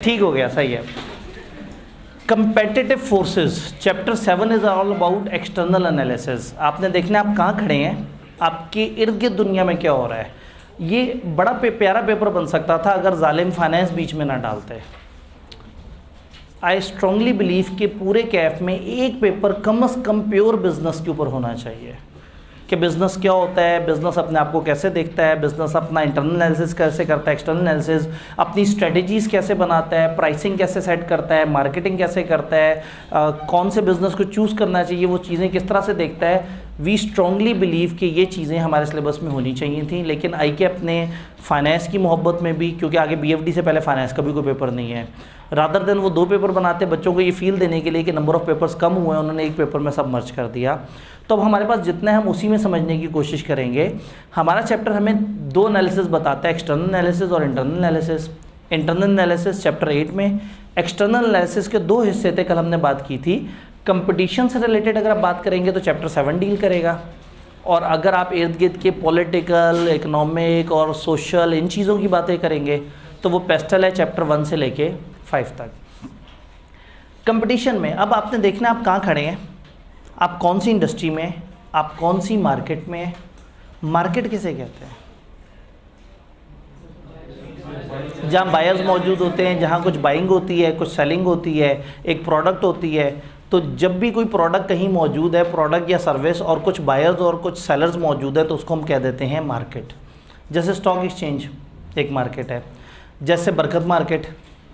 ठीक हो गया, सही है। Competitive forces chapter 7 is all about external analysis. आपने देखना आप कहाँ खड़े हैं, आपके इर्द गिर्द दुनिया में क्या हो रहा है। ये बड़ा प्यारा पेपर बन सकता था अगर जालिम फाइनेंस बीच में ना डालते। आई स्ट्रांगली बिलीव कि पूरे कैफ में एक पेपर कम से कम प्योर बिजनेस के ऊपर होना चाहिए कि बिज़नेस क्या होता है, बिज़नेस अपने आप को कैसे देखता है, बिज़नेस अपना इंटरनल एनालिसिस कैसे करता है, एक्सटर्नल एनालिसिस, अपनी स्ट्रेटजीज़ कैसे बनाता है, प्राइसिंग कैसे सेट करता है, मार्केटिंग कैसे करता है, कौन से बिज़नेस को चूज़ करना चाहिए, वो चीज़ें किस तरह से देखता है। वी स्ट्रांगली बिलीव कि ये चीज़ें हमारे सिलेबस में होनी चाहिए थी, लेकिन आई के अपने फाइनेंस की मोहब्बत में भी, क्योंकि आगे BFD से पहले फाइनेंस का भी कोई पेपर नहीं है, रादर देन वो 2 पेपर बनाते बच्चों को ये फील देने के लिए कि नंबर ऑफ़ पेपर्स कम हुए हैं, उन्होंने एक पेपर में सब मर्ज कर दिया। तो अब हमारे पास जितना है हम उसी में समझने की कोशिश करेंगे। हमारा चैप्टर हमें 2 एनालिसिस बताता है, एक्सटर्नल एनालिसिस और internal analysis. Internal analysis chapter 8 में, एक्सटर्नल एनालिसिस के 2 हिस्से थे, कल हमने बात की थी। कंपटीशन से रिलेटेड अगर आप बात करेंगे तो चैप्टर 7 डील करेगा, और अगर आप इर्द गिर्द के पॉलिटिकल, इकोनॉमिक और सोशल इन चीज़ों की बातें करेंगे तो वो पेस्टल है चैप्टर 1 से लेके 5 तक। कंपटीशन में अब आपने देखना आप कहाँ खड़े हैं, आप कौन सी इंडस्ट्री में, आप कौन सी मार्केट में। मार्केट किसे कहते हैं? जहाँ बायर्स मौजूद होते हैं, जहाँ कुछ बाइंग होती है, कुछ सेलिंग होती है, एक प्रोडक्ट होती है। तो जब भी कोई प्रोडक्ट कहीं मौजूद है, प्रोडक्ट या सर्विस, और कुछ बायर्स और कुछ सेलर्स मौजूद है, तो उसको हम कह देते हैं मार्केट। जैसे स्टॉक एक्सचेंज एक मार्केट है, जैसे बरकत मार्केट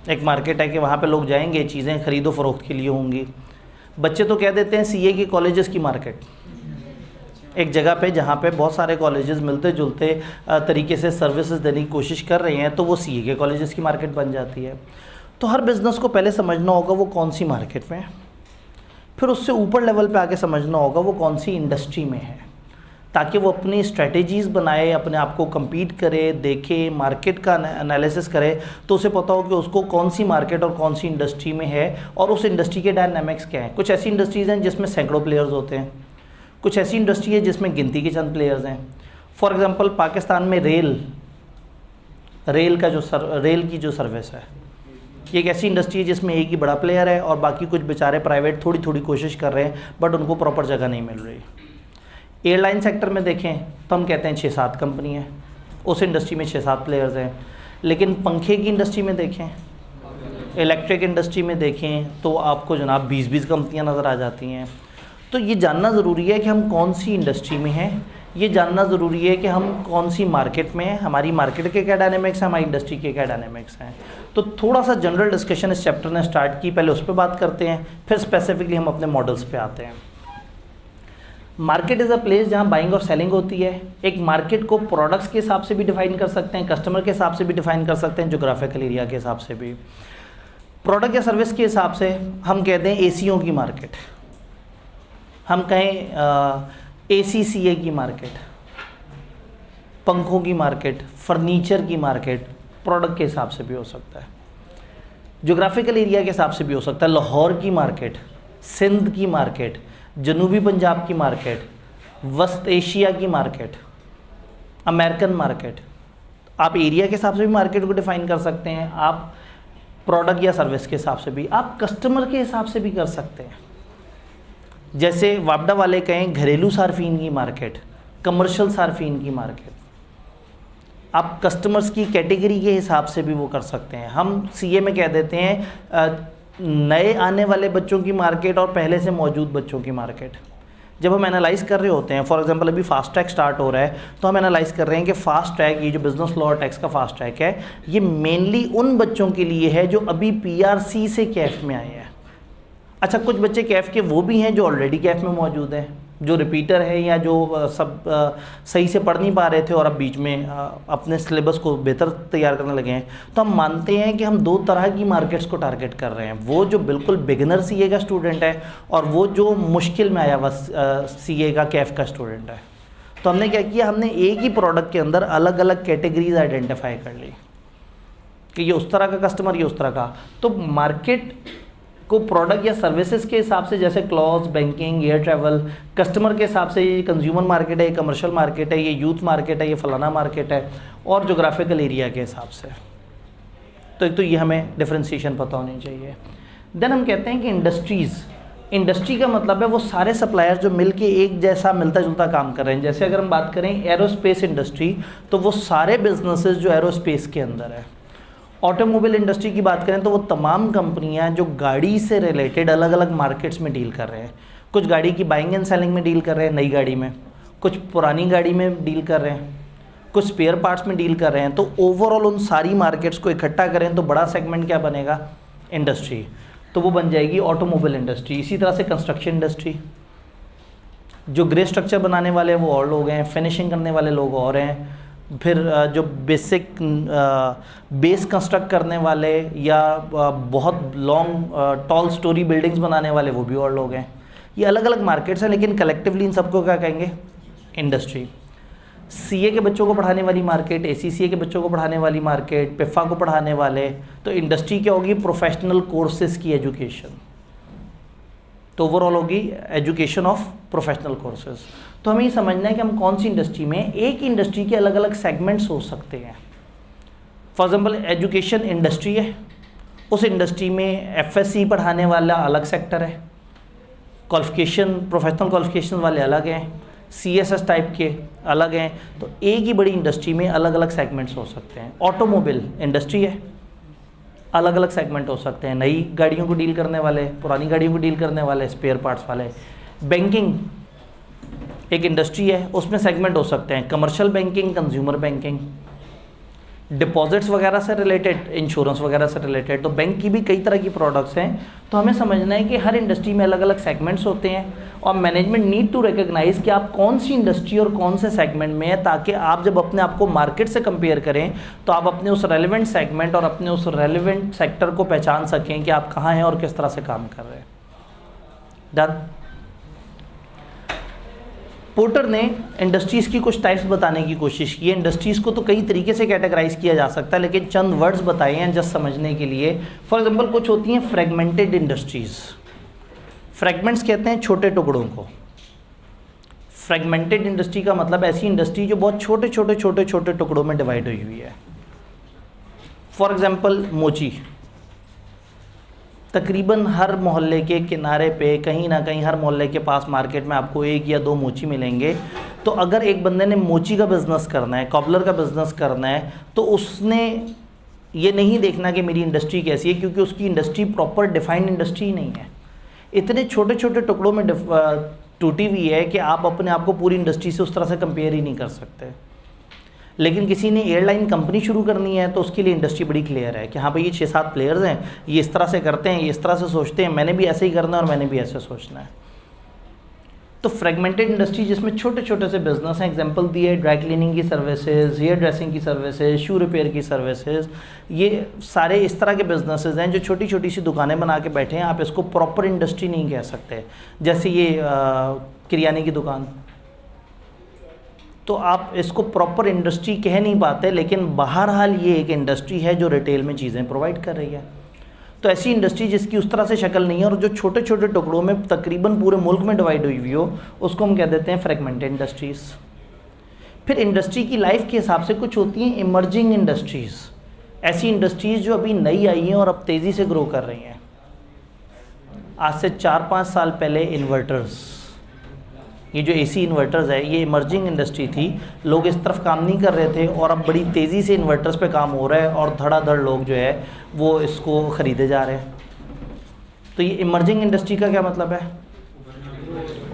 एक मार्केट है कि वहाँ पे लोग जाएंगे, चीज़ें खरीदो फरोख्त के लिए होंगी। बच्चे तो कह देते हैं CA के कॉलेजेस की मार्केट, एक जगह पे जहाँ पे बहुत सारे कॉलेजेस मिलते जुलते तरीके से सर्विसेज देने की कोशिश कर रहे हैं, तो वो CA के कॉलेजेस की मार्केट बन जाती है। तो हर बिज़नेस को पहले समझना होगा वो कौन सी मार्केट में है, फिर उससे ऊपर लेवल पे आके समझना होगा वो कौन सी इंडस्ट्री में है, ताकि वो अपनी स्ट्रेटजीज़ बनाए, अपने आप को compete करे, देखे, मार्केट का एनालिसिस करे, तो उसे पता हो कि उसको कौन सी मार्केट और कौन सी इंडस्ट्री में है और उस इंडस्ट्री के डायनामिक्स क्या हैं। कुछ ऐसी इंडस्ट्रीज़ हैं जिसमें सैकड़ों प्लेयर्स होते हैं, कुछ ऐसी इंडस्ट्री है जिसमें गिनती के चंद प्लेयर्स हैं। फॉर एग्ज़ाम्पल पाकिस्तान में रेल की जो सर्विस है, ये एक ऐसी इंडस्ट्री है जिसमें एक ही बड़ा प्लेयर है और बाकी कुछ बेचारे प्राइवेट थोड़ी थोड़ी कोशिश कर रहे हैं, बट उनको प्रॉपर जगह नहीं मिल रही। एयरलाइन सेक्टर में देखें तो हम कहते हैं 6-7 कंपनी हैं, उस इंडस्ट्री में 6-7 प्लेयर्स हैं। लेकिन पंखे की इंडस्ट्री में देखें, इलेक्ट्रिक इंडस्ट्री में देखें, तो आपको जनाब 20-20 कंपनियां नज़र आ जाती हैं। तो ये जानना ज़रूरी है कि हम कौन सी इंडस्ट्री में हैं, ये जानना ज़रूरी है कि हम कौन सी मार्केट में हैं, हमारी मार्केट के क्या डायनेमिक्स हैं, हमारी इंडस्ट्री के क्या डायनेमिक्स हैं। तो थोड़ा सा जनरल डिस्कशन इस चैप्टर ने स्टार्ट की, पहले उस पर बात करते हैं, फिर स्पेसिफिकली हम अपने मॉडल्स पे आते हैं। मार्केट इज़ अ प्लेस जहाँ बाइंग और सेलिंग होती है। एक मार्केट को प्रोडक्ट्स के हिसाब से भी डिफाइन कर सकते हैं, कस्टमर के हिसाब से भी डिफाइन कर सकते हैं, जोग्राफिकल एरिया के हिसाब से भी। प्रोडक्ट या सर्विस के हिसाब से हम कहते हैं ACO की मार्केट, हम कहें ACCA की मार्केट, पंखों की मार्केट, फर्नीचर की मार्केट, प्रोडक्ट के हिसाब से भी हो सकता है, जोग्राफिकल एरिया के हिसाब से भी हो सकता है। लाहौर की मार्केट, सिंध की मार्केट, जनूबी पंजाब की मार्केट, वस्त एशिया की मार्केट, अमेरिकन मार्केट। आप एरिया के हिसाब से भी मार्केट को डिफाइन कर सकते हैं, आप प्रोडक्ट या सर्विस के हिसाब से भी, आप कस्टमर के हिसाब से भी कर सकते हैं। जैसे वापडा वाले कहें घरेलू सार्फिन की मार्केट, कमर्शियल सार्फिन की मार्केट, आप कस्टमर्स की कैटेगरी के हिसाब से भी वो कर सकते हैं। हम CA में कह देते हैं नए आने वाले बच्चों की मार्केट और पहले से मौजूद बच्चों की मार्केट। जब हम एनालाइज कर रहे होते हैं, फॉर एग्जांपल अभी फास्ट ट्रैक स्टार्ट हो रहा है, तो हम एनालाइज कर रहे हैं कि फास्ट ट्रैक, ये जो बिजनेस लॉ और टैक्स का फास्ट ट्रैक है, ये मेनली उन बच्चों के लिए है जो अभी PRC से कैफ में आए हैं। अच्छा, कुछ बच्चे कैफ के वो भी हैं जो ऑलरेडी कैफ में मौजूद हैं, जो रिपीटर है या जो सही से पढ़ नहीं पा रहे थे और अब बीच में अपने सिलेबस को बेहतर तैयार करने लगे हैं। तो हम मानते हैं कि हम 2 तरह की मार्केट्स को टारगेट कर रहे हैं, वो जो बिल्कुल बिगिनर CA का स्टूडेंट है और वो जो मुश्किल में आया हुआ CA का कैफ का स्टूडेंट है। तो हमने क्या किया, हमने एक ही प्रोडक्ट के अंदर अलग अलग कैटेगरीज आइडेंटिफाई कर ली कि ये उस तरह का कस्टमर, ये उस तरह का। तो मार्केट को प्रोडक्ट या सर्विसेज के हिसाब से, जैसे clothes, banking, air travel, customer के हिसाब से ये कंज्यूमर मार्केट है, ये कमर्शियल मार्केट है, ये यूथ मार्केट है, ये फलाना मार्केट है, और जोग्राफिकल एरिया के हिसाब से। तो तो एक तो ये हमें डिफरेंशिएशन पता होनी चाहिए। देन हम कहते हैं कि इंडस्ट्रीज़, इंडस्ट्री का मतलब है वो सारे सप्लायर जो मिलके एक जैसा मिलता जुलता काम कर रहे हैं। जैसे अगर हम बात करें एरोस्पेस इंडस्ट्री, तो वो सारे बिजनेसेस जो एरोस्पेस के अंदर है। ऑटोमोबाइल इंडस्ट्री की बात करें तो वो तमाम कंपनियां जो गाड़ी से रिलेटेड अलग अलग मार्केट्स में डील कर रहे हैं। कुछ गाड़ी की बाइंग एंड सेलिंग में डील कर रहे हैं, नई गाड़ी में, कुछ पुरानी गाड़ी में डील कर रहे हैं, कुछ स्पेयर पार्ट्स में डील कर रहे हैं। तो ओवरऑल उन सारी मार्केट्स को इकट्ठा करें तो बड़ा सेगमेंट क्या बनेगा, इंडस्ट्री, तो वो बन जाएगी ऑटोमोबाइल इंडस्ट्री। इसी तरह से कंस्ट्रक्शन इंडस्ट्री, जो ग्रे स्ट्रक्चर बनाने वाले वो और लोग हैं, फिनिशिंग करने वाले लोग और हैं, फिर जो बेसिक बेस कंस्ट्रक्ट करने वाले या बहुत लॉन्ग टॉल स्टोरी बिल्डिंग्स बनाने वाले वो भी और लोग हैं। ये अलग अलग मार्केट्स हैं, लेकिन कलेक्टिवली इन सबको क्या कहेंगे, इंडस्ट्री। सीए के बच्चों को पढ़ाने वाली मार्केट, एसीसीए के बच्चों को पढ़ाने वाली मार्केट, पिफा को पढ़ाने वाले, तो इंडस्ट्री क्या होगी, प्रोफेशनल कोर्सेज की एजुकेशन। तो ओवरऑल होगी एजुकेशन ऑफ प्रोफेशनल कोर्सेज। तो हमें ये समझना है कि हम कौन सी इंडस्ट्री में, एक इंडस्ट्री के अलग अलग सेगमेंट्स हो सकते हैं। फॉर एग्जाम्पल एजुकेशन इंडस्ट्री है, उस इंडस्ट्री में एफएससी पढ़ाने वाला अलग सेक्टर है, क्वालिफिकेशन प्रोफेशनल क्वालिफिकेशन वाले अलग हैं, सीएसएस टाइप के अलग हैं। तो एक ही बड़ी इंडस्ट्री में अलग अलग सेगमेंट्स हो सकते हैं। ऑटोमोबाइल इंडस्ट्री है, अलग अलग सेगमेंट हो सकते हैं, नई गाड़ियों को डील करने वाले, पुरानी गाड़ियों को डील करने वाले, स्पेयर पार्ट्स वाले। बैंकिंग एक इंडस्ट्री है, उसमें सेगमेंट हो सकते हैं, commercial banking, consumer banking, deposits वगैरह से रिलेटेड, इंश्योरेंस वगैरह से रिलेटेड। तो बैंक की भी कई तरह की प्रोडक्ट्स हैं। तो हमें समझना है कि हर इंडस्ट्री में अलग अलग सेगमेंट्स होते हैं और मैनेजमेंट नीड टू रिकॉग्नाइज कि आप कौन सी इंडस्ट्री और कौन से सेगमेंट में है, ताकि आप जब अपने आप को मार्केट से कंपेयर करें तो आप अपने उस रेलिवेंट सेगमेंट और अपने उस रेलिवेंट सेक्टर को पहचान सकें कि आप कहाँ हैं और किस तरह से काम कर रहे हैं। डन। पोर्टर ने इंडस्ट्रीज़ की कुछ टाइप्स बताने की कोशिश की है। इंडस्ट्रीज़ को तो कई तरीके से कैटेगराइज किया जा सकता है, लेकिन चंद वर्ड्स बताए हैं जस्ट समझने के लिए। फॉर एग्जांपल कुछ होती हैं फ्रेगमेंटेड इंडस्ट्रीज़। फ्रेगमेंट्स कहते हैं छोटे टुकड़ों को। फ्रेगमेंटेड इंडस्ट्री का मतलब ऐसी इंडस्ट्री जो बहुत छोटे छोटे छोटे छोटे टुकड़ों में डिवाइड हुई हुई है। फॉर एग्जांपल मोची, तकरीबन हर मोहल्ले के किनारे पे कहीं ना कहीं हर मोहल्ले के पास मार्केट में आपको एक या दो मोची मिलेंगे। तो अगर एक बंदे ने मोची का बिज़नेस करना है, कॉबलर का बिज़नेस करना है, तो उसने ये नहीं देखना कि मेरी इंडस्ट्री कैसी है, क्योंकि उसकी इंडस्ट्री प्रॉपर डिफाइंड इंडस्ट्री नहीं है। इतने छोटे छोटे टुकड़ों में टूटी हुई है कि आप अपने आप को पूरी इंडस्ट्री से उस तरह से कंपेयर ही नहीं कर सकते। लेकिन किसी ने एयरलाइन कंपनी शुरू करनी है तो उसके लिए इंडस्ट्री बड़ी क्लियर है कि हाँ भाई ये 6-7 प्लेयर्स हैं, ये इस तरह से करते हैं, ये इस तरह से सोचते हैं, मैंने भी ऐसे ही करना है और मैंने भी ऐसे सोचना है। तो फ्रेगमेंटेड इंडस्ट्री जिसमें छोटे छोटे से बिजनेस हैं, एग्जांपल दिए ड्राई क्लीनिंग की सर्विसेज, हेयर ड्रेसिंग की सर्विसेज, शू रिपेयर की सर्विसेज, ये सारे इस तरह के बिजनेसेस हैं जो छोटी छोटी सी दुकानें बना के बैठे हैं। आप इसको प्रॉपर इंडस्ट्री नहीं कह सकते। जैसे ये किराने की दुकान, तो आप इसको प्रॉपर इंडस्ट्री कह नहीं पाते, लेकिन बहरहाल ये एक इंडस्ट्री है जो रिटेल में चीज़ें प्रोवाइड कर रही है। तो ऐसी इंडस्ट्री जिसकी उस तरह से शक्ल नहीं है और जो छोटे छोटे टुकड़ों में तकरीबन पूरे मुल्क में डिवाइड हुई हो, उसको हम कह देते हैं फ्रेगमेंटेड इंडस्ट्रीज़। फिर इंडस्ट्री की लाइफ के हिसाब से कुछ होती हैं इमर्जिंग इंडस्ट्रीज़, ऐसी इंडस्ट्रीज़ जो अभी नई आई हैं और अब तेज़ी से ग्रो कर रही हैं। आज से 4-5 साल पहले इन्वर्टर्स, ये जो एसी इन्वर्टर्स है, ये इमर्जिंग इंडस्ट्री थी। लोग इस तरफ काम नहीं कर रहे थे और अब बड़ी तेज़ी से इन्वर्टर्स पे काम हो रहा है और धड़ाधड़ लोग जो है वो इसको ख़रीदे जा रहे हैं। तो ये इमर्जिंग इंडस्ट्री का क्या मतलब है,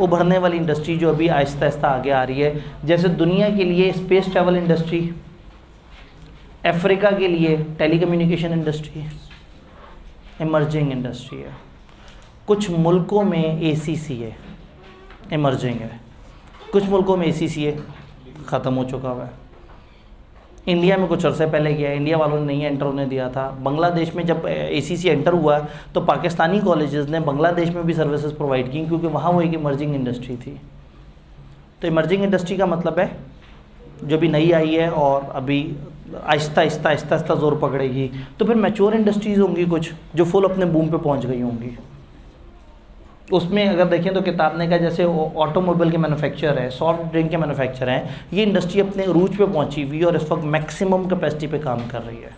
उभरने वाली इंडस्ट्री जो अभी आहिस्ता आहिस्ता आगे आ रही है। जैसे दुनिया के लिए स्पेस ट्रैवल इंडस्ट्री, अफ्रीका के लिए टेलीकम्युनिकेशन इंडस्ट्री इमर्जिंग इंडस्ट्री है। कुछ मुल्कों में ACCA इमर्जिंग है, कुछ मुल्कों में ACCA ख़त्म हो चुका हुआ है। इंडिया में कुछ अर्से पहले किया, इंडिया वालों ने नहीं एंटर होने दिया था। बांग्लादेश में जब ACCA एंटर हुआ तो पाकिस्तानी कॉलेजेस ने बांग्लादेश में भी सर्विसेज प्रोवाइड की, क्योंकि वहाँ वो एक इमर्जिंग इंडस्ट्री थी। तो इमर्जिंग इंडस्ट्री का मतलब है जो भी नई आई है और अभी आहिस्ता आहिस्ता आहिस्ता आहिस्ता ज़ोर पकड़ेगी। तो फिर मैच्योर इंडस्ट्रीज़ होंगी कुछ जो फुल अपने बूम पे पहुंच गई होंगी। उसमें अगर देखें तो किताब ने कहा जैसे ऑटोमोबाइल के मैन्युफैक्चर है, सॉफ्ट ड्रिंक के मैन्युफैक्चर हैं, ये इंडस्ट्री अपने रूज पे पहुंची हुई है और इस वक्त मैक्सिमम कैपेसिटी पे काम कर रही है।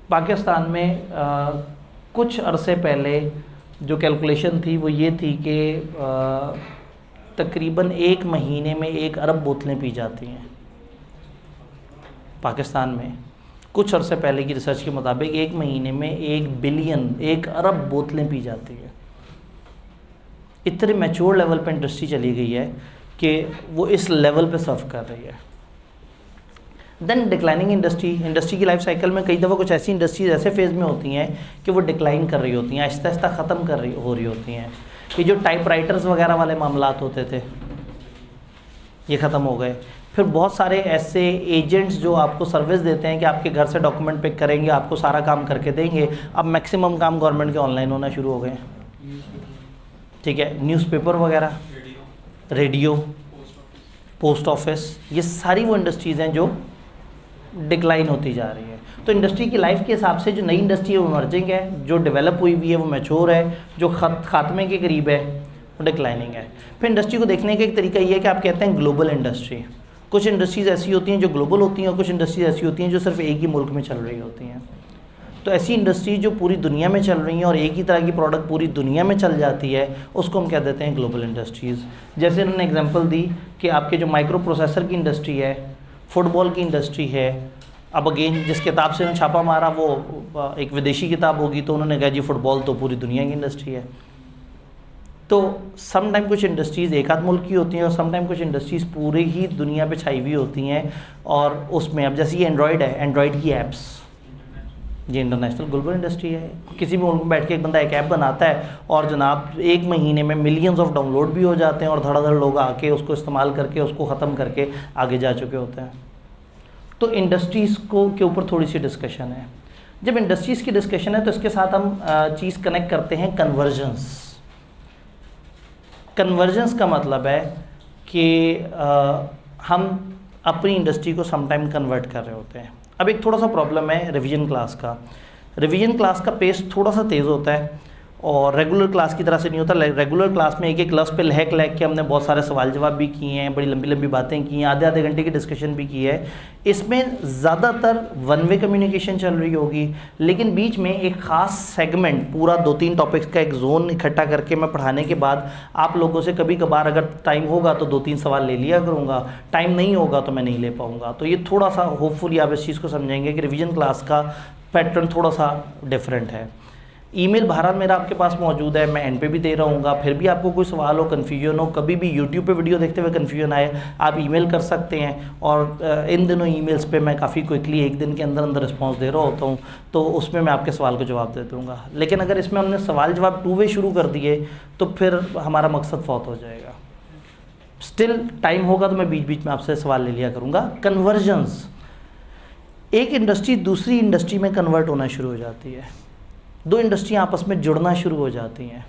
पाकिस्तान में कुछ अरसे पहले जो कैलकुलेशन थी वो ये थी कि तकरीबन 1 महीने में 1 अरब बोतलें पी जाती हैं पाकिस्तान में। कुछ अरसे पहले की रिसर्च के मुताबिक 1 महीने में 1 अरब बोतलें पी जाती है। इतने मैच्योर लेवल पे इंडस्ट्री चली गई है कि वो इस लेवल पे सर्व कर रही है। देन डिक्लाइनिंग इंडस्ट्री की लाइफ साइकिल में कई दफ़ा कुछ ऐसी इंडस्ट्रीज ऐसे फेज़ में होती हैं कि वो डिक्लाइन कर रही होती हैं, आहिस्ता आहिस्ता ख़त्म हो रही होती हैं। कि जो टाइपराइटर्स वगैरह वाले मामलात होते थे ये ख़त्म हो गए। फिर बहुत सारे ऐसे एजेंट्स जो आपको सर्विस देते हैं कि आपके घर से डॉक्यूमेंट पिक करेंगे, आपको सारा काम करके देंगे। अब मैक्सिमम काम गवर्नमेंट के ऑनलाइन होना शुरू हो गए, ठीक है। न्यूज़पेपर वगैरह, रेडियो, पोस्ट ऑफिस, ये सारी वो इंडस्ट्रीज़ हैं जो डिक्लाइन होती जा रही है। तो इंडस्ट्री की लाइफ के हिसाब से जो नई इंडस्ट्री है वो इमर्जिंग है, जो डेवलप हुई हुई है वो मैच्योर है, जो खात्मे के करीब है वो डिक्लाइनिंग है। फिर इंडस्ट्री को देखने का एक तरीका ये है कि आप कहते हैं ग्लोबल इंडस्ट्री। कुछ इंडस्ट्रीज़ ऐसी होती हैं जो ग्लोबल होती हैं और कुछ इंडस्ट्रीज़ ऐसी होती हैं जो सिर्फ एक ही मुल्क में चल रही होती हैं। तो ऐसी इंडस्ट्री जो पूरी दुनिया में चल रही हैं और एक ही तरह की प्रोडक्ट पूरी दुनिया में चल जाती है उसको हम कह देते हैं ग्लोबल इंडस्ट्रीज़। जैसे उन्होंने एग्जांपल दी कि आपके जो माइक्रो प्रोसेसर की इंडस्ट्री है, फुटबॉल की इंडस्ट्री है। अब अगेन जिस किताब से उन्होंने छापा मारा वो एक विदेशी किताब होगी तो उन्होंने कहा जी फुटबॉल तो पूरी दुनिया की इंडस्ट्री है। तो सम टाइम कुछ इंडस्ट्रीज़ एक आध मुल्क की होती हैं और सम टाइम कुछ इंडस्ट्रीज़ पूरी ही दुनिया पे छाई हुई होती हैं। और उसमें अब जैसे ये एंड्रॉयड है, एंड्रॉयड की ऐप्स ये इंटरनेशनल ग्लोबल इंडस्ट्री है। किसी भी मुल्क में बैठ के एक बंदा एक ऐप बनाता है और जनाब 1 महीने में मिलियंस ऑफ डाउनलोड भी हो जाते हैं और धड़ाधड़ लोग आके उसको इस्तेमाल करके उसको ख़त्म करके आगे जा चुके होते हैं। तो इंडस्ट्रीज़ को के ऊपर थोड़ी सी डिस्कशन है। जब इंडस्ट्रीज़ की डिस्कशन है तो इसके साथ हम चीज़ कनेक्ट करते हैं कन्वर्जेंस। कन्वर्जेंस का मतलब है कि हम अपनी इंडस्ट्री को समटाइम कन्वर्ट कर रहे होते हैं। अब एक थोड़ा सा प्रॉब्लम है रिवीजन क्लास का। रिवीजन क्लास का पेस थोड़ा सा तेज़ होता है और रेगुलर क्लास की तरह से नहीं होता। रेगुलर क्लास में एक एक क्लास पे लहक के हमने बहुत सारे सवाल जवाब भी किए हैं, बड़ी लंबी लंबी बातें की हैं, आधे आधे घंटे की डिस्कशन भी की है। इसमें ज़्यादातर वन वे कम्युनिकेशन चल रही होगी, लेकिन बीच में एक ख़ास सेगमेंट पूरा 2-3 टॉपिक्स का एक जोन इकट्ठा करके मैं पढ़ाने के बाद आप लोगों से कभी कभार अगर टाइम होगा तो 2-3 सवाल ले लिया करूँगा, टाइम नहीं होगा तो मैं नहीं ले पाऊँगा। तो ये थोड़ा सा होपफुली आप इस चीज़ को समझेंगे कि रिवीजन क्लास का पैटर्न थोड़ा सा डिफरेंट है। ईमेल भारत मेरा आपके पास मौजूद है, मैं एंड पे भी दे रहा हूँ। फिर भी आपको कोई सवाल हो, कन्फ्यूजन हो, कभी भी यूट्यूब पे वीडियो देखते हुए कन्फ्यूजन आए, आप ईमेल कर सकते हैं। और इन दिनों ईमेल्स पे मैं काफ़ी क्विकली 1 दिन के अंदर अंदर रिस्पांस दे रहा होता हूँ, तो उसमें मैं आपके सवाल को जवाब दे दूँगा। लेकिन अगर इसमें हमने सवाल जवाब 2 वे शुरू कर दिए तो फिर हमारा मकसद फौत हो जाएगा। स्टिल टाइम होगा तो मैं बीच बीच में आपसे सवाल ले लिया करूँगा। कन्वर्जेंस, एक इंडस्ट्री दूसरी इंडस्ट्री में कन्वर्ट होना शुरू हो जाती है। 2 इंडस्ट्रियाँ आपस में जुड़ना शुरू हो जाती हैं।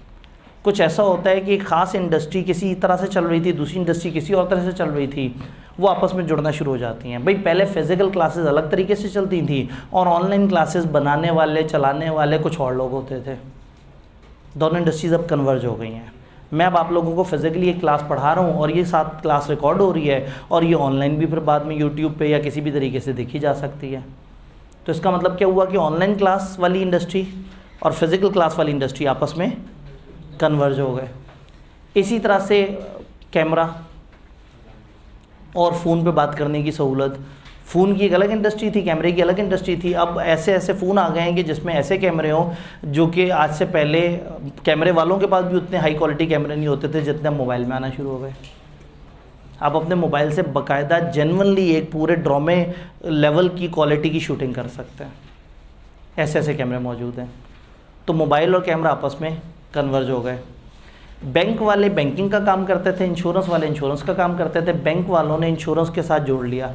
कुछ ऐसा होता है कि एक ख़ास इंडस्ट्री किसी तरह से चल रही थी, दूसरी इंडस्ट्री किसी और तरह से चल रही थी, वो आपस में जुड़ना शुरू हो जाती हैं। भाई पहले फिज़िकल क्लासेस अलग तरीके से चलती थी और ऑनलाइन क्लासेस बनाने वाले चलाने वाले कुछ और लोग होते थे। दोनों इंडस्ट्रीज़ अब कन्वर्ज हो गई हैं। मैं अब आप लोगों को फिज़िकली एक क्लास पढ़ा रहा हूँ और ये साथ क्लास रिकॉर्ड हो रही है और ये ऑनलाइन भी फिर बाद में यूट्यूब पे या किसी भी तरीके से देखी जा सकती है। तो इसका मतलब क्या हुआ कि ऑनलाइन क्लास वाली इंडस्ट्री और फिज़िकल क्लास वाली इंडस्ट्री आपस में कन्वर्ज हो गए। इसी तरह से कैमरा और फ़ोन पे बात करने की सहूलत, फ़ोन की एक अलग इंडस्ट्री थी, कैमरे की अलग इंडस्ट्री थी। अब ऐसे ऐसे फ़ोन आ गए हैं कि जिसमें ऐसे कैमरे हों जो कि आज से पहले कैमरे वालों के पास भी उतने हाई क्वालिटी कैमरे नहीं होते थे जितने मोबाइल में आना शुरू हो गए। आप अपने मोबाइल से बाकायदा जेन्युइनली एक पूरे ड्रामे लेवल की क्वालिटी की शूटिंग कर सकते हैं। ऐसे ऐसे कैमरे मौजूद हैं। तो मोबाइल और कैमरा आपस में कन्वर्ज हो गए। बैंक वाले बैंकिंग का काम करते थे, इंश्योरेंस वाले इंश्योरेंस का काम करते थे। बैंक वालों ने इंश्योरेंस के साथ जोड़ लिया,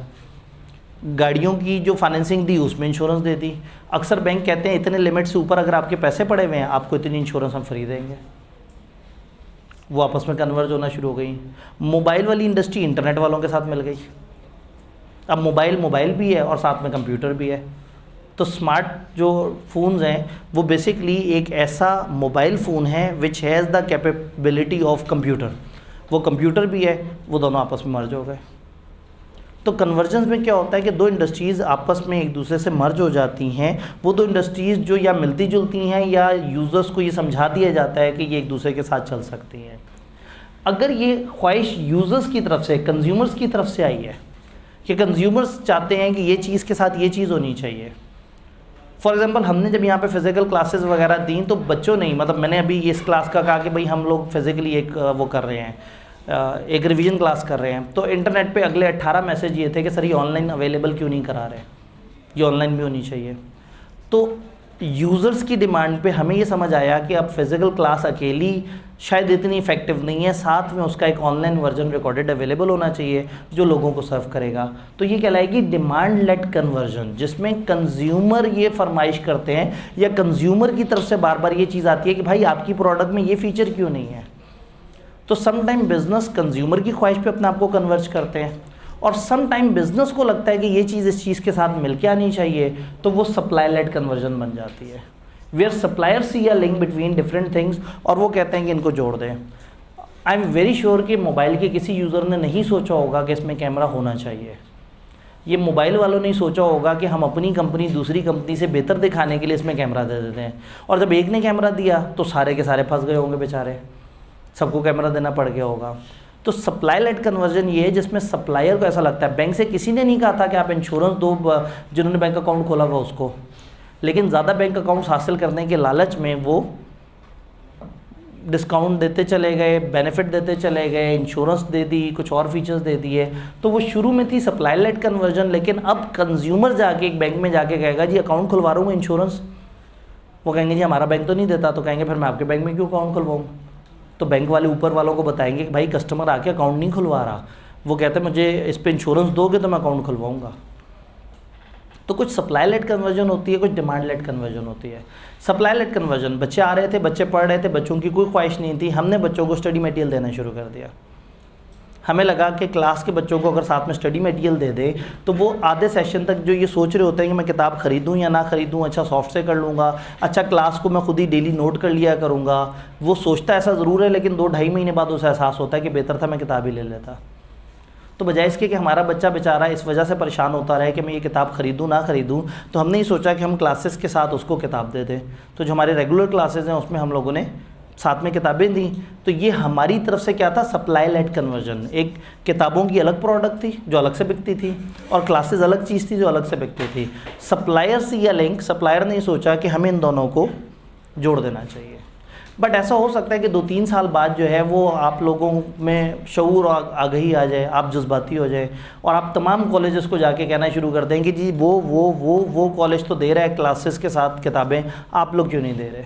गाड़ियों की जो फाइनेंसिंग दी उसमें इंश्योरेंस दे दी। अक्सर बैंक कहते हैं इतने लिमिट से ऊपर अगर आपके पैसे पड़े हुए हैं आपको इतनी इंश्योरेंस हम फ्री देंगे। वो आपस में कन्वर्ज होना शुरू हो गई। मोबाइल वाली इंडस्ट्री इंटरनेट वालों के साथ मिल गई। अब मोबाइल भी है और साथ में कंप्यूटर भी है। तो स्मार्ट जो फ़ोन्स हैं वो बेसिकली एक ऐसा मोबाइल फ़ोन है which has the capability of computer. वो कंप्यूटर भी है, वो दोनों आपस में मर्ज हो गए। तो कन्वर्जेंस में क्या होता है कि दो इंडस्ट्रीज़ आपस में एक दूसरे से मर्ज हो जाती हैं। वो दो इंडस्ट्रीज़ जो या मिलती जुलती हैं या यूज़र्स को ये समझा दिया जाता है कि ये एक दूसरे के साथ चल सकती हैं। अगर ये ख्वाहिश यूज़र्स की तरफ से, कंज्यूमर्स की तरफ से आई है कि कंज्यूमर्स चाहते हैं कि ये चीज़ के साथ ये चीज़ होनी चाहिए। फॉर एग्जांपल हमने जब यहाँ पे फिज़िकल क्लासेस वगैरह दी तो बच्चों ने, मतलब मैंने अभी इस क्लास का कहा कि भाई हम लोग फिज़िकली एक वो कर रहे हैं, एक रिवीजन क्लास कर रहे हैं, तो इंटरनेट पे अगले 18 मैसेज ये थे कि सर ये ऑनलाइन अवेलेबल क्यों नहीं करा रहे, ये ऑनलाइन भी होनी चाहिए। तो यूज़र्स की डिमांड पे हमें ये समझ आया कि अब फिज़िकल क्लास अकेली शायद इतनी इफेक्टिव नहीं है, साथ में उसका एक ऑनलाइन वर्जन रिकॉर्डेड अवेलेबल होना चाहिए जो लोगों को सर्व करेगा। तो ये कहलाएगी डिमांड लेड कन्वर्जन, जिसमें कंज्यूमर ये फरमाइश करते हैं या कंज्यूमर की तरफ से बार बार ये चीज़ आती है कि भाई आपकी प्रोडक्ट में ये फीचर क्यों नहीं है। तो सम टाइम बिजनेस कंज्यूमर की ख्वाहिश पे अपने आप को कन्वर्ज करते हैं, और सम टाइम बिजनेस को लगता है कि ये चीज़ इस चीज़ के साथ मिलके आनी चाहिए, तो वो सप्लाई लेड कन्वर्जन बन जाती है, वेयर सप्लायर सी या लिंक बिटवीन डिफरेंट थिंग्स, और वो कहते हैं कि इनको जोड़ दें। आई एम वेरी श्योर कि मोबाइल के किसी यूज़र ने नहीं सोचा होगा कि इसमें कैमरा होना चाहिए। ये मोबाइल वालों ने सोचा होगा कि हम अपनी कंपनी दूसरी कंपनी से बेहतर दिखाने के लिए इसमें कैमरा दे देते हैं, और जब एक ने कैमरा दिया तो सारे के सारे फंस गए होंगे बेचारे, सबको कैमरा देना पड़ गया होगा। तो सप्लाई लेड कन्वर्जन ये है जिसमें सप्लायर को ऐसा लगता है, बैंक से किसी ने नहीं कहा था कि आप इंश्योरेंस दो जिन्होंने बैंक अकाउंट खोला हुआ उसको, लेकिन ज़्यादा बैंक अकाउंट्स हासिल करने के लालच में वो डिस्काउंट देते चले गए, बेनिफिट देते चले गए, इंश्योरेंस दे दी, कुछ और फीचर्स दे दिए। तो वो शुरू में थी सप्लाई लेड कन्वर्जन, लेकिन अब कंज्यूमर जाके एक बैंक में जाके कहेगा जी अकाउंट खुलवा रहा हूँ इंश्योरेंस, वो कहेंगे जी हमारा बैंक तो नहीं देता, तो कहेंगे फिर मैं आपके बैंक में क्यों अकाउंट खुलवाऊँ। तो बैंक वाले ऊपर वालों को बताएंगे कि भाई कस्टमर आके अकाउंट नहीं खुलवा रहा, वो कहते हैं मुझे इस पर इंश्योरेंस दोगे तो मैं अकाउंट खुलवाऊँगा। तो कुछ सप्लाई लेड कन्वर्जन होती है, कुछ डिमांड लेड कन्वर्जन होती है। सप्लाई लेड कन्वर्जन, बच्चे आ रहे थे, बच्चे पढ़ रहे थे, बच्चों की कोई ख्वाहिश नहीं थी, हमने बच्चों को स्टडी मटेरियल देना शुरू कर दिया। हमें लगा कि क्लास के बच्चों को अगर साथ में स्टडी मटेरियल दे दे तो वो आधे सेशन तक जो ये सोच रहे होते हैं कि मैं किताब ख़रीदूँ या ना ख़रीदूँ, अच्छा सॉफ्ट से कर लूँगा, अच्छा क्लास को मैं खुद ही डेली नोट कर लिया करूँगा, वो सोचता ऐसा ज़रूर है, लेकिन 2-2.5 महीने बाद उसे एहसास होता है कि बेहतर था मैं किताब ही ले लेता। तो बजाय इसके कि हमारा बच्चा बेचारा इस वजह से परेशान होता रहे कि मैं ये किताब ख़रीदूँ ना ख़रीदूँ, तो हमने ये सोचा कि हम क्लासेस के साथ उसको किताब दे दें। तो जो हमारे रेगुलर क्लासेस हैं उसमें हम लोगों ने साथ में किताबें दी। तो ये हमारी तरफ से क्या था, सप्लाई लेड कन्वर्जन। एक किताबों की अलग प्रोडक्ट थी जो अलग से बिकती थी, और क्लासेस अलग चीज़ थी जो अलग से बिकती थी। सप्लायर से या लिंक, सप्लायर ने सोचा कि हमें इन दोनों को जोड़ देना चाहिए। बट ऐसा हो सकता है कि 2-3 साल बाद जो है वो आप लोगों में शऊर और आगही आ जाए, आप जज्बाती हो जाए, और आप तमाम कॉलेजेस को जाके कहना शुरू कर दें कि जी वो कॉलेज तो दे रहा है क्लासेस के साथ किताबें, आप लोग क्यों नहीं दे रहे।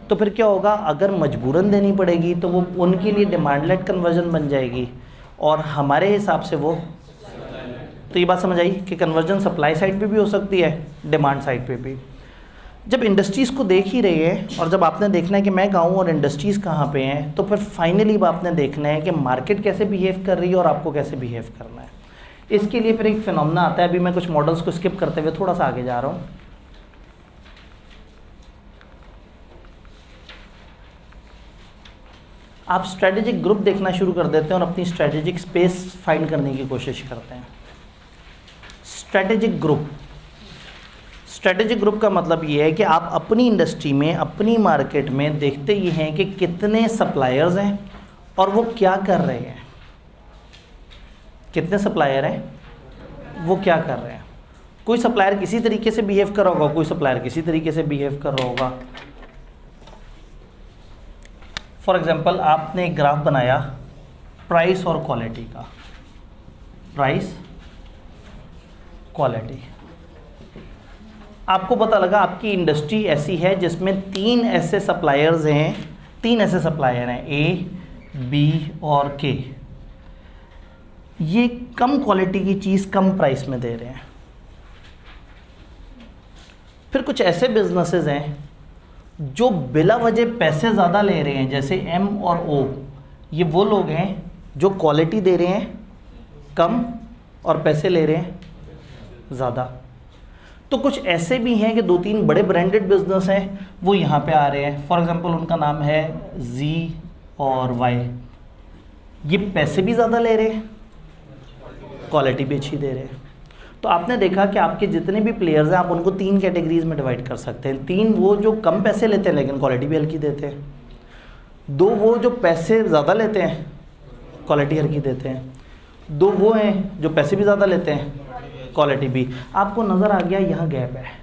तो फिर क्या होगा, अगर मजबूरन देनी पड़ेगी तो वो उनके लिए डिमांड लेड कन्वर्जन बन जाएगी, और हमारे हिसाब से वो, तो ये बात समझ आई कि कन्वर्जन सप्लाई साइड पे भी हो सकती है, डिमांड साइड पे भी। जब इंडस्ट्रीज़ को देख ही रहे हैं, और जब आपने देखना है कि मैं कहाँ हूँ और इंडस्ट्रीज़ कहाँ पे हैं, तो फिर फाइनली आपने देखना है कि मार्केट कैसे बिहेव कर रही है और आपको कैसे बिहेव करना है। इसके लिए फिर एक फिनोमेना आता है। अभी मैं कुछ मॉडल्स को स्किप करते हुए थोड़ा सा आगे जा रहा हूँ। आप स्ट्रेटेजिक ग्रुप देखना शुरू कर देते हैं और अपनी स्ट्रेटेजिक स्पेस फाइंड करने की कोशिश करते हैं। स्ट्रेटेजिक ग्रुप, स्ट्रेटेजिक ग्रुप का मतलब ये है कि आप अपनी इंडस्ट्री में, अपनी मार्केट में देखते ये हैं कि कितने सप्लायर्स हैं और वो क्या कर रहे हैं। कितने सप्लायर हैं, वो क्या कर रहे हैं। कोई सप्लायर किसी तरीके से बिहेव कर रहा होगा, कोई सप्लायर किसी तरीके से बिहेव कर रहा होगा। फॉर एग्जांपल आपने एक ग्राफ बनाया प्राइस और क्वालिटी का, प्राइस क्वालिटी। आपको पता लगा आपकी इंडस्ट्री ऐसी है जिसमें 3 ऐसे सप्लायर्स हैं, 3 ऐसे सप्लायर हैं, ए, बी और के। ये कम क्वालिटी की चीज़ कम प्राइस में दे रहे हैं। फिर कुछ ऐसे बिजनेसेस हैं जो बिला वजह पैसे ज़्यादा ले रहे हैं, जैसे एम और ओ। ये वो लोग हैं जो क्वालिटी दे रहे हैं कम और पैसे ले रहे हैं ज़्यादा। तो कुछ ऐसे भी हैं कि 2-3 बड़े ब्रांडेड बिजनेस हैं, वो यहाँ पे आ रहे हैं। फॉर एग्जांपल उनका नाम है जी और वाई। ये पैसे भी ज़्यादा ले रहे हैं क्वालिटी भी अच्छी दे रहे हैं। तो आपने देखा कि आपके जितने भी प्लेयर्स हैं आप उनको 3 कैटेगरीज में डिवाइड कर सकते हैं। 3 वो जो कम पैसे लेते हैं लेकिन क्वालिटी भी हल्की देते हैं, 2 वो जो पैसे ज़्यादा लेते हैं क्वालिटी हल्की देते हैं, 2 वो हैं जो पैसे भी ज़्यादा लेते हैं क्वालिटी भी। आपको नज़र आ गया यहाँ गैप है।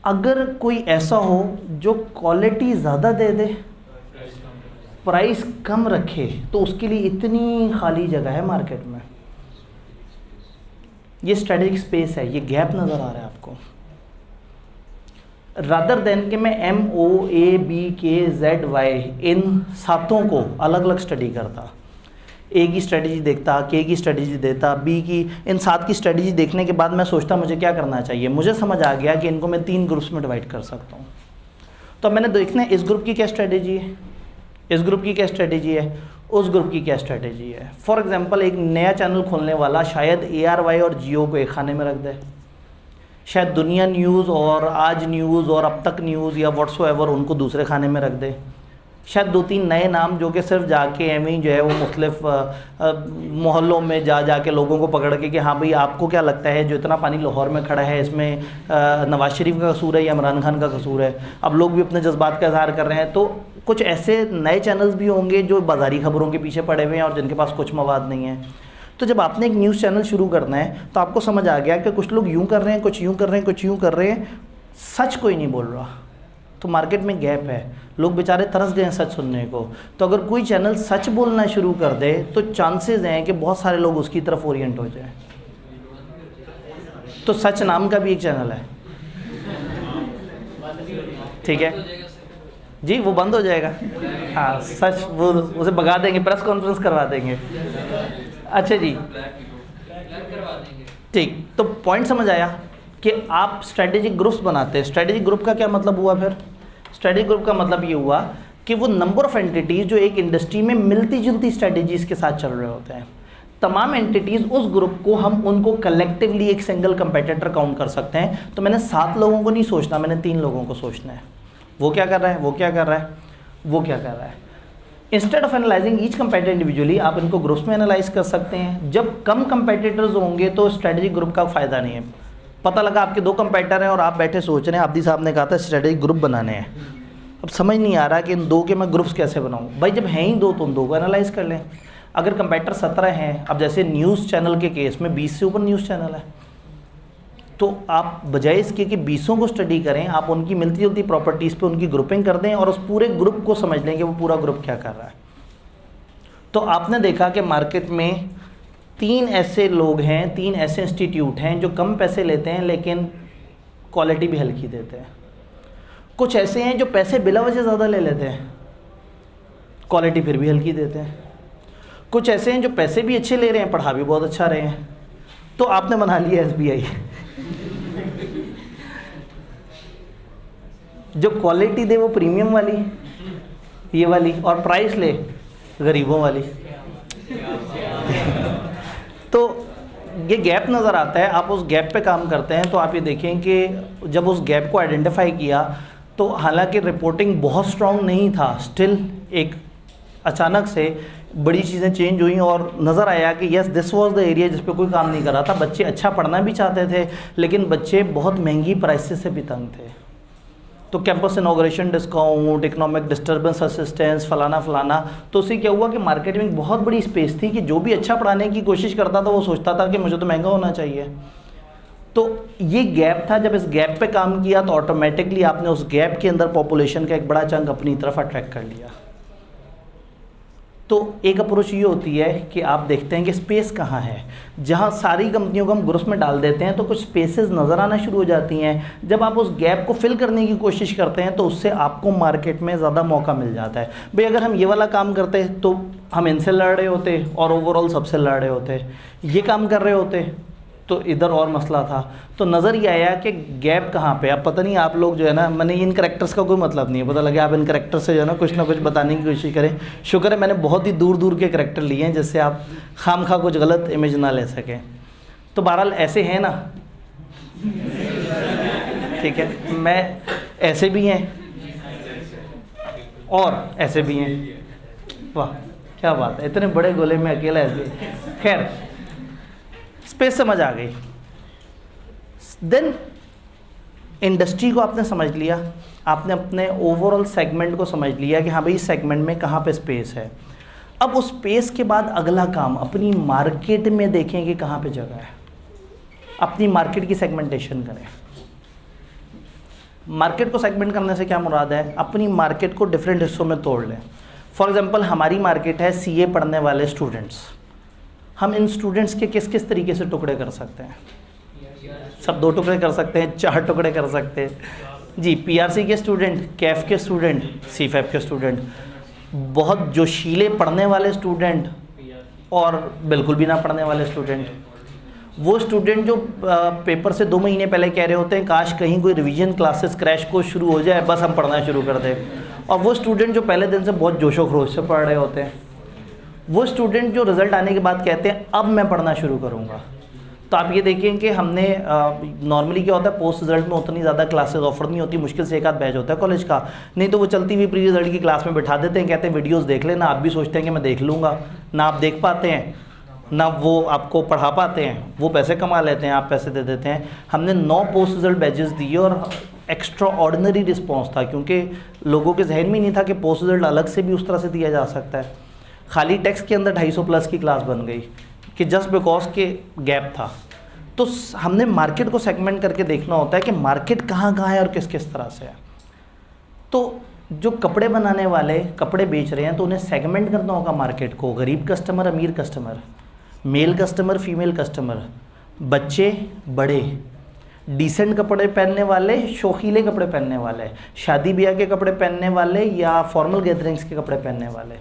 अगर कोई ऐसा हो जो क्वालिटी ज़्यादा दे दे प्राइस कम रखे तो उसके लिए इतनी खाली जगह है मार्केट में, ये स्ट्रेटेजिक स्पेस है, ये गैप नज़र आ रहा है आपको। रादर देन कि मैं MOABKZY इन 7 को अलग अलग स्टडी करता, A की स्ट्रेटजी देखता, K की स्ट्रेटजी देता, B की, इन 7 की स्ट्रेटजी देखने के बाद मैं सोचता मुझे क्या करना चाहिए। मुझे समझ आ गया कि इनको मैं 3 ग्रुप्स में डिवाइड कर सकता हूँ। तो मैंने देखना है इस ग्रुप की क्या स्ट्रेटजी है, इस ग्रुप की क्या स्ट्रेटजी है, उस ग्रुप की क्या स्ट्रेटजी है। फॉर एग्जांपल एक नया चैनल खोलने वाला शायद ARY और जियो को एक खाने में रख दे, शायद दुनिया न्यूज़ और आज न्यूज़ और अब तक न्यूज़ या व्हाट्सएवर उनको दूसरे खाने में रख दे, शायद 2-3 नए नाम जो कि सिर्फ जाके एवं ही जो है वो मुख्तलिफ मोहल्लों में जा के लोगों को पकड़ के कि हाँ भाई आपको क्या लगता है जो इतना पानी लाहौर में खड़ा है इसमें नवाज शरीफ का कसूर है या इमरान खान का कसूर है। अब लोग भी अपने जज्बात का इजहार कर रहे हैं। तो कुछ ऐसे नए चैनल्स भी होंगे जो बाज़ारी खबरों के पीछे पड़े हुए हैं और जिनके पास कुछ मवाद नहीं है। तो जब आपने एक न्यूज़ चैनल शुरू करना है तो आपको समझ आ गया कि कुछ लोग यूँ कर रहे हैं, कुछ यूँ कर रहे हैं, कुछ यूँ कर रहे हैं, सच कोई नहीं बोल रहा। तो मार्केट में गैप है, लोग बेचारे तरस गए हैं सच सुनने को। तो अगर कोई चैनल सच बोलना शुरू कर दे तो चांसेस हैं कि बहुत सारे लोग उसकी तरफ ओरिएंट हो जाए। तो सच नाम का भी एक चैनल है, ठीक है जी, वो बंद हो जाएगा। हाँ सच, वो उसे भगा देंगे, प्रेस कॉन्फ्रेंस करवा देंगे। अच्छा जी, ठीक। तो पॉइंट समझ आया कि आप स्ट्रेटेजिक ग्रुप्स बनाते हैं। स्ट्रेटेजिक ग्रुप का क्या मतलब हुआ फिर? स्ट्रेटेजिक ग्रुप का मतलब ये हुआ कि वो नंबर ऑफ एंटिटीज़ जो एक इंडस्ट्री में मिलती जुलती स्ट्रेटेजीज़ के साथ चल रहे होते हैं, तमाम एंटिटीज़ उस ग्रुप को हम उनको कलेक्टिवली एक सिंगल कंपेटिटर काउंट कर सकते हैं। तो मैंने 7 लोगों को नहीं सोचना, मैंने 3 लोगों को सोचना है। वो क्या कर रहा है, वो क्या कर रहा है, वो क्या कर रहा है। Instead of analysing each competitor individually आप इनको ग्रुप्स में एनालाइज कर सकते हैं। जब कम कंपेटिटर्स होंगे तो स्ट्रेटेजिक ग्रुप का फ़ायदा नहीं है। पता लगा आपके 2 कंपेटिटर हैं और आप बैठे सोच रहे हैं, आब्दी साहब ने कहा था स्ट्रेटेजिक ग्रुप बनाने हैं, अब समझ नहीं आ रहा कि इन 2 के मैं ग्रुप्स कैसे बनाऊँ। भाई जब हैं ही 2 तो उन 2 को एनालाइज कर लें। अगर कंपेटिटर 17 हैं, अब जैसे न्यूज़ चैनल के केस में 20 से ऊपर न्यूज़ चैनल है, तो आप बजाय इसके कि 20 को स्टडी करें, आप उनकी मिलती जुलती प्रॉपर्टीज़ पे उनकी ग्रुपिंग कर दें और उस पूरे ग्रुप को समझ लें कि वो पूरा ग्रुप क्या कर रहा है। तो आपने देखा कि मार्केट में 3 ऐसे लोग हैं, 3 ऐसे इंस्टीट्यूट हैं जो कम पैसे लेते हैं लेकिन क्वालिटी भी हल्की देते हैं। कुछ ऐसे हैं जो पैसे बिला वजह ज़्यादा ले लेते हैं, क्वालिटी फिर भी हल्की देते हैं। कुछ ऐसे हैं जो पैसे भी अच्छे ले रहे हैं, पढ़ा भी बहुत अच्छा रहे हैं। तो आपने बना लिया SBI जो क्वालिटी दे वो प्रीमियम वाली, ये वाली, और प्राइस ले गरीबों वाली। तो ये गैप नज़र आता है। आप उस गैप पे काम करते हैं तो आप ये देखें कि जब उस गैप को आइडेंटिफाई किया तो हालांकि रिपोर्टिंग बहुत स्ट्रॉन्ग नहीं था, स्टिल एक अचानक से बड़ी चीज़ें चेंज हुई और नज़र आया कि yes this was the area जिस पे कोई काम नहीं कर रहा था। बच्चे अच्छा पढ़ना भी चाहते थे लेकिन बच्चे बहुत महंगी प्राइसेस से भी तंग थे। तो campus inauguration discount, economic disturbance assistance, फलाना फलाना। तो उससे क्या हुआ कि मार्केट में एक बहुत बड़ी स्पेस थी कि जो भी अच्छा पढ़ाने की कोशिश करता था वो सोचता था कि मुझे तो महंगा होना चाहिए। तो ये गैप था। जब इस गैप पे काम किया तो ऑटोमेटिकली आपने उस गैप के अंदर पॉपुलेशन का एक बड़ा चंक अपनी तरफ अट्रैक्ट कर लिया। तो एक अप्रोच ये होती है कि आप देखते हैं कि स्पेस कहाँ है। जहाँ सारी कंपनियों को हम ग्रुप्स में डाल देते हैं तो कुछ स्पेसेस नज़र आना शुरू हो जाती हैं। जब आप उस गैप को फिल करने की कोशिश करते हैं तो उससे आपको मार्केट में ज़्यादा मौका मिल जाता है। भाई अगर हम ये वाला काम करते तो हम इनसे लड़ रहे होते और ओवरऑल सबसे लड़ रहे होते, ये काम कर रहे होते तो इधर और मसला था। तो नज़र ये आया कि गैप कहाँ पे। अब पता नहीं आप लोग जो है ना, मैंने इन करेक्टर्स का कोई मतलब नहीं है, पता लगे आप इन करेक्टर से जो है ना कुछ बताने की कोशिश करें। शुक्र है मैंने बहुत ही दूर दूर के करेक्टर लिए हैं जिससे आप खामखा कुछ गलत इमेज ना ले सकें। तो बहरहाल ऐसे हैं ना, ठीक है, मैं ऐसे भी हैं और ऐसे भी हैं। वाह क्या बात है, इतने बड़े गोले में अकेला ऐसे। खैर, स्पेस समझ आ गई। देन इंडस्ट्री को आपने समझ लिया, आपने अपने ओवरऑल सेगमेंट को समझ लिया कि हाँ भाई इस सेगमेंट में कहाँ पे स्पेस है। अब उस स्पेस के बाद अगला काम अपनी मार्केट में देखें कि कहाँ पे जगह है, अपनी मार्केट की सेगमेंटेशन करें। मार्केट को सेगमेंट करने से क्या मुराद है, अपनी मार्केट को डिफरेंट हिस्सों में तोड़ लें। फॉर एग्जांपल हमारी मार्केट है सीए पढ़ने वाले स्टूडेंट्स, हम इन स्टूडेंट्स के किस किस तरीके से टुकड़े कर सकते हैं? सब 2 टुकड़े कर सकते हैं, 4 टुकड़े कर सकते हैं जी। पीआरसी के स्टूडेंट, कैफ के स्टूडेंट, सीफैप के स्टूडेंट, बहुत जोशीले पढ़ने वाले स्टूडेंट और बिल्कुल भी ना पढ़ने वाले स्टूडेंट, वो स्टूडेंट जो पेपर से 2 महीने पहले कह रहे होते हैं काश कहीं कोई रिवीजन क्लासेस क्रैश कोर्स शुरू हो जाए बस हम पढ़ना शुरू कर दें, और वो स्टूडेंट जो पहले दिन से बहुत जोशो खरोश से पढ़ रहे होते हैं, वो स्टूडेंट जो रिज़ल्ट आने के बाद कहते हैं अब मैं पढ़ना शुरू करूँगा। तो आप ये देखें कि हमने नॉर्मली क्या होता है, पोस्ट रिजल्ट में उतनी ज़्यादा क्लासेस ऑफर नहीं होती, मुश्किल से 1 आध बैच होता है कॉलेज का, नहीं तो वो चलती हुई प्री रिजल्ट की क्लास में बिठा देते हैं, कहते हैं वीडियोस देख लेना। आप भी सोचते हैं कि मैं देख लूँगा, ना आप देख पाते हैं ना वो आपको पढ़ा पाते हैं, वो पैसे कमा लेते हैं, आप पैसे दे देते हैं। हमने 9 पोस्ट रिजल्ट बैचेस दिए और एक्स्ट्रा ऑर्डिनरी रिस्पॉन्स था, क्योंकि लोगों के जहन में नहीं था कि पोस्ट रिजल्ट अलग से भी उस तरह से दिया जा सकता है। खाली टेक्स्ट के अंदर 250 प्लस की क्लास बन गई कि जस्ट बिकॉज के गैप था। तो हमने मार्केट को सेगमेंट करके देखना होता है कि मार्केट कहाँ कहाँ है और किस किस तरह से है। तो जो कपड़े बनाने वाले कपड़े बेच रहे हैं तो उन्हें सेगमेंट करना होगा मार्केट को, गरीब कस्टमर, अमीर customer, male customer, female customer, बच्चे, बड़े, डिसेंट कपड़े पहनने वाले, शौकीले कपड़े पहनने वाले, शादी ब्याह के कपड़े पहनने वाले या फॉर्मल गैदरिंग्स के कपड़े पहनने वाले,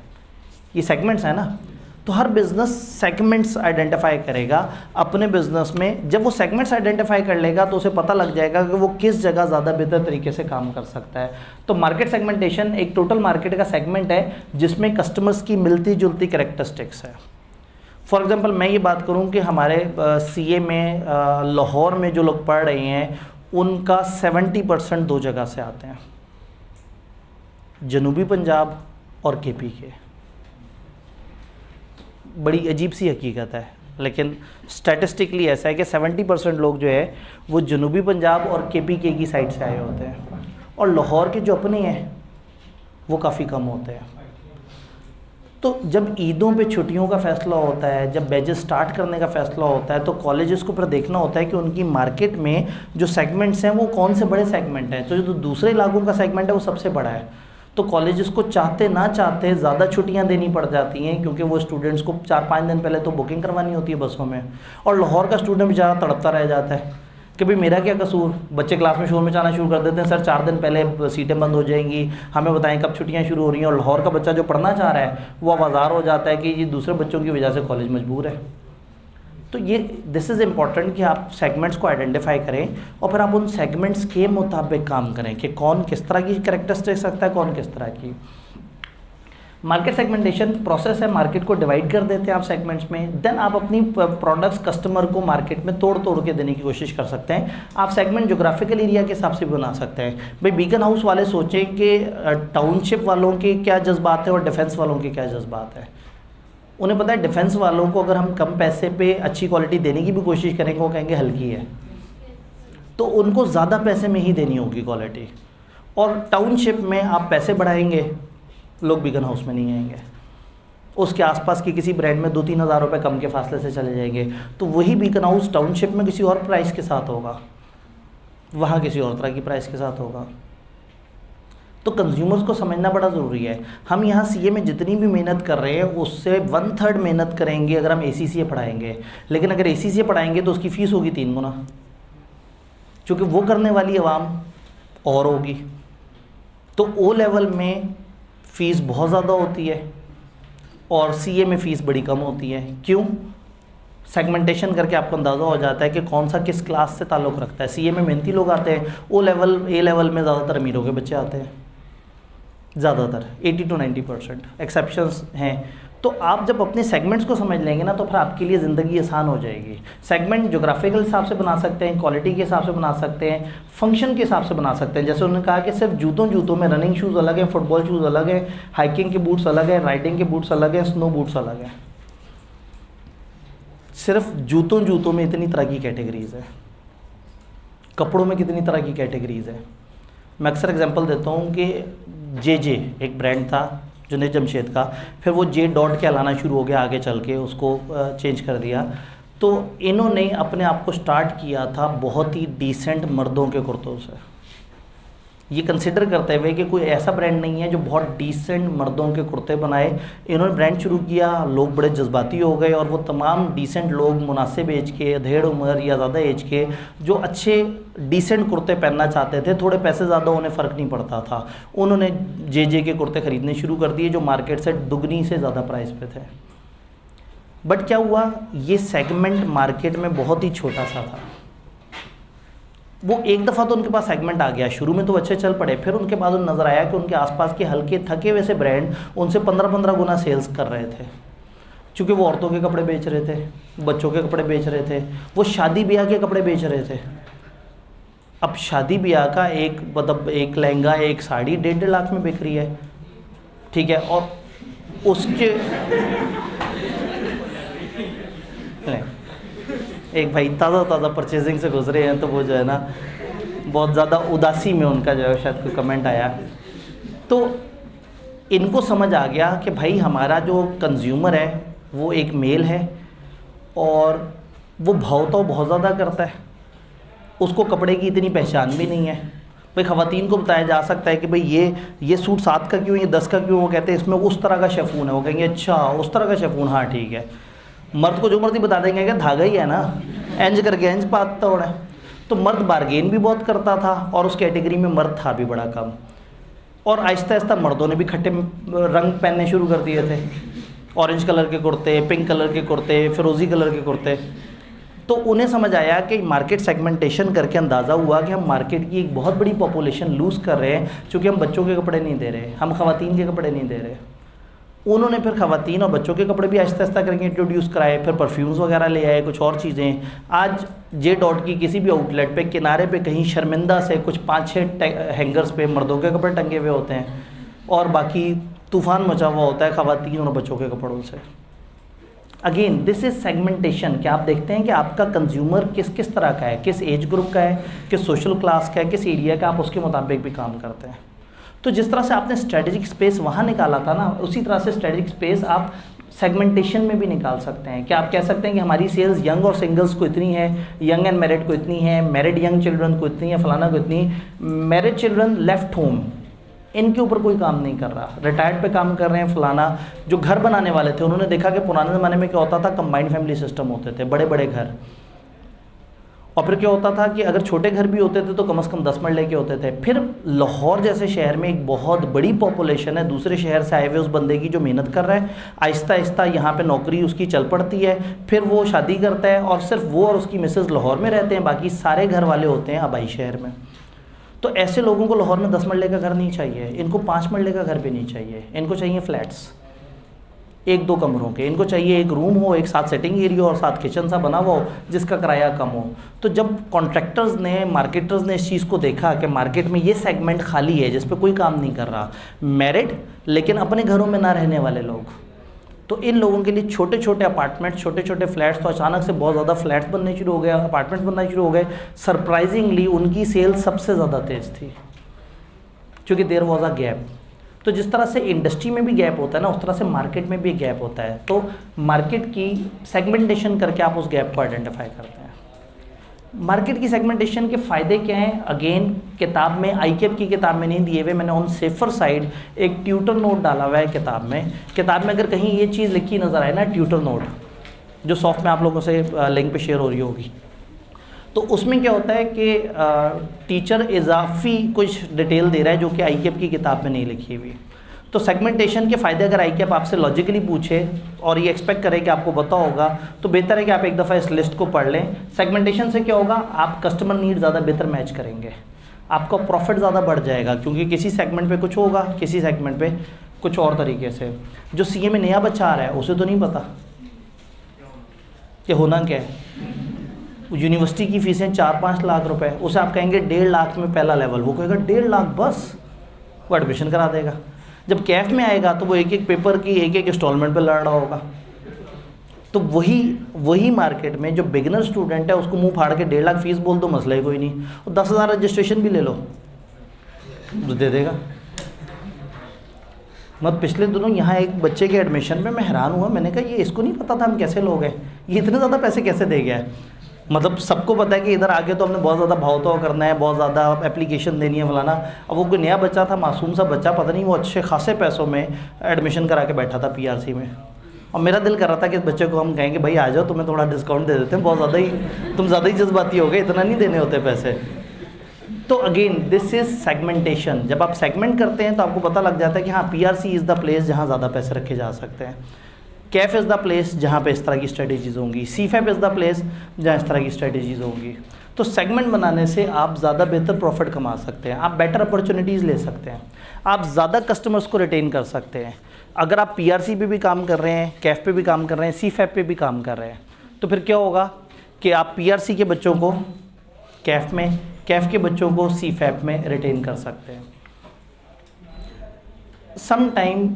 ये सेगमेंट्स हैं ना। तो हर बिज़नेस सेगमेंट्स आइडेंटिफाई करेगा अपने बिज़नेस में। जब वो सेगमेंट्स आइडेंटिफाई कर लेगा तो उसे पता लग जाएगा कि वो किस जगह ज़्यादा बेहतर तरीके से काम कर सकता है। तो मार्केट सेगमेंटेशन एक टोटल मार्केट का सेगमेंट है जिसमें कस्टमर्स की मिलती जुलती कैरेक्टरिस्टिक्स है। फॉर एग्जांपल मैं ये बात करूं कि हमारे सीए में लाहौर में जो लोग पढ़ रहे हैं उनका 70% 2 जगह से आते हैं, जनूबी पंजाब और केपी के। बड़ी अजीब सी हकीकत है, लेकिन स्टैटिस्टिकली ऐसा है कि 70% लोग जो है वो जनूबी पंजाब और केपी के की साइड से आए होते हैं, और लाहौर के जो अपने हैं वो काफ़ी कम होते हैं। तो जब ईदों पे छुट्टियों का फ़ैसला होता है, जब बैचेस स्टार्ट करने का फ़ैसला होता है, तो कॉलेजेस को फिर देखना होता है कि उनकी मार्केट में जो सेगमेंट्स हैं वो कौन से बड़े सेगमेंट हैं। तो जो दूसरे इलाकों का सेगमेंट है वो सबसे बड़ा है, तो कॉलेजेस को चाहते ना चाहते ज़्यादा छुट्टियां देनी पड़ जाती हैं, क्योंकि वो स्टूडेंट्स को 4-5 दिन पहले तो बुकिंग करवानी होती है बसों में। और लाहौर का स्टूडेंट बेचारा तड़पता रह जाता है कि भाई मेरा क्या कसूर, बच्चे क्लास में शोर मचाना शुरू कर देते हैं, सर 4 दिन पहले सीटें बंद हो जाएंगी, हमें बताएं कब छुट्टियां शुरू हो रही हैं। और लाहौर का बच्चा जो पढ़ना चाह रहा है वो आवाज़ार हो जाता है कि ये दूसरे बच्चों की वजह से कॉलेज मजबूर है। तो ये दिस इज़ इम्पॉर्टेंट कि आप सेगमेंट्स को आइडेंटिफाई करें और फिर आप उन सेगमेंट्स के मुताबिक काम करें कि कौन किस तरह की कैरेक्टरिस्टिक्स रखता है, कौन किस तरह की। मार्केट सेगमेंटेशन प्रोसेस है, मार्केट को डिवाइड कर देते हैं आप सेगमेंट्स में, देन आप अपनी प्रोडक्ट्स कस्टमर को मार्केट में तोड़ तोड़ के देने की कोशिश कर सकते हैं। आप सेगमेंट जोग्राफिकल एरिया के हिसाब से भी बना सकते हैं। भाई बीकन हाउस वाले सोचें कि टाउनशिप वालों के क्या जज्बात है और डिफेंस वालों के क्या जज्बात है। उन्हें पता है डिफेंस वालों को अगर हम कम पैसे पे अच्छी क्वालिटी देने की भी कोशिश करेंगे वो कहेंगे हल्की है, तो उनको ज़्यादा पैसे में ही देनी होगी क्वालिटी। और टाउनशिप में आप पैसे बढ़ाएंगे, लोग बीकन हाउस में नहीं आएंगे, उसके आसपास की किसी ब्रांड में 2-3 हज़ार रुपये कम के फासले से चले जाएंगे। तो वही बीकन हाउस टाउनशिप में किसी और प्राइस के साथ होगा, वहाँ किसी और तरह की प्राइस के साथ होगा। तो कंज्यूमर्स को समझना बड़ा ज़रूरी है। हम यहाँ सीए में जितनी भी मेहनत कर रहे हैं उससे 1/3 मेहनत करेंगे अगर हम एसीसीए पढ़ाएंगे, लेकिन अगर एसीसीए पढ़ाएंगे तो उसकी फ़ीस होगी 3 गुना, क्योंकि वो करने वाली आवाम और होगी। तो ओ लेवल में फ़ीस बहुत ज़्यादा होती है और सीए में फ़ीस बड़ी कम होती है। क्यों? सेगमेंटेशन करके आपको अंदाज़ा हो जाता है कि कौन सा किस क्लास से ताल्लुक़ रखता है। सीए में मेहनती लोग आते हैं, ओ लेवल ए लेवल में ज़्यादातर अमीरों के बच्चे आते हैं, ज़्यादातर 80 to 90%, एक्सेप्शंस हैं तो आप जब अपने सेगमेंट्स को समझ लेंगे ना तो फिर आपके लिए ज़िंदगी आसान हो जाएगी। सेगमेंट जोग्राफिकल हिसाब से बना सकते हैं, क्वालिटी के हिसाब से बना सकते हैं, फंक्शन के हिसाब से बना सकते हैं। जैसे उन्होंने कहा कि सिर्फ जूतों में रनिंग शूज़ अलग हैं, फुटबॉल शूज़ अलग हैं, हाइकिंग के बूट्स अलग हैं, राइडिंग के बूट्स अलग हैं, स्नो बूट्स अलग हैं। सिर्फ जूतों में इतनी तरह की कैटेगरीज है, कपड़ों में कितनी तरह की कैटेगरीज है। मैं अक्सर एग्जांपल देता हूँ कि जे एक ब्रांड था जुनैद जमशेद का, फिर वो जे डॉट के लाना शुरू हो गया, आगे चल के उसको चेंज कर दिया। तो इन्होंने अपने आप को स्टार्ट किया था बहुत ही डिसेंट मर्दों के कुर्तों से, ये कंसिडर करते हुए कि कोई ऐसा ब्रांड नहीं है जो बहुत डिसेंट मर्दों के कुर्ते बनाए। इन्होंने ब्रांड शुरू किया, लोग बड़े जज्बाती हो गए और वो तमाम डिसेंट लोग मुनासिब एज के, अधेड़ उम्र या ज़्यादा एज के जो अच्छे डिसेंट कुर्ते पहनना चाहते थे, थोड़े पैसे ज़्यादा उन्हें फ़र्क नहीं पड़ता था, उन्होंने जे के कुर्ते ख़रीदने शुरू कर दिए जो मार्केट से दुगनी से ज़्यादा प्राइस पे थे। बट क्या हुआ, ये सेगमेंट मार्केट में बहुत ही छोटा सा था। वो एक दफ़ा तो उनके पास सेगमेंट आ गया, शुरू में तो अच्छे चल पड़े, फिर उनके बाद उन्हें नज़र आया कि उनके आसपास के हल्के थके हुए से ब्रांड उनसे 15-15 गुना सेल्स कर रहे थे, क्योंकि वो औरतों के कपड़े बेच रहे थे, बच्चों के कपड़े बेच रहे थे, वो शादी ब्याह के कपड़े बेच रहे थे। अब शादी ब्याह का एक लहंगा, एक साड़ी 1.5 लाख में बिक रही है, ठीक है, और उसके एक भाई ताज़ा परचेजिंग से गुजरे हैं, तो वो जो है ना बहुत ज़्यादा उदासी में उनका जो है शायद कोई कमेंट आया। तो इनको समझ आ गया कि भाई हमारा जो कंज्यूमर है वो एक मेल है और वो भाव तो बहुत ज़्यादा करता है, उसको कपड़े की इतनी पहचान भी नहीं है। भाई ख़वातीन को बताया जा सकता है कि भाई ये सूट 7 का क्यों, ये 10 का क्यों, वो कहते हैं इसमें उस तरह का शेफून है, वो कहेंगे अच्छा उस तरह का शेफून, हाँ ठीक है। मर्द को जो मर्जी बता देंगे कि धागा ही है ना, एंज करके एंज पाता होना है। तो मर्द बार्गेन भी बहुत करता था और उस कैटेगरी में मर्द था भी बड़ा कम, और आहिस्ता आहिस्ता मर्दों ने भी खट्टे रंग पहनने शुरू कर दिए थे, ऑरेंज कलर के कुर्ते, पिंक कलर के कुर्ते, फिरोज़ी कलर के कुर्ते। तो उन्हें समझ आया कि मार्केट सेगमेंटेशन करके अंदाज़ा हुआ कि हम मार्केट की एक बहुत बड़ी पॉपुलेशन लूज़ कर रहे हैं, क्योंकि हम बच्चों के कपड़े नहीं दे रहे, हम ख़वातीन के कपड़े नहीं दे रहे। उन्होंने फिर ख़वातीन और बच्चों के कपड़े भी आहिस्ता आहिस्ता करके इंट्रोड्यूस कराए, फिर परफ्यूम्स वगैरह ले आए, कुछ और चीज़ें। आज जे डॉट की किसी भी आउटलेट पे किनारे पे कहीं शर्मिंदा से कुछ 5-6 हैंगर्स पे मर्दों के कपड़े टंगे हुए होते हैं और बाकी तूफ़ान मचा हुआ होता है ख़वातीन और बच्चों के कपड़ों से। अगेन दिस इज़ सेगमेंटेशन, कि आप देखते हैं कि आपका कंज्यूमर किस किस तरह का है, किस एज ग्रुप का है, किस सोशल क्लास का है, किस एरिया का, आप उसके मुताबिक भी काम करते हैं। तो जिस तरह से आपने स्ट्रेटेजिक स्पेस वहाँ निकाला था ना, उसी तरह से स्ट्रेटेजिक स्पेस आप सेगमेंटेशन में भी निकाल सकते हैं। क्या आप कह सकते हैं कि हमारी सेल्स यंग और सिंगल्स को इतनी है, यंग एंड मैरिड को इतनी है, मैरिड यंग चिल्ड्रन को इतनी है, फलाना को इतनी, मैरिड चिल्ड्रन लेफ्ट होम, इनके ऊपर कोई काम नहीं कर रहा, रिटायर्ड पे काम कर रहे हैं, फलाना। जो घर बनाने वाले थे उन्होंने देखा कि पुराने ज़माने में क्या होता था, कंबाइंड फैमिली सिस्टम होते थे, बड़े बड़े घर, और फिर क्या होता था कि अगर छोटे घर भी होते थे तो कम से कम 10 मरले के होते थे। फिर लाहौर जैसे शहर में एक बहुत बड़ी पॉपुलेशन है, दूसरे शहर से आए हुए उस बंदे की जो मेहनत कर रहा है, आहिस्ता आहिस्ता यहाँ पे नौकरी उसकी चल पड़ती है, फिर वो शादी करता है और सिर्फ वो और उसकी मिसेज़ लाहौर में रहते हैं, बाकी सारे घर वाले होते हैं आबाई शहर में। तो ऐसे लोगों को लाहौर में 10 मरले का घर नहीं चाहिए, इनको 5 मरले का घर भी नहीं चाहिए, इनको चाहिए फ्लैट्स 1-2 कमरों के, इनको चाहिए एक रूम हो, एक साथ सेटिंग एरिया और साथ किचन सा बना हुआ हो जिसका किराया कम हो। तो जब कॉन्ट्रैक्टर्स ने, मार्केटर्स ने इस चीज़ को देखा कि मार्केट में ये सेगमेंट खाली है जिस पे कोई काम नहीं कर रहा, मैरिड लेकिन अपने घरों में ना रहने वाले लोग, तो इन लोगों के लिए छोटे छोटे अपार्टमेंट, छोटे छोटे फ्लैट्स, तो अचानक से बहुत ज़्यादा फ्लैट्स बनने शुरू हो गए, अपार्टमेंट्स बनना शुरू हो गए। सरप्राइजिंगली उनकी सेल सबसे ज़्यादा तेज़ थी, क्योंकि देयर वाज अ गैप। तो जिस तरह से इंडस्ट्री में भी गैप होता है ना, उस तरह से मार्केट में भी गैप होता है। तो मार्केट की सेगमेंटेशन करके आप उस गैप को आइडेंटिफाई करते हैं। मार्केट की सेगमेंटेशन के फ़ायदे क्या हैं, अगेन किताब में, आईकेप की किताब में नहीं दिए हुए, मैंने ऑन सेफर साइड एक ट्यूटर नोट डाला हुआ है किताब में। किताब में अगर कहीं ये चीज़ लिखी नज़र आए ना, ट्यूटर नोट, जो सॉफ्ट में आप लोगों से लिंक पे शेयर हो रही होगी, तो उसमें क्या होता है कि टीचर इजाफी कुछ डिटेल दे रहा है जो कि आईकेप की किताब में नहीं लिखी हुई। तो सेगमेंटेशन के फ़ायदे अगर आईकेप आपसे लॉजिकली पूछे और ये एक्सपेक्ट करें कि आपको पता होगा, तो बेहतर है कि आप एक दफ़ा इस लिस्ट को पढ़ लें। सेगमेंटेशन से क्या होगा, आप कस्टमर नीड ज़्यादा बेहतर मैच करेंगे, आपका प्रॉफिट ज़्यादा बढ़ जाएगा, क्योंकि किसी सेगमेंट पे कुछ होगा, किसी सेगमेंट पे कुछ और तरीके से। जो सीए में नया बच्चा आ रहा है उसे तो नहीं पता कि होना क्या है। यूनिवर्सिटी की फीसें 4-5 लाख रुपए, उसे आप कहेंगे 1.5 लाख में पहला लेवल, वो कहेगा 1.5 लाख बस, वो एडमिशन करा देगा। जब कैफ में आएगा तो वो एक एक पेपर की एक एक इंस्टॉलमेंट पे लड़ रहा होगा। तो वही मार्केट में जो बिगिनर स्टूडेंट है उसको मुंह फाड़ के 1.5 लाख फीस बोल दो, मसला ही कोई नहीं। और 10,000 रजिस्ट्रेशन भी ले लो तो दे देगा। मैं पिछले दिनों यहाँ एक बच्चे के एडमिशन में मैं हैरान हुआ, मैंने कहा ये इसको नहीं पता था हम कैसे लोग हैं, ये इतने ज़्यादा पैसे कैसे दे गया है। मतलब सबको पता है कि इधर आके तो हमने बहुत ज़्यादा भाव करना है, बहुत ज़्यादा एप्लीकेशन देनी है फलाना। अब वो कोई नया बच्चा था, मासूम सा बच्चा, पता नहीं वो अच्छे खासे पैसों में एडमिशन करा के बैठा था पीआरसी में। और मेरा दिल कर रहा था कि इस बच्चे को हम कहें कि भाई आ जाओ, तुम्हें थोड़ा डिस्काउंट दे देते हैं, बहुत ज़्यादा ही तुम ज़्यादा ही जज्बाती हो गए, इतना नहीं देने होते पैसे। तो अगेन दिस इज़ सेगमेंटेशन। जब आप सेगमेंट करते हैं तो आपको पता लग जाता है कि हाँ पीआरसी इज़ द प्लेस जहाँ ज़्यादा पैसे रखे जा सकते हैं, कैफ इज़ द प्लेस जहाँ पे इस तरह की स्ट्रेटेजीज़ होंगी, सीफैप इज़ द प्लेस जहाँ इस तरह की स्ट्रेटेजीज़ होंगी। तो सेगमेंट बनाने से आप ज़्यादा बेहतर प्रॉफिट कमा सकते हैं, आप बेटर अपॉर्चुनिटीज़ ले सकते हैं, आप ज़्यादा कस्टमर्स को रिटेन कर सकते हैं। अगर आप पीआरसी पे भी काम कर रहे हैं, कैफ पे भी काम कर रहे हैं, सीफैप पे भी काम कर रहे हैं, तो फिर क्या होगा कि आप पीआरसी के बच्चों को कैफ में, कैफ के बच्चों को सीफैप में रिटेन कर सकते हैं। सम टाइम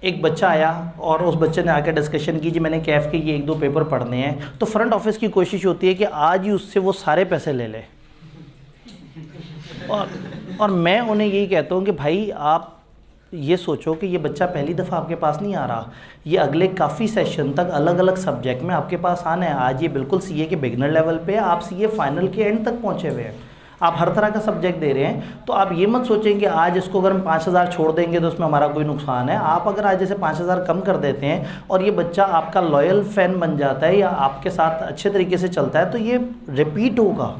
एक बच्चा आया और उस बच्चे ने आकर डिस्कशन की जी मैंने कैफ के ये 1-2 पेपर पढ़ने हैं, तो फ्रंट ऑफिस की कोशिश होती है कि आज ही उससे वो सारे पैसे ले ले। और मैं उन्हें यही कहता हूँ कि भाई आप ये सोचो कि ये बच्चा पहली दफ़ा आपके पास नहीं आ रहा, ये अगले काफ़ी सेशन तक अलग अलग सब्जेक्ट में आपके पास आना है। आज ये बिल्कुल सीए के बिगनर लेवल पे है, आप सीए फाइनल के एंड तक पहुँचे हुए हैं, आप हर तरह का सब्जेक्ट दे रहे हैं। तो आप ये मत सोचें कि आज इसको अगर हम 5,000 छोड़ देंगे तो उसमें हमारा कोई नुकसान है। आप अगर आज जैसे 5,000 कम कर देते हैं और ये बच्चा आपका लॉयल फैन बन जाता है या आपके साथ अच्छे तरीके से चलता है तो ये रिपीट होगा।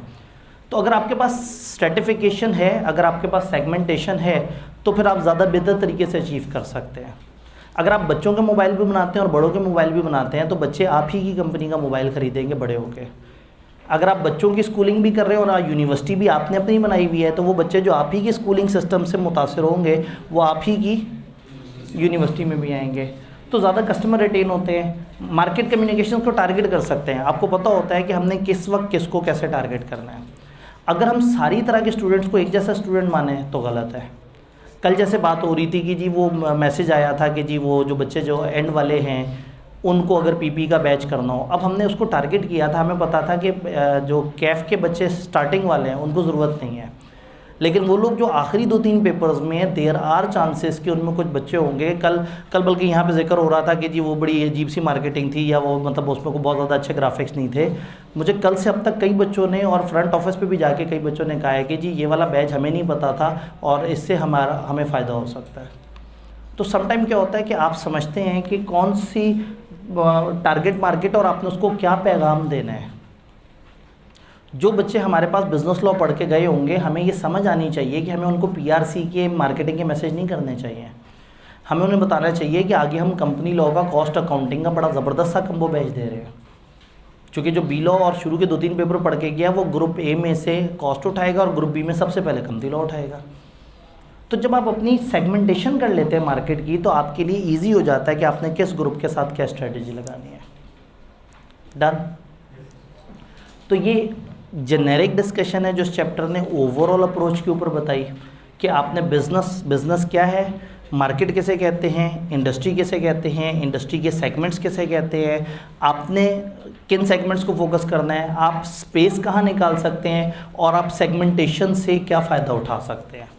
तो अगर आपके पास स्ट्रेटिफिकेशन है, अगर आपके पास सेगमेंटेशन है, तो फिर आप ज़्यादा बेहतर तरीके से अचीव कर सकते हैं। अगर आप बच्चों के मोबाइल भी बनाते हैं और बड़ों के मोबाइल भी बनाते हैं तो बच्चे आप ही की कंपनी का मोबाइल ख़रीदेंगे बड़े होके। अगर आप बच्चों की स्कूलिंग भी कर रहे हो और यूनिवर्सिटी भी आपने अपनी बनाई हुई है तो वो बच्चे जो आप ही के स्कूलिंग सिस्टम से मुतासिर होंगे वो आप ही की यूनिवर्सिटी में भी आएंगे। तो ज़्यादा कस्टमर रिटेन होते हैं। मार्केट कम्युनिकेशन को टारगेट कर सकते हैं, आपको पता होता है कि हमने किस वक्त किसको कैसे टारगेट करना है। अगर हम सारी तरह के स्टूडेंट्स को एक जैसा स्टूडेंट माने तो गलत है। कल जैसे बात हो रही थी कि जी वो मैसेज आया था कि जी वो जो बच्चे जो एंड वाले हैं उनको अगर पीपी का बैच करना हो, अब हमने उसको टारगेट किया था, हमें पता था कि जो कैफ के बच्चे स्टार्टिंग वाले हैं उनको ज़रूरत नहीं है, लेकिन वो लोग जो आखिरी 2-3 पेपर्स में देयर आर चांसेस कि उनमें कुछ बच्चे होंगे। कल बल्कि यहाँ पे जिक्र हो रहा था कि जी वो बड़ी अजीब सी मार्केटिंग थी या वो मतलब उसमें को बहुत ज़्यादा अच्छे ग्राफिक्स नहीं थे। मुझे कल से अब तक कई बच्चों ने और फ्रंट ऑफिस पे भी जाके कई बच्चों ने कहा है कि जी ये वाला बैच हमें नहीं पता था और इससे हमें फ़ायदा हो सकता है। तो समटाइम क्या होता है कि आप समझते हैं कि कौन सी टारगेट मार्केट और आपने उसको क्या पैगाम देना है। जो बच्चे हमारे पास बिज़नेस लॉ पढ़ के गए होंगे, हमें ये समझ आनी चाहिए कि हमें उनको पीआरसी के मार्केटिंग के मैसेज नहीं करने चाहिए। हमें उन्हें बताना चाहिए कि आगे हम कंपनी लॉ का कॉस्ट अकाउंटिंग का बड़ा ज़बरदस्त सा कम्बो बैच दे रहे हैं। क्योंकि जो बी लॉ और शुरू के 2-3 पेपर पढ़ के गया वो ग्रुप ए में से कॉस्ट उठाएगा और ग्रुप बी में सबसे पहले कंपनी लॉ उठाएगा। तो जब आप अपनी सेगमेंटेशन कर लेते हैं मार्केट की तो आपके लिए ईजी हो जाता है कि आपने किस ग्रुप के साथ क्या स्ट्रेटेजी लगानी है। डन। तो ये जेनेरिक डिस्कशन है जो इस चैप्टर ने ओवरऑल अप्रोच के ऊपर बताई कि आपने बिज़नेस क्या है, मार्केट किसे कहते हैं, इंडस्ट्री किसे कहते हैं, इंडस्ट्री के सेगमेंट्स किसे कहते हैं, आपने किन सेगमेंट्स को फोकस करना है, आप स्पेस कहाँ निकाल सकते हैं और आप सेगमेंटेशन से क्या फ़ायदा उठा सकते हैं।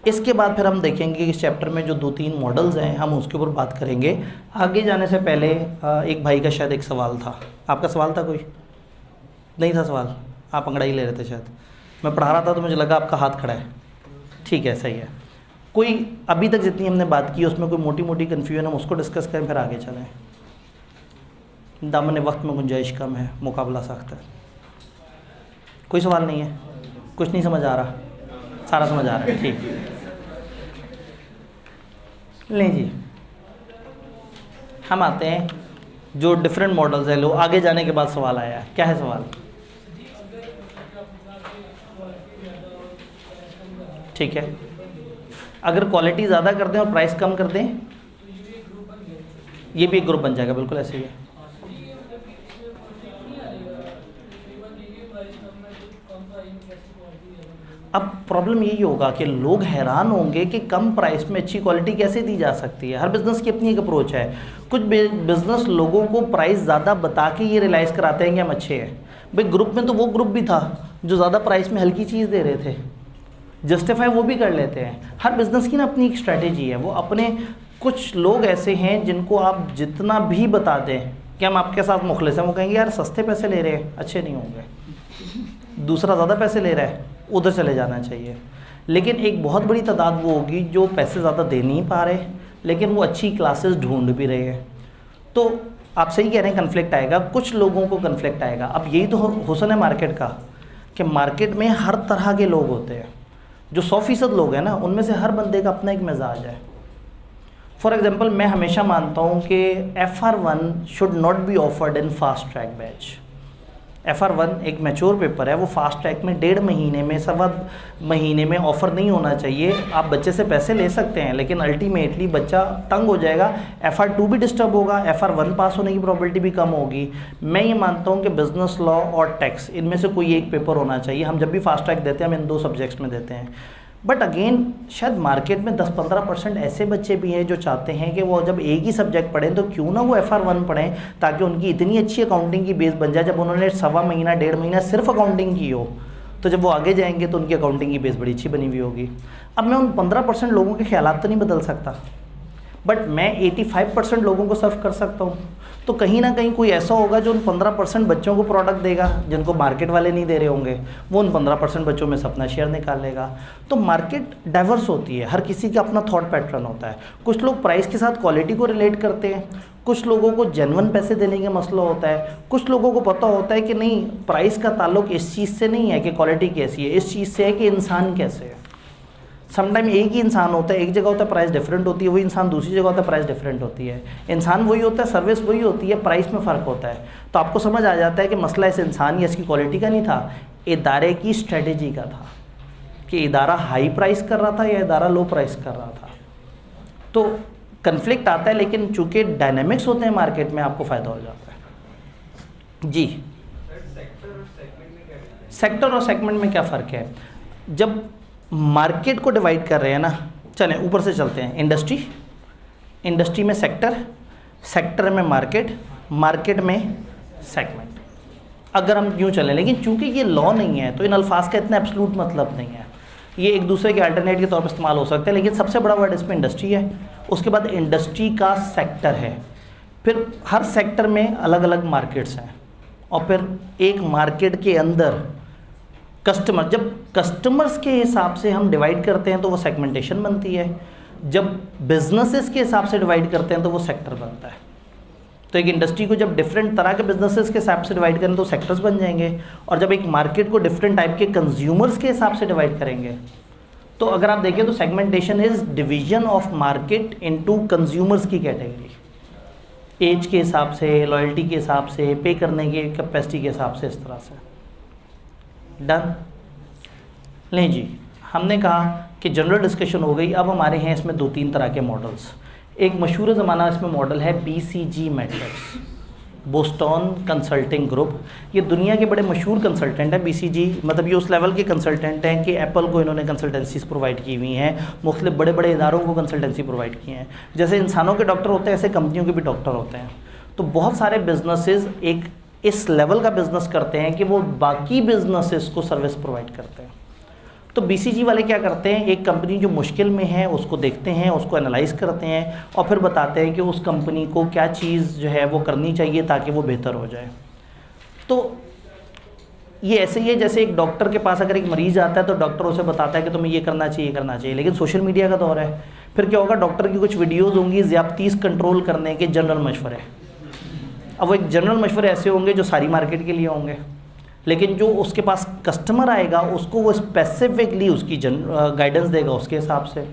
इसके बाद फिर हम देखेंगे कि इस चैप्टर में जो 2-3 मॉडल्स हैं हम उसके ऊपर बात करेंगे। आगे जाने से पहले एक भाई का शायद एक सवाल था। आपका सवाल था? कोई नहीं था सवाल? आप अंगड़ाई ले रहे थे शायद। मैं पढ़ा रहा था तो मुझे लगा आपका हाथ खड़ा है। ठीक है, सही है। कोई अभी तक जितनी हमने बात की उसमें कोई मोटी मोटी कन्फ्यूजन हम उसको डिस्कस करें फिर आगे चलें। दामन वक्त में गुंजाइश कम है, मुकाबला सख्त है। कोई सवाल नहीं है? कुछ नहीं समझ आ रहा? सारा समझ आ रहा है? ठीक। लें जी, हम आते हैं जो डिफरेंट मॉडल्स हैं। लो, आगे जाने के बाद सवाल आया। क्या है सवाल? ठीक है, अगर क्वालिटी ज़्यादा कर दें और प्राइस कम कर दें ये भी एक ग्रुप बन जाएगा, बिल्कुल ऐसे ही है। अब प्रॉब्लम यही होगा कि लोग हैरान होंगे कि कम प्राइस में अच्छी क्वालिटी कैसे दी जा सकती है। हर बिज़नेस की अपनी एक अप्रोच है। कुछ बिज़नेस लोगों को प्राइस ज़्यादा बता के ये रियलाइज़ कराते हैं कि हम अच्छे हैं। भाई ग्रुप में तो वो ग्रुप भी था जो ज़्यादा प्राइस में हल्की चीज़ दे रहे थे, जस्टिफाई वो भी कर लेते हैं। हर बिज़नेस की ना अपनी एक स्ट्रैटेजी है। वो अपने कुछ लोग ऐसे हैं जिनको आप जितना भी बता दें कि हम आपके साथ मुखलिस हैं, वो कहेंगे यार सस्ते पैसे ले रहे हैं, अच्छे नहीं होंगे। दूसरा ज़्यादा पैसे ले रहा है, उधर चले जाना चाहिए। लेकिन एक बहुत बड़ी तादाद वो होगी जो पैसे ज़्यादा दे नहीं पा रहे लेकिन वो अच्छी क्लासेस ढूंढ भी रहे हैं। तो आप सही कह रहे हैं, कन्फ्लिक्ट आएगा, कुछ लोगों को कन्फ्लिक्ट आएगा। अब यही तो हुस्न है मार्केट का कि मार्केट में हर तरह के लोग होते हैं। जो 100% लोग हैं ना, उनमें से हर बंदे का अपना एक मिजाज है। फॉर एग्जांपल, मैं हमेशा मानता हूँ कि FR1 should not be offered in fast track batch. FR1 एक मैच्योर पेपर है, वो फास्ट ट्रैक में 1.5 महीने में, 1.25 महीने में ऑफ़र नहीं होना चाहिए। आप बच्चे से पैसे ले सकते हैं लेकिन अल्टीमेटली बच्चा तंग हो जाएगा, FR2 भी डिस्टर्ब होगा, FR1 पास होने की प्रोबेबिलिटी भी कम होगी। मैं ये मानता हूँ कि बिज़नेस लॉ और टैक्स, इनमें से कोई एक पेपर होना चाहिए। हम जब भी फास्ट ट्रैक देते हैं हम इन 2 सब्जेक्ट्स में देते हैं। बट अगेन शायद मार्केट में 10-15% ऐसे बच्चे भी हैं जो चाहते हैं कि वो जब एक ही सब्जेक्ट पढ़ें तो क्यों ना वो FR1 पढ़ें, ताकि उनकी इतनी अच्छी अकाउंटिंग की बेस बन जाए। जब उन्होंने 1.25 महीना 1.5 महीना सिर्फ अकाउंटिंग की हो तो जब वो आगे जाएंगे तो उनकी अकाउंटिंग की बेस बड़ी अच्छी बनी हुई होगी। अब मैं उन 15% लोगों के ख्यालात तो नहीं बदल सकता, बट मैं 85% लोगों को सर्व कर सकता हूँ। तो कहीं ना कहीं कोई ऐसा होगा जो उन 15% बच्चों को प्रोडक्ट देगा जिनको मार्केट वाले नहीं दे रहे होंगे, वो उन 15% बच्चों में से अपना शेयर निकाल लेगा। तो मार्केट डाइवर्स होती है, हर किसी का अपना थॉट पैटर्न होता है। कुछ लोग प्राइस के साथ क्वालिटी को रिलेट करते हैं, कुछ लोगों को जेन्युइन पैसे देने का मसला होता है, कुछ लोगों को पता होता है कि नहीं प्राइस का ताल्लुक इस चीज़ से नहीं है कि क्वालिटी कैसी है, इस चीज़ से है कि इंसान कैसे है। समटाइम एक ही इंसान होता है, एक जगह होता है प्राइस डिफरेंट होती है, वही इंसान दूसरी जगह होता है प्राइस डिफरेंट होती है। इंसान वही होता है, सर्विस वही होती है, प्राइस में फ़र्क होता है। तो आपको समझ आ जाता है कि मसला इस इंसान या इसकी क्वालिटी का नहीं था, इदारे की स्ट्रेटेजी का था कि इदारा हाई प्राइस कर रहा था या इदारा लो प्राइस कर रहा था। तो कन्फ्लिक्ट आता है, लेकिन चूँकि डायनेमिक्स होते हैं मार्केट में, आपको फ़ायदा हो जाता है। जी, सेक्टर और सेगमेंट में क्या फ़र्क है? जब मार्केट को डिवाइड कर रहे हैं ना, चलें ऊपर से चलते हैं। इंडस्ट्री में सेक्टर, सेक्टर में मार्केट, मार्केट में सेगमेंट, अगर हम यूँ चलें। लेकिन चूंकि ये लॉ नहीं है तो इन अल्फाज का इतना एब्सोल्यूट मतलब नहीं है, ये एक दूसरे के अल्टरनेट के तौर पर इस्तेमाल हो सकते हैं। लेकिन सबसे बड़ा वर्ड इसमें इंडस्ट्री है, उसके बाद इंडस्ट्री का सेक्टर है, फिर हर सेक्टर में अलग अलग मार्केट्स हैं, और फिर एक मार्केट के अंदर कस्टमर। जब कस्टमर्स के हिसाब से हम डिवाइड करते हैं तो वो सेगमेंटेशन बनती है, जब बिजनेसेस के हिसाब से डिवाइड करते हैं तो वो सेक्टर बनता है। तो एक इंडस्ट्री को जब डिफरेंट तरह के बिजनेसेस के हिसाब से डिवाइड करें तो सेक्टर्स बन जाएंगे, और जब एक मार्केट को डिफरेंट टाइप के कंज्यूमर्स के हिसाब से डिवाइड करेंगे तो अगर आप देखें तो segmentation is division of market into consumers की कैटेगरी, एज के हिसाब से, लॉयल्टी के हिसाब से, पे करने की कैपेसिटी के हिसाब से, इस तरह से। डन? नहीं जी, हमने कहा कि जनरल डिस्कशन हो गई। अब हमारे हैं इसमें 2-3 तरह के मॉडल्स। एक मशहूर ज़माना इसमें मॉडल है BCG matrix, Boston consulting group. ये दुनिया के बड़े मशहूर कंसल्टेंट हैं। BCG मतलब ये उस लेवल के कंसल्टेंट हैं कि एप्पल को इन्होंने कंसल्टेंसीज प्रोवाइड की हुई हैं, मुख्तलिफ बड़े बड़े इदारों को कंसल्टेंसी प्रोवाइड की हैं। जैसे इंसानों के डॉक्टर होते हैं ऐसे कंपनियों के भी डॉक्टर होते हैं। तो बहुत सारे बिजनेसेस एक इस लेवल का बिज़नेस करते हैं कि वो बाकी बिजनेसेस को सर्विस प्रोवाइड करते हैं। तो BCG वाले क्या करते हैं, एक कंपनी जो मुश्किल में है उसको देखते हैं, उसको एनालाइज करते हैं और फिर बताते हैं कि उस कंपनी को क्या चीज़ जो है वो करनी चाहिए ताकि वो बेहतर हो जाए। तो ये ऐसे ही है जैसे एक डॉक्टर के पास अगर एक मरीज़ आता है तो डॉक्टर उसे बताता है कि तुम्हें ये करना चाहिए, करना चाहिए। लेकिन सोशल मीडिया का दौर है, फिर क्या होगा, डॉक्टर की कुछ वीडियोज़ होंगी ज़्यादतीस कंट्रोल करने के जनरल मशवरे। अब वो एक जनरल मशवरे ऐसे होंगे जो सारी मार्केट के लिए होंगे, लेकिन जो उसके पास कस्टमर आएगा उसको वो स्पेसिफिकली उसकी गाइडेंस देगा उसके हिसाब से।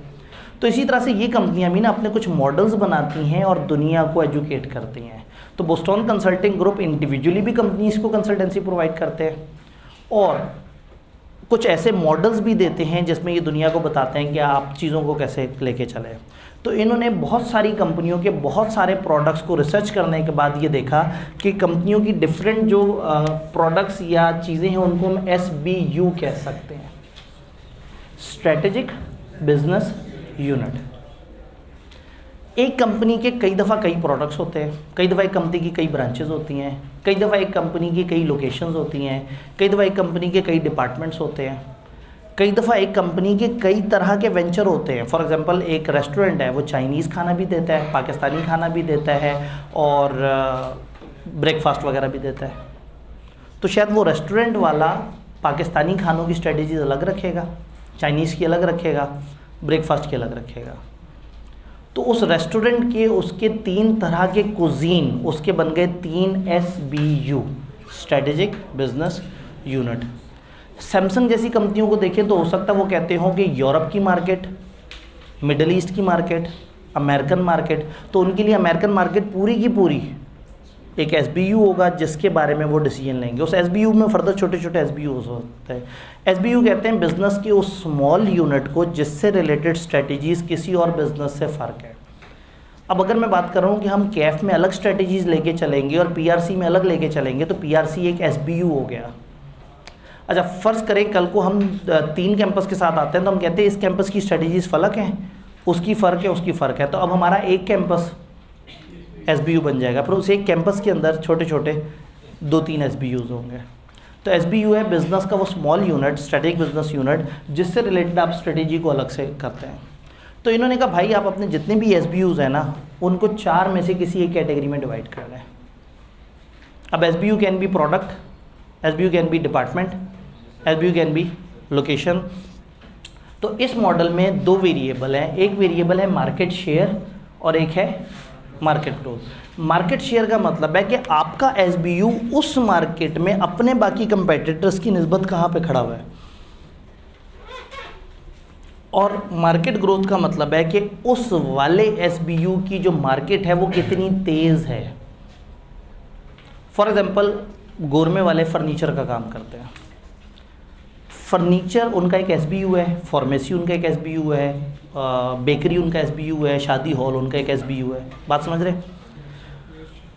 तो इसी तरह से ये कंपनियां भी ना अपने कुछ मॉडल्स बनाती हैं और दुनिया को एजुकेट करती हैं। तो बोस्टन कंसल्टिंग ग्रुप इंडिविजुअली भी कंपनीज को कंसल्टेंसी प्रोवाइड करते हैं और कुछ ऐसे मॉडल्स भी देते हैं जिसमें ये दुनिया को बताते हैं कि आप चीज़ों को कैसे लेके चलें। तो इन्होंने बहुत सारी कंपनियों के बहुत सारे प्रोडक्ट्स को रिसर्च करने के बाद ये देखा कि कंपनियों की डिफरेंट जो प्रोडक्ट्स या चीज़ें हैं उनको हम SBU कह सकते हैं, स्ट्रेटेजिक बिजनेस यूनिट। एक कंपनी के कई दफ़ा कई प्रोडक्ट्स होते हैं, कई दफ़ा एक कंपनी की कई ब्रांचेस होती हैं, कई दफ़ा एक कंपनी की कई लोकेशंस होती हैं, कई दफ़ा एक कंपनी के कई डिपार्टमेंट्स होते हैं, कई दफ़ा एक कंपनी के कई तरह के वेंचर होते हैं। फॉर एग्जांपल एक रेस्टोरेंट है, वो चाइनीज़ खाना भी देता है, पाकिस्तानी खाना भी देता है और ब्रेकफास्ट वगैरह भी देता है। तो शायद वो रेस्टोरेंट वाला पाकिस्तानी खानों की स्ट्रेटजीज अलग रखेगा, चाइनीज़ की अलग रखेगा, ब्रेकफास्ट की अलग रखेगा। तो उस रेस्टोरेंट के उसके 3 तरह के कुजीन, उसके बन गए 3 SBU, strategic business unit. Samsung जैसी कंपनियों को देखें तो हो सकता है वो कहते हो कि यूरोप की मार्केट, मिडल ईस्ट की मार्केट, अमेरिकन मार्केट, तो उनके लिए अमेरिकन मार्केट पूरी की पूरी एक SBU होगा जिसके बारे में वो डिसीजन लेंगे। उस SBU में फर्दर छोटे छोटे SBU हो सकते हैं। SBU कहते हैं बिजनेस के उस स्मॉल यूनिट को जिससे रिलेटेड स्ट्रेटजीज किसी और बिजनेस से फ़र्क है। अब अगर मैं बात कर रहा हूँ कि हम कैफ में अलग स्ट्रेटजीज लेके चलेंगे और PRC में अलग लेके चलेंगे, तो PRC एक SBU हो गया। अच्छा, फ़र्ज़ करें कल को हम 3 कैंपस के साथ आते हैं तो हम कहते हैं इस कैंपस की स्ट्रेटजीज फ़र्क हैं, उसकी फ़र्क है, उसकी फ़र्क है, तो अब हमारा एक कैंपस SBU बन जाएगा। फिर उस एक कैंपस के अंदर छोटे छोटे 2-3 SBUs होंगे। तो SBU है बिज़नेस का वो small unit, strategic business unit, जिससे रिलेटेड आप स्ट्रेटेजी को अलग से करते हैं। तो इन्होंने कहा भाई आप अपने जितने भी SBUs हैं ना, उनको 4 में से किसी एक कैटेगरी में डिवाइड कर लें। अब SBU can be product, SBU can be department, SBU can be location. तो इस मॉडल में 2 वेरिएबल हैं, एक वेरिएबल है मार्केट शेयर और एक है मार्केट ग्रोथ। मार्केट शेयर का मतलब है कि आपका SBU उस मार्केट में अपने बाकी कंपेटिटर्स की निस्बत कहाँ पे खड़ा हुआ है, और मार्केट ग्रोथ का मतलब है कि उस वाले SBU की जो मार्केट है वो कितनी तेज़ है। फॉर एग्जांपल गोरमे वाले फर्नीचर का काम करते हैं, फर्नीचर उनका एक SBU है, फार्मेसी उनका एक SBU है, बेकरी उनका SBU है, शादी हॉल उनका एक SBU है। बात समझ रहे?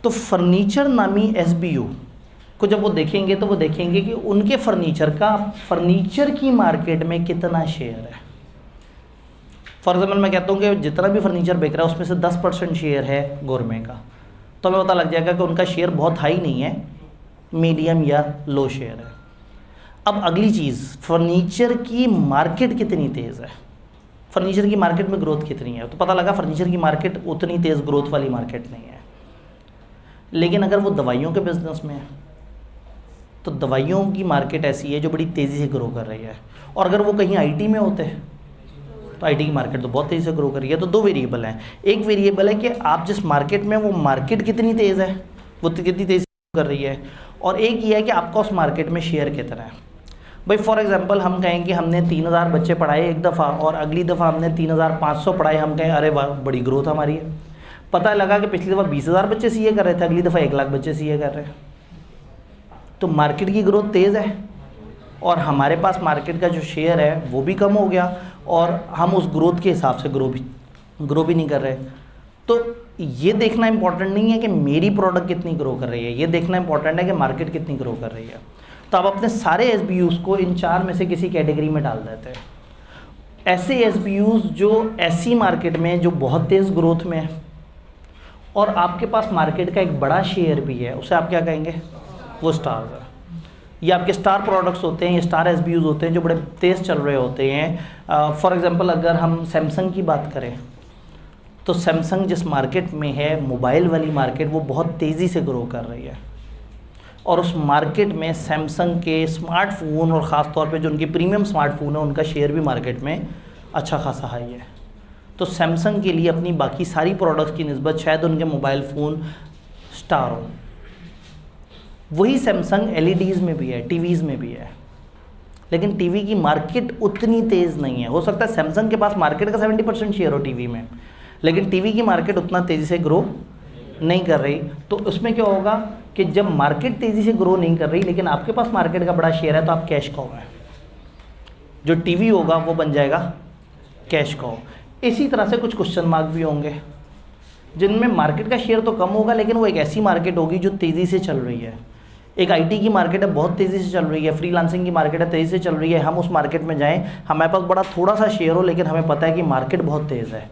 तो फर्नीचर नामी SBU को जब वो देखेंगे तो वो देखेंगे कि उनके फर्नीचर का फर्नीचर की मार्केट में कितना शेयर है। फॉर एग्जाम्पल मैं कहता हूँ कि जितना भी फर्नीचर बिक रहा है उसमें से 10% शेयर है गोरमे का, तो हमें पता लग जाएगा कि उनका शेयर बहुत हाई नहीं है, मीडियम या लो शेयर है। अब अगली चीज़, फर्नीचर की मार्केट कितनी तेज़ है, फर्नीचर की मार्केट में ग्रोथ कितनी है, तो पता लगा फर्नीचर की मार्केट उतनी तेज़ ग्रोथ वाली मार्केट नहीं है। लेकिन अगर वो दवाइयों के बिज़नेस में है तो दवाइयों की मार्केट ऐसी है जो बड़ी तेज़ी से ग्रो कर रही है, और अगर वो कहीं IT में होते हैं तो IT की मार्केट तो बहुत तेज़ी से ग्रो कर रही है। तो 2 वेरिएबल हैं, एक वेरिएबल है कि आप जिस मार्केट में, वो मार्केट कितनी तेज़ है, वो कितनी तेज़ी से कर रही है, और एक ये है कि आपका उस मार्केट में शेयर कितना है। भाई फॉर एग्जांपल हम कहें कि हमने 3000 बच्चे पढ़ाए एक दफ़ा और अगली दफ़ा हमने 3500 पढ़ाए, हम कहें अरे वाह बड़ी ग्रोथ हमारी है। पता लगा कि पिछली दफ़ा 20,000 बच्चे CA कर रहे थे, अगली दफ़ा 1 लाख बच्चे CA कर रहे हैं। तो मार्केट की ग्रोथ तेज़ है और हमारे पास मार्केट का जो शेयर है वो भी कम हो गया, और हम उस ग्रोथ के हिसाब से ग्रो भी नहीं कर रहे। तो ये देखना इंपॉर्टेंट नहीं है कि मेरी प्रोडक्ट कितनी ग्रो कर रही है, ये देखना इंपॉर्टेंट है कि मार्केट कितनी ग्रो कर रही है। तो आप अपने सारे SBUs को इन 4 में से किसी कैटेगरी में डाल देते हैं। ऐसे SBUs जो ऐसी मार्केट में जो बहुत तेज़ ग्रोथ में है और आपके पास मार्केट का एक बड़ा शेयर भी है, उसे आप क्या कहेंगे, वो स्टार्स है। ये आपके स्टार प्रोडक्ट्स होते हैं, ये स्टार SBUs होते हैं जो बड़े तेज़ चल रहे होते हैं। फॉर एग्जांपल अगर हम सैमसंग की बात करें तो सैमसंग जिस मार्केट में है, मोबाइल वाली मार्केट, वो बहुत तेज़ी से ग्रो कर रही है, और उस मार्केट में सैमसंग के स्मार्टफोन और ख़ास तौर पे जो उनके प्रीमियम स्मार्टफोन है उनका शेयर भी मार्केट में अच्छा खासा हाई है। तो सैमसंग के लिए अपनी बाकी सारी प्रोडक्ट्स की निस्बत शायद उनके मोबाइल फ़ोन स्टार हो। वही सैमसंग LEDs में भी है, TVs में भी है, लेकिन टीवी की मार्केट उतनी तेज़ नहीं है। हो सकता है सैमसंग के पास मार्केट का 70% शेयर हो टीवी में, लेकिन टीवी की मार्केट उतना तेज़ी से ग्रो नहीं कर रही। तो उसमें क्या होगा कि जब मार्केट तेज़ी से ग्रो नहीं कर रही लेकिन आपके पास मार्केट का बड़ा शेयर है तो आप कैश काउ हैं। जो टीवी होगा वो बन जाएगा कैश काउ। इसी तरह से कुछ क्वेश्चन मार्क भी होंगे जिनमें मार्केट का शेयर तो कम होगा, लेकिन वो एक ऐसी मार्केट होगी जो तेज़ी से चल रही है। एक आईटी की मार्केट है, बहुत तेज़ी से चल रही है, फ्रीलांसिंग की मार्केट है, तेज़ी से चल रही है। हम उस मार्केट में जाएं, हमारे पास बड़ा थोड़ा सा शेयर हो, लेकिन हमें पता है कि मार्केट बहुत तेज़ है,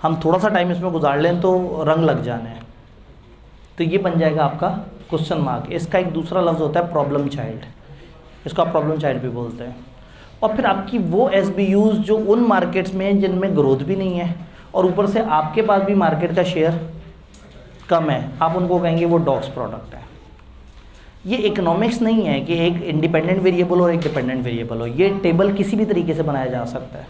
हम थोड़ा सा टाइम इसमें गुजार लें तो रंग लग जाने हैं, तो ये बन जाएगा आपका क्वेश्चन मार्क। इसका एक दूसरा लफ्ज़ होता है प्रॉब्लम चाइल्ड, इसको आप प्रॉब्लम चाइल्ड भी बोलते हैं। और फिर आपकी वो SBUs जो उन मार्केट्स में हैं जिनमें ग्रोथ भी नहीं है और ऊपर से आपके पास भी मार्केट का शेयर कम है, आप उनको कहेंगे वो डॉग्स प्रोडक्ट है। ये इकोनॉमिक्स नहीं है कि एक इंडिपेंडेंट वेरिएबल और एक डिपेंडेंट वेरिएबल हो, ये टेबल किसी भी तरीके से बनाया जा सकता है।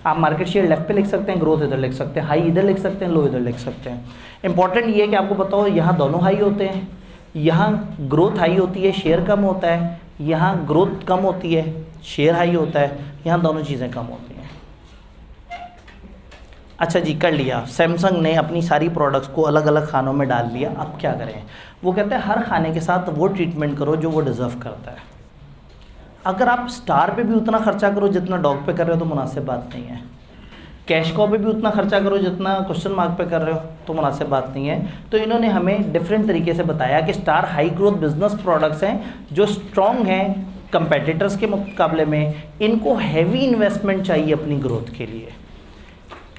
आप मार्केट शेयर लेफ्ट पे लिख सकते हैं, ग्रोथ इधर लिख सकते हैं, हाई इधर लिख सकते हैं, लो इधर लिख सकते हैं। इंपॉर्टेंट ये है कि आपको पता हो यहाँ दोनों हाई होते हैं, यहाँ ग्रोथ हाई होती है, शेयर कम होता है, यहाँ ग्रोथ कम होती है, शेयर हाई होता है, यहाँ दोनों चीज़ें कम होती हैं। अच्छा जी, कर लिया, सैमसंग ने अपनी सारी प्रोडक्ट्स को अलग अलग खानों में डाल लिया, अब क्या करें? वो कहते हैं हर खाने के साथ वो ट्रीटमेंट करो जो वो डिज़र्व करता है। अगर आप स्टार पे भी उतना खर्चा करो जितना डॉग पे कर रहे हो तो मुनासिब बात नहीं है, कैश कॉ पे भी उतना खर्चा करो जितना क्वेश्चन मार्क पे कर रहे हो तो मुनासिब बात नहीं है। तो इन्होंने हमें डिफरेंट तरीके से बताया कि star high growth business products हैं जो स्ट्रॉन्ग हैं कंपेटिटर्स के मुकाबले में, इनको हैवी इन्वेस्टमेंट चाहिए अपनी ग्रोथ के लिए।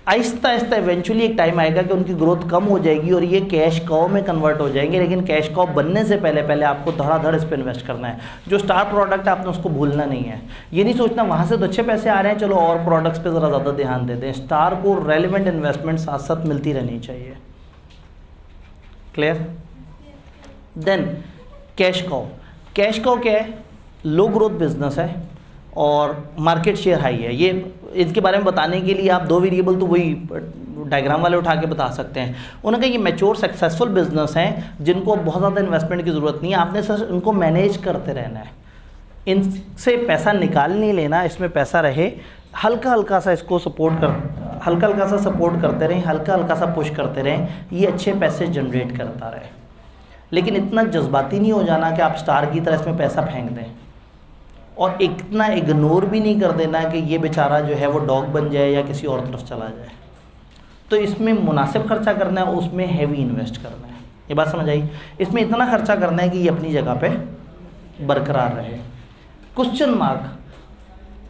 आहिस्ता आहिस्ता इवेंचुअली एक टाइम आएगा कि उनकी ग्रोथ कम हो जाएगी और ये कैश कॉ में कन्वर्ट हो जाएंगे, लेकिन कैश कॉ बनने से पहले पहले आपको धड़ाधड़ इस पर इन्वेस्ट करना है। जो स्टार प्रोडक्ट है आपने उसको भूलना नहीं है, ये नहीं सोचना वहाँ से तो अच्छे पैसे आ रहे हैं चलो और प्रोडक्ट्स पे ज़रा ज़्यादा ध्यान दे दें। स्टार को रेलिवेंट इन्वेस्टमेंट साथ साथ मिलती रहनी चाहिए। क्लियर? देन कैश कॉ, कैश कॉ क्या है? लो ग्रोथ बिजनेस है और मार्केट शेयर हाई है। ये इसके बारे में बताने के लिए आप दो वेरिएबल तो वही डायग्राम वाले उठा के बता सकते हैं। उन्होंने कहा ये मैच्योर सक्सेसफुल बिजनेस हैं जिनको बहुत ज़्यादा इन्वेस्टमेंट की ज़रूरत नहीं है, आपने सर उनको मैनेज करते रहना है, इनसे पैसा निकाल नहीं लेना, इसमें पैसा रहे, हल्का हल्का सा इसको सपोर्ट कर, हल्का हल्का सा सपोर्ट करते रहें, हल्का हल्का सा पुश करते रहें, ये अच्छे पैसे जनरेट करता रहे। लेकिन इतना जज्बाती नहीं हो जाना कि आप स्टार की तरह इसमें पैसा फेंक दें, और इतना इग्नोर भी नहीं कर देना कि ये बेचारा जो है वो डॉग बन जाए या किसी और तरफ चला जाए। तो इसमें मुनासिब खर्चा करना है, उसमें हैवी इन्वेस्ट करना है। ये बात समझ आई? इसमें इतना खर्चा करना है कि ये अपनी जगह पे बरकरार रहे। क्वेश्चन मार्क,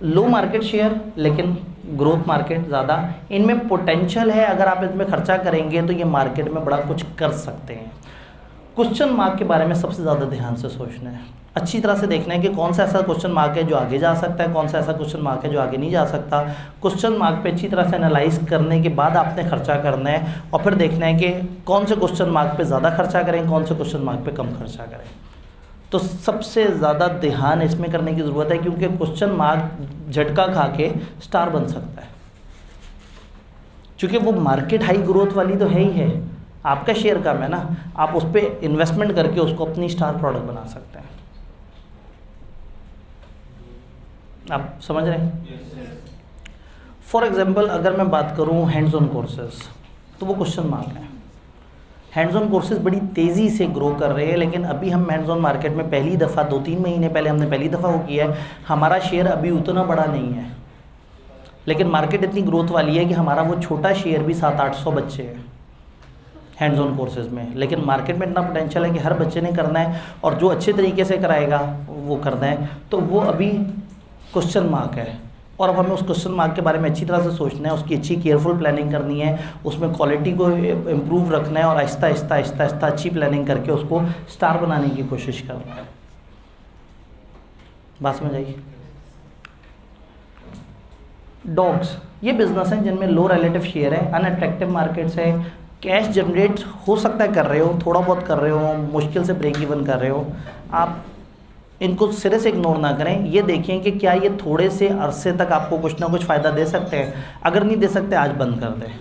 लो मार्केट शेयर लेकिन ग्रोथ मार्केट ज़्यादा, इनमें पोटेंशियल है, अगर आप इसमें खर्चा करेंगे तो ये मार्केट में बड़ा कुछ कर सकते हैं। क्वेश्चन मार्क के बारे में सबसे ज़्यादा ध्यान से सोचना है, अच्छी तरह से देखना है कि कौन सा ऐसा क्वेश्चन मार्क है जो आगे जा सकता है, कौन सा ऐसा क्वेश्चन मार्क है जो आगे नहीं जा सकता। क्वेश्चन मार्क पे अच्छी तरह से एनालाइज करने के बाद आपने खर्चा करना है और फिर देखना है कि कौन से क्वेश्चन मार्क पे ज़्यादा खर्चा करें, कौन से क्वेश्चन मार्क पे कम खर्चा करें। तो सबसे ज़्यादा ध्यान इसमें करने की ज़रूरत है, क्योंकि क्वेश्चन मार्क झटका खा के स्टार बन सकता है, क्योंकि वो मार्केट हाई ग्रोथ वाली तो है ही है, आपका शेयर कम है ना, आप उस पर इन्वेस्टमेंट करके उसको अपनी स्टार प्रोडक्ट बना सकते हैं। आप समझ रहे हैं? फॉर एग्जांपल अगर मैं बात करूं हैंड्स ऑन कोर्सेज, तो वो क्वेश्चन मार्क है। हैंड्स ऑन कोर्सेज बड़ी तेज़ी से ग्रो कर रहे हैं, लेकिन अभी हम हैंड्स ऑन मार्केट में पहली दफ़ा 2-3 महीने पहले हमने पहली दफ़ा वो किया है, हमारा शेयर अभी उतना बड़ा नहीं है, लेकिन मार्केट इतनी ग्रोथ वाली है कि हमारा वो छोटा शेयर भी 700-800 बच्चे हैं हैंड्स ऑन कोर्सेज में। लेकिन मार्केट में इतना पोटेंशियल है कि हर बच्चे ने करना है, और जो अच्छे तरीके से कराएगा वो करना है, तो वो अभी क्वेश्चन मार्क है। और अब हमें उस क्वेश्चन मार्क के बारे में अच्छी तरह से सोचना है, उसकी अच्छी केयरफुल प्लानिंग करनी है, उसमें क्वालिटी को इम्प्रूव रखना है और आहिस्ता आहिस्ता आहिस्ता आहिस्ता अच्छी प्लानिंग करके उसको स्टार बनाने की कोशिश करना है। बात समझ आई? डॉग्स ये बिजनेस हैं जिनमें लो रिलेटिव शेयर है, अनअट्रैक्टिव मार्केट्स है, कैश जनरेट हो सकता है कर रहे हो, थोड़ा बहुत कर रहे हो, मुश्किल से ब्रेक इवन कर रहे हो, आप इनको सिरे से इग्नोर ना करें। ये देखें कि क्या ये थोड़े से अरसे तक आपको कुछ ना कुछ फ़ायदा दे सकते हैं। अगर नहीं दे सकते आज बंद कर दें,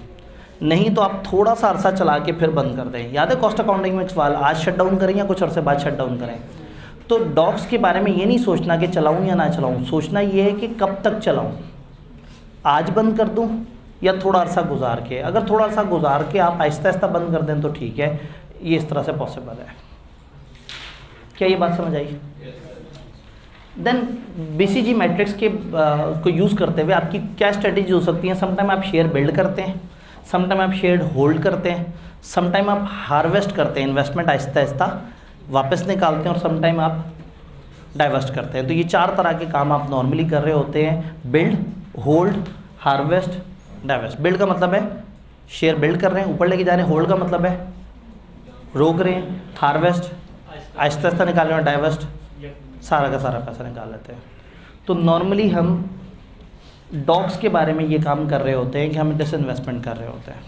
नहीं तो आप थोड़ा सा अरसा चला के फिर बंद कर दें। याद है कॉस्ट अकाउंटिंग में एक सवाल, आज शट डाउन करें या कुछ अरसे बाद शट डाउन करें। तो डॉग्स के बारे में ये नहीं सोचना कि चलाऊँ या ना चलाऊँ, सोचना ये है कि कब तक चलाऊँ, आज बंद कर दूँ या थोड़ा अरसा गुजार के। अगर थोड़ा अरसा गुजार के आप आहिस्ता आहिस्ता बंद कर दें तो ठीक है, ये इस तरह से पॉसिबल है। क्या ये बात समझ आई? देन बीसीजी मैट्रिक्स के को यूज़ करते हुए आपकी क्या स्ट्रेटेजी हो सकती है? समटाइम आप शेयर बिल्ड करते हैं, समटाइम आप शेयर होल्ड करते हैं, समटाइम आप हार्वेस्ट करते हैं, इन्वेस्टमेंट आहिस्ता आहिस्ता वापस निकालते हैं, और समटाइम आप डाइवर्स्ट करते हैं। तो ये 4 तरह के काम आप नॉर्मली कर रहे होते हैं, बिल्ड, होल्ड, हार्वेस्ट, डाइवर्स्ट। बिल्ड का मतलब है शेयर बिल्ड कर रहे हैं, ऊपर लेके जा रहे हैं। होल्ड का मतलब है रोक रहे हैं। हार्वेस्ट आहिस्ता आहिस्ता निकाल रहे हैं। डाइवर्स्ट सारा का सारा पैसा निकाल लेते हैं। तो नॉर्मली हम डॉग्स के बारे में ये काम कर रहे होते हैं कि हम डिसइन्वेस्टमेंट कर रहे होते हैं।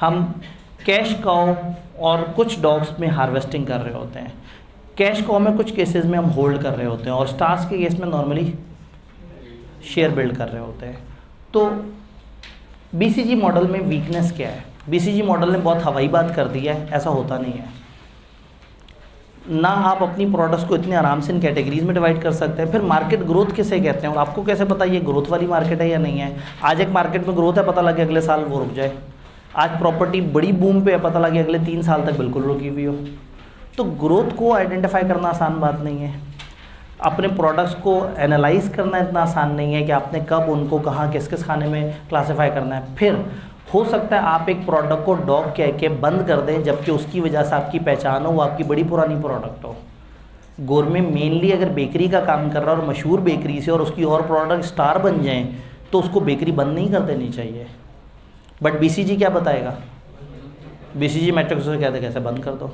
हम कैश काउ और कुछ डॉग्स में हार्वेस्टिंग कर रहे होते हैं। कैश काउ में कुछ केसेस में हम होल्ड कर रहे होते हैं, और स्टार्स के केस में नॉर्मली शेयर बिल्ड कर रहे होते हैं। तो बीसीजी मॉडल में वीकनेस क्या है? बीसीजी मॉडल ने बहुत हवाई बात कर दी है, ऐसा होता नहीं है ना। आप अपनी प्रोडक्ट्स को इतने आराम से इन कैटेगरीज में डिवाइड कर सकते हैं। फिर मार्केट ग्रोथ किसे कहते हैं, और आपको कैसे पता ये ग्रोथ वाली मार्केट है या नहीं है? आज एक मार्केट में ग्रोथ है, पता लगे अगले साल वो रुक जाए। आज प्रॉपर्टी बड़ी बूम पे है, पता लगे अगले 3 साल तक बिल्कुल रुकी हुई हो। तो ग्रोथ को आइडेंटिफाई करना आसान बात नहीं है। अपने प्रोडक्ट्स को एनालाइज करना इतना आसान नहीं है कि आपने कब उनको कहाँ किस किस खाने में क्लासीफाई करना है। फिर हो सकता है आप एक प्रोडक्ट को डॉग कह के बंद कर दें, जबकि उसकी वजह से आपकी पहचान हो, वो आपकी बड़ी पुरानी प्रोडक्ट हो। गोरमे मेनली अगर बेकरी का काम कर रहा है और मशहूर बेकरी से, और उसकी और प्रोडक्ट स्टार बन जाएं, तो उसको बेकरी बंद नहीं कर देनी चाहिए। बट बीसीजी क्या बताएगा? बीसीजी मैट्रिक्स से कहते कैसे बंद कर दो।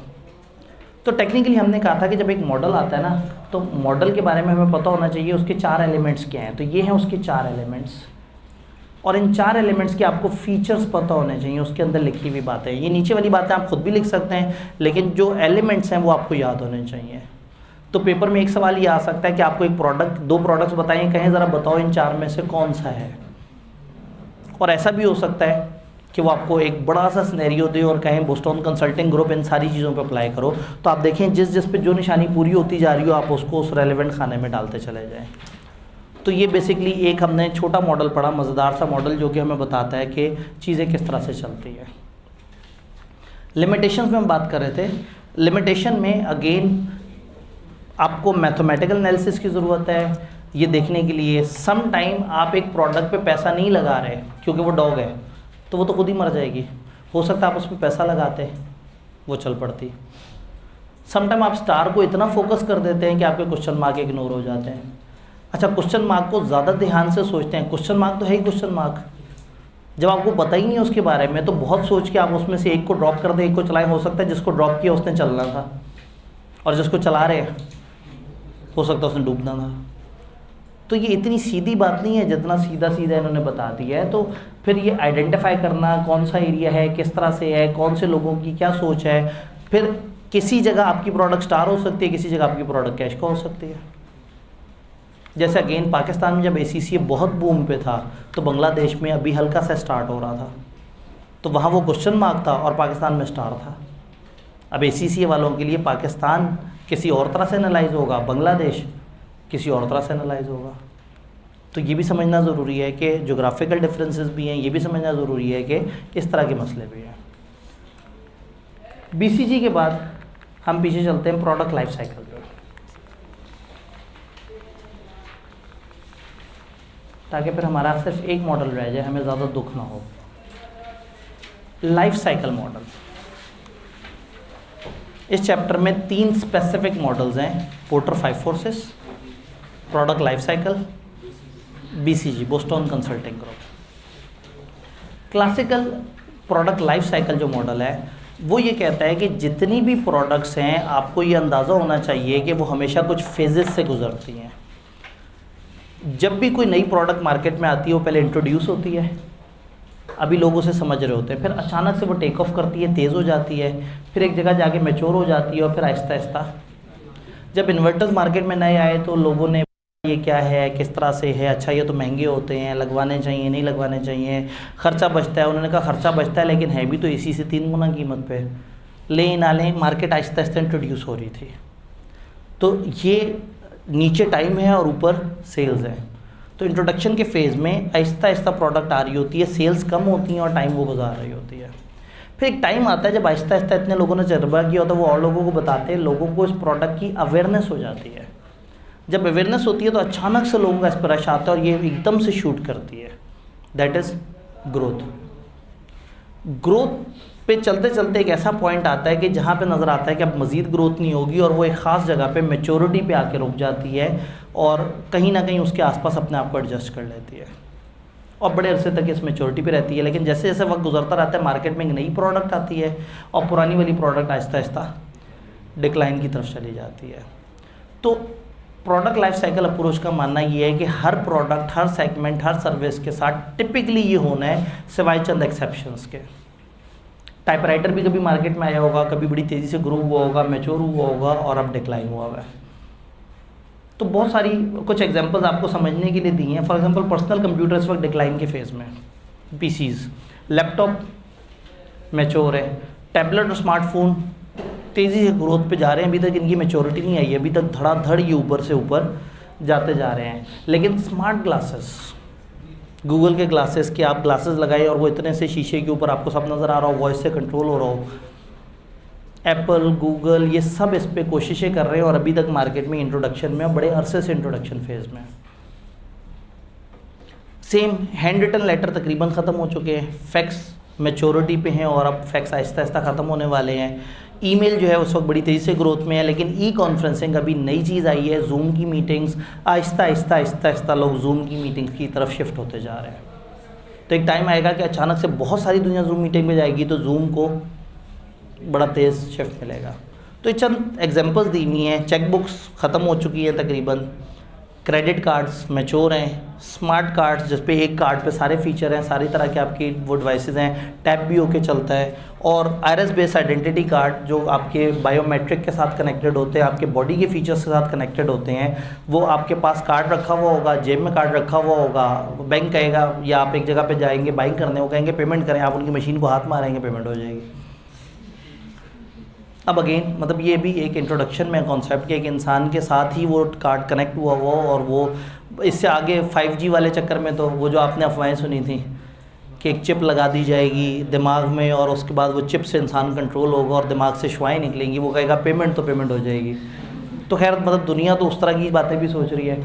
तो टेक्निकली हमने कहा था कि जब एक मॉडल आता है ना, तो मॉडल के बारे में हमें पता होना चाहिए उसके 4 एलिमेंट्स क्या हैं। तो ये हैं उसके 4 एलिमेंट्स, और इन 4 एलिमेंट्स के आपको फीचर्स पता होने चाहिए, उसके अंदर लिखी हुई बातें। ये नीचे वाली बातें आप खुद भी लिख सकते हैं, लेकिन जो एलिमेंट्स हैं वो आपको याद होने चाहिए। तो पेपर में एक सवाल ये आ सकता है कि आपको एक प्रोडक्ट, 2 प्रोडक्ट्स बताइए, कहें ज़रा बताओ इन 4 में से कौन सा है। और ऐसा भी हो सकता है कि वो आपको एक बड़ा सा सिनेरियो दे और कहें बोस्टन कंसल्टिंग ग्रुप इन सारी चीज़ों पे अप्लाई करो। तो आप देखें जिस जिस पे जो निशानी पूरी होती जा रही हो, आप उसको उस रेलेवेंट खाने में डालते चले जाएँ। तो ये बेसिकली एक हमने छोटा मॉडल पढ़ा, मज़ेदार सा मॉडल, जो कि हमें बताता है कि चीज़ें किस तरह से चलती है। लिमिटेशंस में हम बात कर रहे थे। लिमिटेशन में अगेन आपको मैथमेटिकल एनालिसिस की ज़रूरत है ये देखने के लिए। सम टाइम आप एक प्रोडक्ट पे पैसा नहीं लगा रहे क्योंकि वो डॉग है, तो वो तो खुद ही मर जाएगी। हो सकता है आप उस पर पैसा लगाते, वो चल पड़ती। सम टाइम आप स्टार को इतना फोकस कर देते हैं कि आपके क्वेश्चन मार्क इग्नोर हो जाते हैं। अच्छा, क्वेश्चन मार्क को ज़्यादा ध्यान से सोचते हैं। क्वेश्चन मार्क तो है ही क्वेश्चन मार्क, जब आपको पता ही नहीं है उसके बारे में, तो बहुत सोच के आप उसमें से एक को ड्रॉप कर दें, एक को चलाएं। हो सकता है जिसको ड्रॉप किया उसने चलना था, और जिसको चला रहे हैं हो सकता है उसने डूबना था। तो ये इतनी सीधी बात नहीं है जितना सीधा सीधा इन्होंने बता दिया है। तो फिर ये आइडेंटिफाई करना कौन सा एरिया है, किस तरह से है, कौन से लोगों की क्या सोच है। फिर किसी जगह आपकी प्रोडक्ट स्टार हो सकती है, किसी जगह आपकी प्रोडक्ट कैश का हो सकती है। जैसे अगेन पाकिस्तान में जब ACCA बहुत बूम पे था, तो बांग्लादेश में अभी हल्का सा स्टार्ट हो रहा था, तो वहाँ वो क्वेश्चन मार्क था और पाकिस्तान में स्टार था। अब ACCA वालों के लिए पाकिस्तान किसी और तरह से एनालाइज होगा, बांग्लादेश किसी और तरह से एनालाइज होगा। तो ये भी समझना ज़रूरी है कि जोग्राफिकल डिफरेंसेस भी हैं, ये भी समझना ज़रूरी है कि इस तरह के मसले भी हैं। BCG के बाद हम पीछे चलते हैं प्रोडक्ट लाइफ साइकिल पे, ताकि फिर हमारा सिर्फ एक मॉडल रह जाए, हमें ज़्यादा दुख ना हो। लाइफ साइकिल मॉडल, इस चैप्टर में 3 स्पेसिफिक मॉडल्स हैं। Porter 5 forces, product life cycle, BCG Boston consulting group. Classical product life cycle जो मॉडल है वो ये कहता है कि जितनी भी प्रोडक्ट्स हैं आपको ये अंदाज़ा होना चाहिए कि वो हमेशा कुछ फेजेस से गुजरती हैं। जब भी कोई नई प्रोडक्ट मार्केट में आती है वो पहले इंट्रोड्यूस होती है, अभी लोग उसे समझ रहे होते हैं, फिर अचानक से वो टेक ऑफ करती है, तेज़ हो जाती है, फिर एक जगह जाके मैच्योर हो जाती है, और फिर आहिस्ता आहिस्ता जब इन्वर्टर्स मार्केट में नए आए तो लोगों ने ये क्या है, किस तरह से है, अच्छा ये तो महंगे होते हैं, लगवाने चाहिए नहीं लगवाने चाहिए, खर्चा बचता है। उन्होंने कहा खर्चा बचता है लेकिन है भी तो AC से 3 गुना कीमत पे, ले ना लें, मार्केट आहिस्ता आहिस्ता इंट्रोड्यूस हो रही थी। तो ये नीचे टाइम है और ऊपर सेल्स है। तो इंट्रोडक्शन के फेज़ में आहिस्ता आहिस्ता प्रोडक्ट आ रही होती है, सेल्स कम होती हैं और टाइम वो गुजार रही होती है। फिर एक टाइम आता है जब आहिस्ता आहिस्ता इतने लोगों ने तजर्बा किया होता है, वो और लोगों को बताते हैं, लोगों को इस प्रोडक्ट की अवेयरनेस हो जाती है। जब अवेयरनेस होती है तो अचानक से लोगों का इस पर रश आता है और ये एकदम से शूट करती है, दैट इज़ ग्रोथ। ग्रोथ पे चलते चलते एक ऐसा पॉइंट आता है कि जहाँ पे नज़र आता है कि अब मज़ीद ग्रोथ नहीं होगी और वो एक ख़ास जगह पे मैच्योरिटी पे आके रुक जाती है और कहीं ना कहीं उसके आसपास अपने आप को एडजस्ट कर लेती है और बड़े अरसे तक इस मैच्योरिटी पे रहती है। लेकिन जैसे जैसे वक्त गुजरता रहता है मार्केट में एक नई प्रोडक्ट आती है और पुरानी वाली प्रोडक्ट आहिस्ता आहिस्ता डिक्लाइन की तरफ चली जाती है। तो प्रोडक्ट लाइफ साइकिल अप्रोच का मानना ये है कि हर प्रोडक्ट, हर सेगमेंट, हर सर्विस के साथ टिपिकली ये होना है, सिवाय चंद एक्सेप्शंस के। टाइपराइटर भी कभी मार्केट में आया होगा, कभी बड़ी तेज़ी से ग्रो हुआ होगा, मैच्योर हुआ होगा और अब डिक्लाइन हुआ है। तो बहुत सारी कुछ एग्जांपल्स आपको समझने के लिए दी हैं। फॉर एग्जांपल पर्सनल कंप्यूटर इस वक्त डिक्लाइन के फेज़ में, पीसीज, लैपटॉप मैच्योर है, टैबलेट और स्मार्टफोन तेज़ी से ग्रोथ पे जा रहे हैं, अभी तक इनकी मैच्योरिटी नहीं आई है, अभी तक धड़ाधड़ ये ऊपर से ऊपर जाते जा रहे हैं। लेकिन स्मार्ट ग्लासेस, गूगल के ग्लासेस के आप ग्लासेस लगाए और वो इतने से शीशे के ऊपर आपको सब नज़र आ रहा हो, वॉइस से कंट्रोल हो रहा हो, एप्पल, गूगल ये सब इस पे कोशिशें कर रहे हैं और अभी तक मार्केट में इंट्रोडक्शन में, बड़े अरसे से इंट्रोडक्शन फेज़ में। सेम हैंड रिटन लेटर तकरीबन ख़त्म हो चुके हैं, फैक्स मैच्योरिटी पे हैं और अब फैक्स आहिस्ता आहिस्ता ख़त्म होने वाले हैं। ईमेल जो है उस वक्त बड़ी तेज़ी से ग्रोथ में है, लेकिन ई कॉन्फ्रेंसिंग अभी नई चीज़ आई है, जूम की मीटिंग्स, आहिस्ता आहिस्ता आहिस्ता आहिस्ता लोग जूम की मीटिंग्स की तरफ शिफ्ट होते जा रहे हैं। तो एक टाइम आएगा कि अचानक से बहुत सारी दुनिया जूम मीटिंग में जाएगी तो जूम को बड़ा तेज़ शिफ्ट मिलेगा। तो ये चंद एग्जांपल्स दी हुई हैं। चेकबुक्स ख़त्म हो चुकी हैं तकरीबन, क्रेडिट कार्ड्स मैच्योर हैं, स्मार्ट कार्ड्स जिस पे एक कार्ड पे सारे फीचर हैं, सारी तरह के आपकी वो डिवाइसेस हैं, टैप भी होके चलता है, और आईरिस बेस्ड आइडेंटिटी कार्ड जो आपके बायोमेट्रिक के साथ कनेक्टेड होते हैं, आपके बॉडी के फीचर्स के साथ कनेक्टेड होते हैं। वो आपके पास कार्ड रखा हुआ होगा, जेब में कार्ड रखा हुआ होगा, बैंक कहेगा या आप एक जगह पे जाएंगे बाइंग करने, वो कहेंगे पेमेंट करें, आप उनकी मशीन को हाथ मारेंगे, पेमेंट हो जाएगी। अब अगेन मतलब ये भी एक इंट्रोडक्शन में कॉन्सेप्ट कि एक इंसान के साथ ही वो कार्ड कनेक्ट हुआ हुआ और वो इससे आगे 5G वाले चक्कर में तो वो जो आपने अफवाहें सुनी थी कि एक चिप लगा दी जाएगी दिमाग में और उसके बाद वो चिप से इंसान कंट्रोल होगा और दिमाग से शुआएं निकलेंगी, वो कहेगा पेमेंट, तो पेमेंट हो जाएगी। तो खैर मतलब दुनिया तो उस तरह की बातें भी सोच रही है।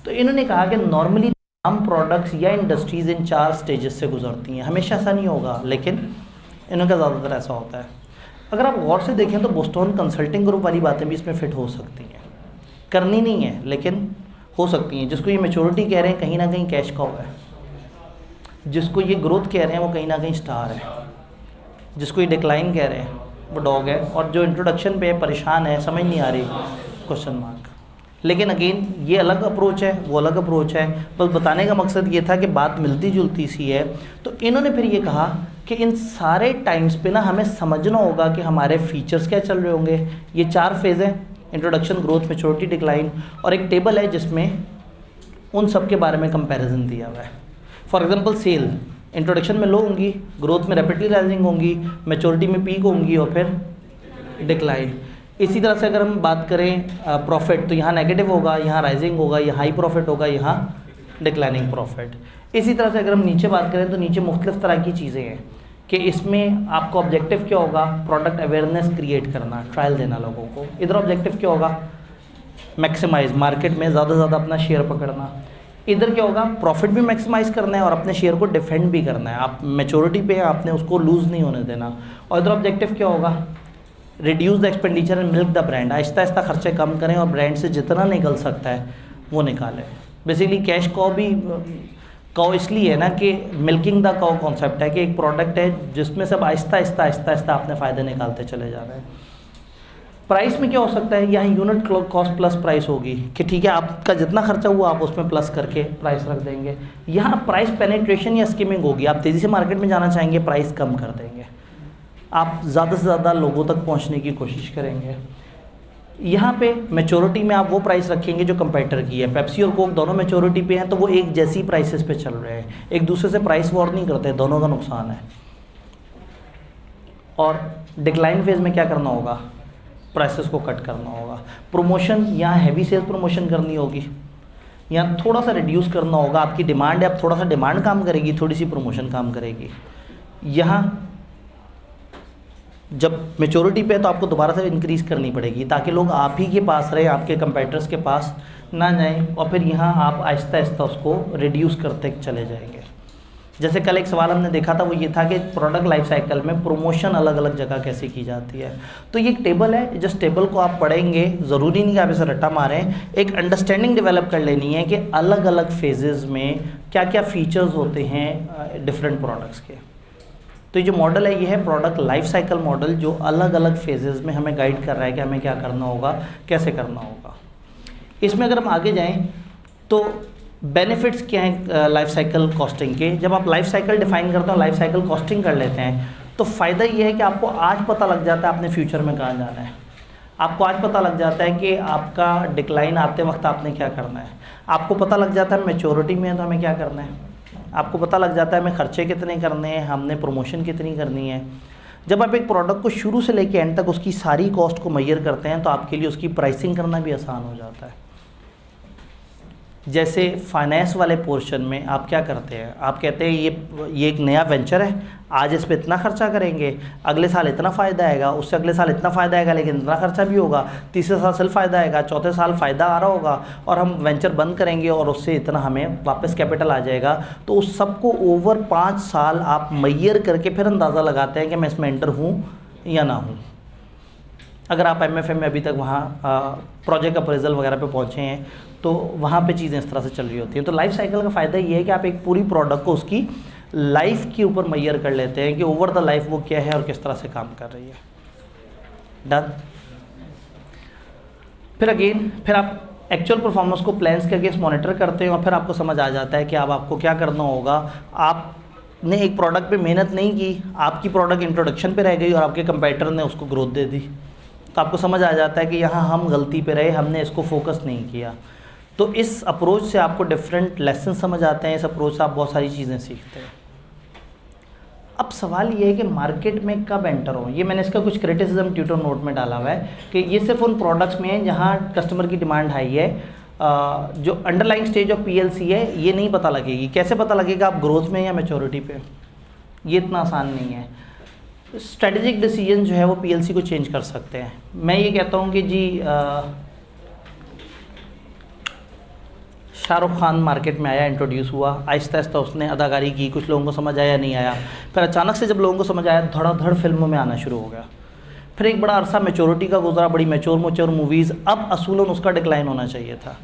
तो इन्होंने कहा कि नॉर्मली तमाम प्रोडक्ट्स या इंडस्ट्रीज़ इन 4 स्टेजेस से गुजरती हैं। हमेशा ऐसा नहीं होगा लेकिन इनका ज़्यादातर ऐसा होता है। अगर आप गौर से देखें तो बोस्टन कंसल्टिंग ग्रुप वाली बातें भी इसमें फिट हो सकती हैं, करनी नहीं है लेकिन हो सकती हैं। जिसको ये मैच्योरिटी कह रहे हैं कहीं ना कहीं कैश का हुआ है, जिसको ये ग्रोथ कह रहे हैं वो कहीं ना कहीं स्टार है, जिसको ये डिक्लाइन कह रहे हैं वो डॉग है, और जो इंट्रोडक्शन पे परेशान है, समझ नहीं आ रही, क्वेश्चन मार्क। लेकिन अगेन ये अलग अप्रोच है, वो अलग अप्रोच है। बस बताने का मकसद ये था कि बात मिलती जुलती सी है। तो इन्होंने फिर ये कहा कि इन सारे टाइम्स पे ना हमें समझना होगा कि हमारे फीचर्स क्या चल रहे होंगे। ये 4 फेज़ हैं, इंट्रोडक्शन, ग्रोथ, मैच्योरिटी, डिक्लाइन, और एक टेबल है जिसमें उन सब के बारे में कंपैरिजन दिया हुआ है। फॉर एग्जांपल सेल इंट्रोडक्शन में लो होंगी, ग्रोथ में रैपिडली राइजिंग होंगी, मैच्योरिटी में पीक होंगी और फिर डिक्लाइन। इसी तरह से अगर हम बात करें प्रॉफिट तो यहाँ नेगेटिव होगा, यहाँ राइजिंग होगा, यहाँ हाई प्रॉफिट होगा, यहाँ डिक्लाइनिंग प्रॉफिट। इसी तरह से अगर हम नीचे बात करें तो नीचे मुख्तलिफ तरह की चीज़ें हैं कि इसमें आपको ऑब्जेक्टिव क्या होगा, प्रोडक्ट अवेयरनेस क्रिएट करना, ट्रायल देना लोगों को। इधर ऑब्जेक्टिव क्या होगा, मैक्सिमाइज, मार्केट में ज़्यादा से ज़्यादा अपना शेयर पकड़ना। इधर क्या होगा, प्रॉफिट भी मैक्सिमाइज करना है और अपने शेयर को डिफेंड भी करना है। आप मैच्योरिटी पे आपने उसको लूज़ नहीं होने देना। और इधर ऑब्जेक्टिव क्या होगा, reduce the expenditure and milk the brand, Aahista Aahista खर्चे कम करें और ब्रांड से जितना निकल सकता है वो निकालें। बेसिकली कैश कॉ भी कॉ इसलिए है ना कि मिल्किंग द कॉ कॉन्सेप्ट है कि एक प्रोडक्ट है जिसमें सब आहिस्ता आहिस्ता आहिस्ता आहिस्ता अपने फ़ायदे निकालते चले जा रहे हैं। प्राइस में क्या हो सकता है, यहाँ यूनिट कॉस्ट प्लस प्राइस होगी कि ठीक है आपका जितना खर्चा हुआ आप उसमें प्लस करके प्राइस रख देंगे। यहाँ प्राइस पेनिट्रेशन या स्कीमिंग होगी, आप तेज़ी से मार्केट में जाना चाहेंगे, प्राइस कम कर देंगे, आप ज़्यादा से ज़्यादा लोगों तक पहुँचने की कोशिश करेंगे। यहाँ पे मैच्योरिटी में आप वो प्राइस रखेंगे जो कंपेटिटर की है। पेप्सी और कोक दोनों मैच्योरिटी पे हैं तो वो एक जैसी प्राइसेस पे चल रहे हैं, एक दूसरे से प्राइस वॉर नहीं करते, दोनों का नुकसान है। और डिक्लाइन फेज में क्या करना होगा, प्राइसेस को कट करना होगा। प्रमोशन, यहाँ हैवी सेल्स प्रमोशन करनी होगी, यहाँ थोड़ा सा रिड्यूस करना होगा। आपकी डिमांड है, आप थोड़ा सा डिमांड काम करेगी, थोड़ी सी प्रमोशन काम करेगी। यहाँ जब मेच्योरिटी पे है तो आपको दोबारा से इंक्रीज़ करनी पड़ेगी ताकि लोग आप ही के पास रहे, आपके कंपेटिटर्स के पास ना जाएं और फिर यहाँ आप आहिस्ता आहिस्ता उसको रिड्यूस करते चले जाएंगे। जैसे कल एक सवाल हमने देखा था, वो ये था कि प्रोडक्ट लाइफ साइकिल में प्रमोशन अलग अलग जगह कैसे की जाती है। तो ये एक टेबल है, जिस टेबल को आप पढ़ेंगे ज़रूरी नहीं कि आप इसे रट्टा मारें, एक अंडरस्टैंडिंग डेवलप कर लेनी है कि अलग अलग फेजेज़ में क्या क्या फीचर्स होते हैं डिफरेंट प्रोडक्ट्स के। तो ये जो मॉडल है ये है प्रोडक्ट लाइफ साइकिल मॉडल, जो अलग अलग फेजेज़ में हमें गाइड कर रहा है कि हमें क्या करना होगा, कैसे करना होगा। इसमें अगर हम आगे जाएँ तो बेनिफिट्स क्या हैं लाइफ साइकिल कॉस्टिंग के। जब आप लाइफ साइकिल डिफाइन करते हो, लाइफ साइकिल कॉस्टिंग कर लेते हैं, तो फ़ायदा ये है कि आपको आज पता लग जाता है आपने फ्यूचर में कहाँ जाना है। आपको आज पता लग जाता है कि आपका डिक्लाइन आते वक्त आपने क्या करना है। आपको पता लग जाता है मैच्योरिटी में है तो हमें क्या करना है। आपको पता लग जाता है हमें खर्चे कितने करने हैं, हमने प्रमोशन कितनी करनी है। जब आप एक प्रोडक्ट को शुरू से लेकर एंड तक उसकी सारी कॉस्ट को मेजर करते हैं तो आपके लिए उसकी प्राइसिंग करना भी आसान हो जाता है। जैसे फाइनेंस वाले पोर्शन में आप क्या करते हैं, आप कहते हैं ये एक नया वेंचर है, आज इस पे इतना खर्चा करेंगे, अगले साल इतना फ़ायदा आएगा, उससे अगले साल इतना फ़ायदा आएगा लेकिन इतना खर्चा भी होगा, तीसरे साल सिर्फ फ़ायदा आएगा, चौथे साल फ़ायदा आ रहा होगा और हम वेंचर बंद करेंगे और उससे इतना हमें वापस कैपिटल आ जाएगा। तो उस सबको ओवर 5 साल आप मेजर करके फिर अंदाज़ा लगाते हैं कि मैं इसमें एंटर हूँ या ना हूँ। अगर आप MFA में अभी तक वहाँ प्रोजेक्ट अप्रेजल वगैरह पे पहुँचे हैं तो वहाँ पे चीज़ें इस तरह से चल रही होती हैं। तो लाइफ साइकिल का फ़ायदा ये है कि आप एक पूरी प्रोडक्ट को उसकी लाइफ के ऊपर मेजर कर लेते हैं कि ओवर द लाइफ वो क्या है और किस तरह से काम कर रही है। डन। फिर आप एक्चुअल परफॉर्मेंस को प्लान्स के अगेंस्ट मॉनिटर करते हैं और फिर आपको समझ आ जाता है कि अब आपको क्या करना होगा। आपने एक प्रोडक्ट पे मेहनत नहीं की, आपकी प्रोडक्ट इंट्रोडक्शन पे रह गई और आपके कंपेटिटर ने उसको ग्रोथ दे दी, तो आपको समझ आ जाता है कि यहाँ हम गलती पे रहे, हमने इसको फोकस नहीं किया। तो इस अप्रोच से आपको डिफरेंट लेसन समझ आते हैं, इस अप्रोच से आप बहुत सारी चीज़ें सीखते हैं। अब सवाल ये है कि मार्केट में कब एंटर हो। ये मैंने इसका कुछ क्रिटिसिज्म ट्यूटर नोट में डाला हुआ है कि ये सिर्फ उन प्रोडक्ट्स में है जहाँ कस्टमर की डिमांड हाई है। जो अंडरलाइंग स्टेज ऑफ PLC है ये नहीं पता लगेगी। कैसे पता लगेगा आप ग्रोथ में या मैच्योरिटी पे, ये इतना आसान नहीं है। स्ट्रेटेजिक डिसीजन जो है वो PLC को चेंज कर सकते हैं। मैं ये कहता हूँ कि जी शाहरुख खान मार्केट में आया, इंट्रोड्यूस हुआ, आहिस्ता आहिस्ता उसने अदाकारी की, कुछ लोगों को समझ आया नहीं आया, फिर अचानक से जब लोगों को समझ आया धड़ाधड़ फिल्मों में आना शुरू हो गया। फिर एक बड़ा अरसा मैच्योरिटी का गुजरा, बड़ी मैच्योर मूवीज़। अब असूलन उसका डिक्लाइन होना चाहिए था,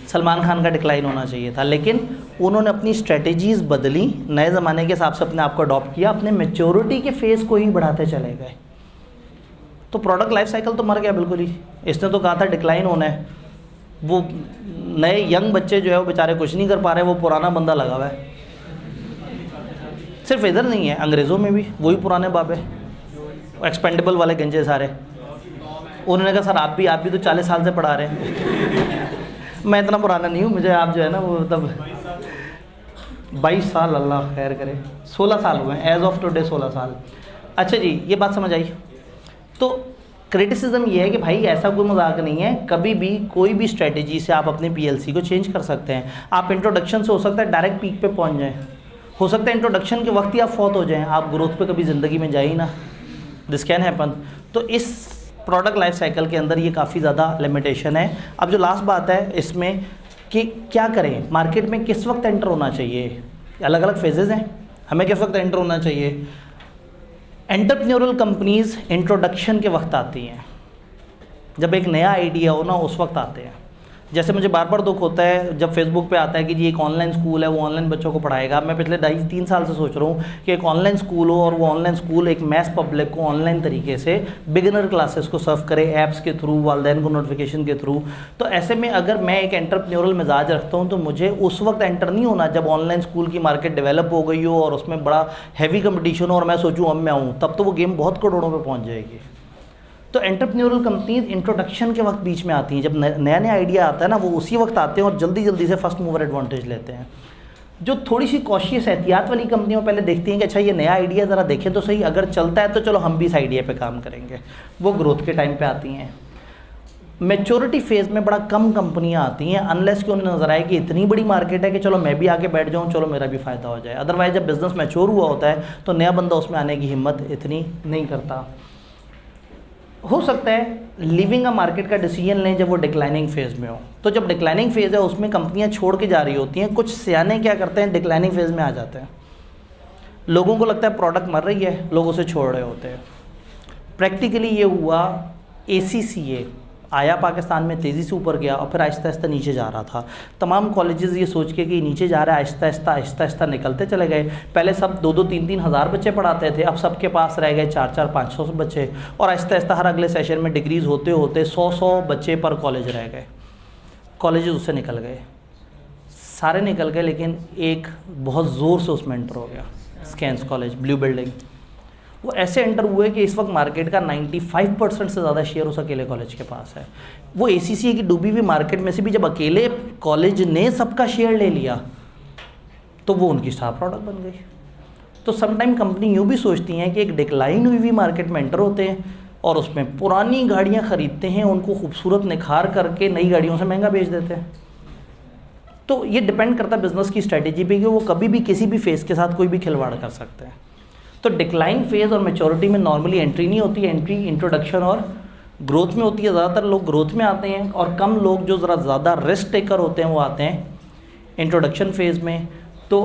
सलमान खान का डिक्लाइन होना चाहिए था, लेकिन उन्होंने अपनी स्ट्रेटजीज़ बदली, नए ज़माने के हिसाब से अपने आप को अडॉप्ट किया, अपने मैच्योरिटी के फेज़ को ही बढ़ाते चले गए। तो प्रोडक्ट लाइफ साइकिल तो मर गया बिल्कुल ही। इसने तो कहा था डिक्लाइन होना है, वो नए यंग बच्चे जो है वो बेचारे कुछ नहीं कर पा रहे, वो पुराना बंदा लगा हुआ है। सिर्फ इधर नहीं है, अंग्रेज़ों में भी वही पुराने बाबे, एक्सपेंडेबल वाले गंजे सारे। उन्होंने कहा सर आप भी तो 40 साल से पढ़ा रहे हैं। मैं इतना पुराना नहीं हूँ, मुझे आप जो है ना वो तब 22 साल, अल्लाह खैर करे, 16 साल हुए हैं एज ऑफ टुडे, 16 साल। अच्छा जी, ये बात समझ आई। तो क्रिटिसिज्म ये है कि भाई ऐसा कोई मजाक नहीं है, कभी भी कोई भी स्ट्रेटेजी से आप अपने PLC को चेंज कर सकते हैं। आप इंट्रोडक्शन से हो सकता है डायरेक्ट पीक पे पहुंच जाएं, हो सकता है इंट्रोडक्शन के वक्त ही आप फौत हो जाएं, आप ग्रोथ पे कभी ज़िंदगी में जाए ही ना, दिस कैन हैपन। तो इस प्रोडक्ट लाइफ साइकिल के अंदर ये काफ़ी ज़्यादा लिमिटेशन है। अब जो लास्ट बात है इसमें कि क्या करें, मार्केट में किस वक्त एंटर होना चाहिए, अलग अलग फेजेज़ हैं, हमें किस वक्त एंटर होना चाहिए। एंटरप्रेन्योरल कंपनीज़ इंट्रोडक्शन के वक्त आती हैं, जब एक नया आइडिया हो ना उस वक्त आते हैं। जैसे मुझे बार बार दुख होता है जब फेसबुक पे आता है कि जी एक ऑनलाइन स्कूल है, वो ऑनलाइन बच्चों को पढ़ाएगा। मैं पिछले 2.5-3 साल से सोच रहा हूँ कि एक ऑनलाइन स्कूल हो और वो ऑनलाइन स्कूल एक मैस पब्लिक को ऑनलाइन तरीके से बिगिनर क्लासेस को सर्व करे, ऐप्स के थ्रू, वालदैन को नोटिफिकेशन के थ्रू। तो ऐसे में अगर मैं एक एंटरप्रेन्योरल मिजाज रखता हूँ तो मुझे उस वक्त एंटर नहीं होना जब ऑनलाइन स्कूल की मार्केट डेवलप हो गई हो और उसमें बड़ा हैवी कंपटीशन हो और मैं सोचूँ अब मैं आऊँ, तब तो वो गेम बहुत करोड़ों पर पहुँच जाएगी। तो एंटरप्रेन्योरल कंपनीज इंट्रोडक्शन के वक्त बीच में आती हैं, जब नया नया आइडिया आता है ना वो उसी वक्त आते हैं और जल्दी जल्दी से फर्स्ट मूवर एडवांटेज लेते हैं। जो थोड़ी सी कॉशियस एहतियात वाली कंपनियों पहले देखती हैं कि अच्छा ये नया आइडिया ज़रा देखें तो सही, अगर चलता है तो चलो हम भी इस आइडिया पे काम करेंगे, वो ग्रोथ के टाइम पे आती हैं। मैच्योरिटी फेज़ में बड़ा कम कंपनियां आती हैं अनलेस कि उन्हें नज़र आए कि इतनी बड़ी मार्केट है कि चलो मैं भी आके बैठ जाऊं, चलो मेरा भी फ़ायदा हो जाए। अदरवाइज जब बिज़नेस मैच्योर हुआ होता है तो नया बंदा उसमें आने की हिम्मत इतनी नहीं करता। हो सकता है लीविंग अ मार्केट का डिसीजन लें जब वो डिक्लाइनिंग फेज़ में हो। तो जब डिक्लाइनिंग फेज़ है उसमें कंपनियां छोड़ के जा रही होती हैं। कुछ सियाने क्या करते हैं, डिक्लाइनिंग फेज़ में आ जाते हैं, लोगों को लगता है प्रोडक्ट मर रही है, लोग उसे छोड़ रहे होते हैं। प्रैक्टिकली ये हुआ, ACCA आया पाकिस्तान में, तेज़ी से ऊपर गया और फिर आहिस्ता आहिस्ता नीचे जा रहा था। तमाम कॉलेजेस ये सोच के कि नीचे जा रहा है, आहिस्ता आहिस्ता निकलते चले गए। पहले सब 2-2, 3-3 हज़ार बच्चे पढ़ाते थे, अब सबके पास रह गए 4-4, 500 बच्चे, और आहिस्ता आहिस्ता हर अगले सेशन में डिग्रीज़ होते होते 100 बच्चे पर कॉलेज रह गए। कॉलेजेस उससे निकल गए, सारे निकल गए, लेकिन एक बहुत ज़ोर से उसमें एंटर हो गया, स्कैंस कॉलेज, ब्लू बिल्डिंग। वो ऐसे एंटर हुए कि इस वक्त मार्केट का 95% से ज़्यादा शेयर उस अकेले कॉलेज के पास है। वो ACCA की डूबी हुई मार्केट में से भी जब अकेले कॉलेज ने सबका शेयर ले लिया तो वो उनकी स्टार प्रोडक्ट बन गई। तो समटाइम कंपनी यूँ भी सोचती हैं कि एक डिक्लाइन हुई मार्केट में एंटर होते हैं और उसमें पुरानी गाड़ियाँ ख़रीदते हैं, उनको खूबसूरत निखार करके नई गाड़ियों से महंगा बेच देते हैं। तो ये डिपेंड करता है बिज़नेस की स्ट्रैटेजी पे कि वो कभी भी किसी भी फेज़ के साथ कोई भी खिलवाड़ कर सकते हैं। तो डिक्लाइन फेज़ और मैच्योरिटी में नॉर्मली एंट्री नहीं होती है, एंट्री इंट्रोडक्शन और ग्रोथ में होती है। ज़्यादातर लोग ग्रोथ में आते हैं और कम लोग जो ज़रा ज़्यादा रिस्क टेकर होते हैं वो आते हैं इंट्रोडक्शन फेज़ में। तो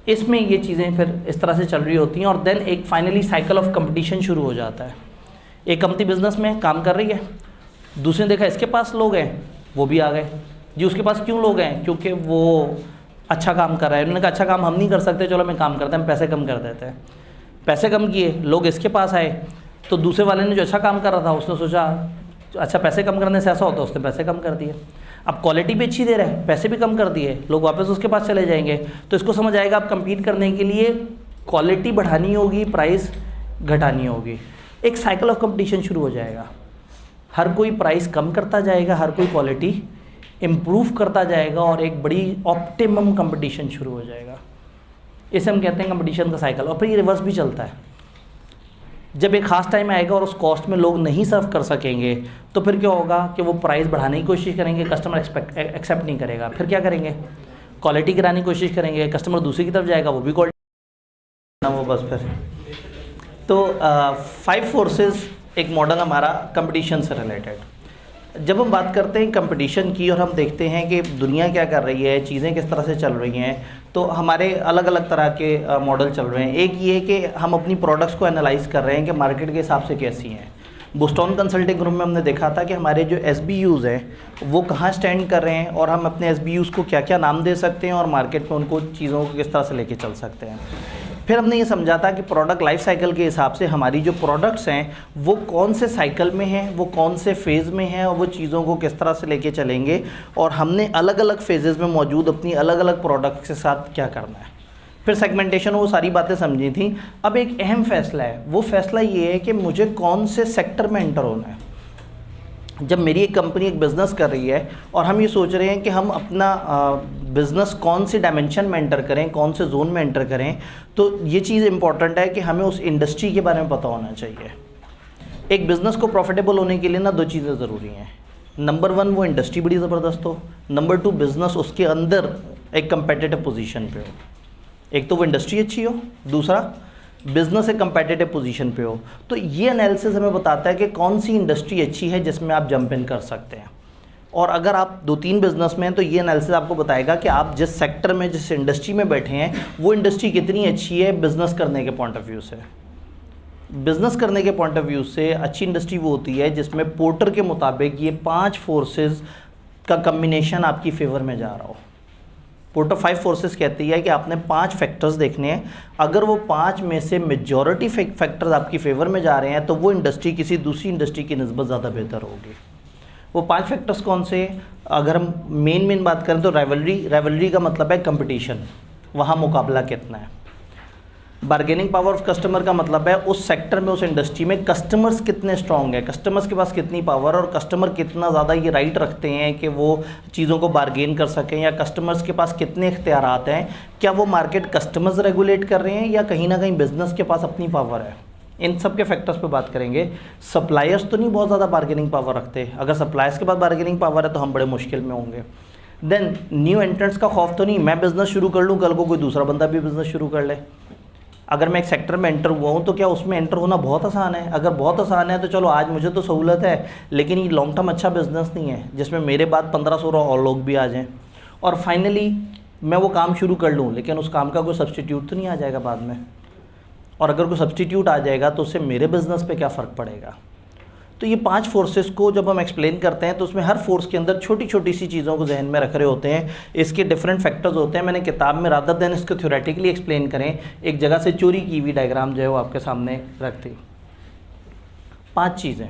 इसमें ये चीज़ें फिर इस तरह से चल रही होती हैं और देन एक फाइनली साइकिल ऑफ कंपटीशन शुरू हो जाता है। एक कंपनी बिज़नेस में काम कर रही है, दूसरे ने देखा इसके पास लोग हैं, वो भी आ गए जी। उसके पास क्यों लोग हैं? क्योंकि वो अच्छा काम कर रहा है। उन्होंने कहा अच्छा काम हम नहीं कर सकते, चलो मैं काम करते हैं, हम पैसे कम कर देते हैं। पैसे कम किए, लोग इसके पास आए, तो दूसरे वाले ने जो अच्छा काम कर रहा था उसने सोचा अच्छा पैसे कम करने से ऐसा होता है, उसने पैसे कम कर दिए। अब क्वालिटी भी अच्छी दे रहा है, पैसे भी कम कर दिए, लोग वापस उसके पास चले जाएंगे। तो इसको समझ आएगा आप कम्पीट करने के लिए क्वालिटी बढ़ानी होगी, प्राइस घटानी होगी। एक साइकिल ऑफ कंपटीशन शुरू हो जाएगा, हर कोई प्राइस कम करता जाएगा, हर कोई क्वालिटी इम्प्रूव करता जाएगा और एक बड़ी ऑप्टिमम कंपटीशन शुरू हो जाएगा। इसे हम कहते हैं कंपटीशन का साइकिल। और फिर ये रिवर्स भी चलता है, जब एक ख़ास टाइम आएगा और उस कॉस्ट में लोग नहीं सर्व कर सकेंगे तो फिर क्या होगा कि वो प्राइस बढ़ाने की कोशिश करेंगे, कस्टमर एक्सेप्ट नहीं करेगा, फिर क्या करेंगे, क्वालिटी गिराने की कोशिश करेंगे, कस्टमर दूसरी की तरफ जाएगा, वो भी क्वालिटी वो बस फिर। तो 5 फोर्सेस एक मॉडल हमारा कंपटीशन से रिलेटेड। जब हम बात करते हैं कंपटीशन की और हम देखते हैं कि दुनिया क्या कर रही है, चीज़ें किस तरह से चल रही हैं, तो हमारे अलग अलग तरह के मॉडल चल रहे हैं। एक ये कि हम अपनी प्रोडक्ट्स को एनालाइज कर रहे हैं कि मार्केट के हिसाब से कैसी हैं। बोस्टन कंसल्टिंग ग्रुप में हमने देखा था कि हमारे जो SBUs हैं वो कहाँ स्टैंड कर रहे हैं और हम अपने SBUs को क्या क्या नाम दे सकते हैं और मार्केट में उनको चीज़ों को किस तरह से लेके चल सकते हैं। फिर हमने ये समझा था कि प्रोडक्ट लाइफ साइकिल के हिसाब से हमारी जो प्रोडक्ट्स हैं वो कौन से साइकिल में हैं, वो कौन से फेज़ में हैं और वो चीज़ों को किस तरह से लेके चलेंगे और हमने अलग अलग फेजेज़ में मौजूद अपनी अलग अलग प्रोडक्ट्स के साथ क्या करना है। फिर सेगमेंटेशन, वो सारी बातें समझी थी। अब एक अहम फैसला है, वो फैसला ये है कि मुझे कौन से सेक्टर में एंटर होना है। जब मेरी एक कंपनी एक बिज़नेस कर रही है और हम ये सोच रहे हैं कि हम अपना बिज़नेस कौन सी डायमेंशन में एंटर करें, कौन से जोन में एंटर करें, तो ये चीज़ इंपॉर्टेंट है कि हमें उस इंडस्ट्री के बारे में पता होना चाहिए। एक बिज़नेस को प्रॉफिटेबल होने के लिए ना 2 चीज़ें ज़रूरी हैं। नंबर 1 वो इंडस्ट्री बड़ी ज़बरदस्त हो, नंबर 2 बिज़नेस उसके अंदर एक कंपेटिटिव पोजीशन पे हो। एक तो वो इंडस्ट्री अच्छी हो, दूसरा बिज़नेस एक कंपेटिटिव पोजीशन पे हो। तो ये एनालिसिस हमें बताता है कि कौन सी इंडस्ट्री अच्छी है जिसमें आप जंप इन कर सकते हैं। और अगर आप 2-3 बिज़नेस में हैं तो ये एनालिसिस आपको बताएगा कि आप जिस सेक्टर में, जिस इंडस्ट्री में बैठे हैं वो इंडस्ट्री कितनी अच्छी है बिज़नेस करने के पॉइंट ऑफ व्यू से। बिज़नेस करने के पॉइंट ऑफ व्यू से अच्छी इंडस्ट्री वो होती है जिसमें पोर्टर के मुताबिक ये 5 फोर्सेस का कम्बिनेशन आपकी फेवर में जा रहा हो। पोर्टर 5 फोर्सेस कहती है कि आपने 5 फैक्टर्स देखने हैं, अगर वो 5 में से मेजॉरिटी फैक्टर्स आपकी फेवर में जा रहे हैं तो वो इंडस्ट्री किसी दूसरी इंडस्ट्री की निस्बत ज़्यादा बेहतर होगी। वो 5 फैक्टर्स कौन से? अगर हम मेन बात करें तो राइवलरी का मतलब है कंपटीशन, वहाँ मुकाबला कितना है। बार्गेनिंग पावर ऑफ कस्टमर का मतलब है उस सेक्टर में, उस इंडस्ट्री में कस्टमर्स कितने स्ट्रॉन्ग है, कस्टमर्स के पास कितनी पावर और कस्टमर कितना ज़्यादा ये राइट रखते हैं कि वो चीज़ों को बार्गेन कर सकें, या कस्टमर्स के पास कितने इख्तियारात हैं। क्या वो मार्केट कस्टमर्स रेगुलेट कर रहे हैं या कहीं ना कहीं बिज़नेस के पास अपनी पावर है। इन सब के फैक्टर्स पे बात करेंगे। सप्लायर्स तो नहीं बहुत ज़्यादा बार्गेनिंग पावर रखते, अगर सप्लायर्स के पास बार्गेनिंग पावर है तो हम बड़े मुश्किल में होंगे। देन न्यू एंट्रेंट्स का खौफ तो नहीं, मैं बिज़नेस शुरू कर लूँ, कल को कोई दूसरा बंदा भी बिज़नेस शुरू कर ले। अगर मैं एक सेक्टर में एंटर हुआ हूँ तो क्या उसमें एंटर होना बहुत आसान है? अगर बहुत आसान है तो चलो आज मुझे तो सहूलत है, लेकिन ये लॉन्ग टर्म अच्छा बिज़नेस नहीं है जिसमें मेरे बाद 15-16 और लोग भी आ जाएँ और फाइनली मैं वो काम शुरू कर लूँ, लेकिन उस काम का कोई सब्स्टिट्यूट तो नहीं आ जाएगा बाद में, और अगर कोई सब्स्टिट्यूट आ जाएगा तो उससे मेरे बिज़नेस पे क्या फ़र्क पड़ेगा। तो ये 5 फोर्सेस को जब हम एक्सप्लेन करते हैं तो उसमें हर फोर्स के अंदर छोटी छोटी सी चीज़ों को जहन में रख रहे होते हैं, इसके डिफरेंट फैक्टर्स होते हैं। मैंने किताब में रादर देन इसको थ्योरेटिकली एक्सप्लेन करें, एक जगह से चोरी की हुई डायग्राम जो है वो आपके सामने रख दी। 5 चीज़ें,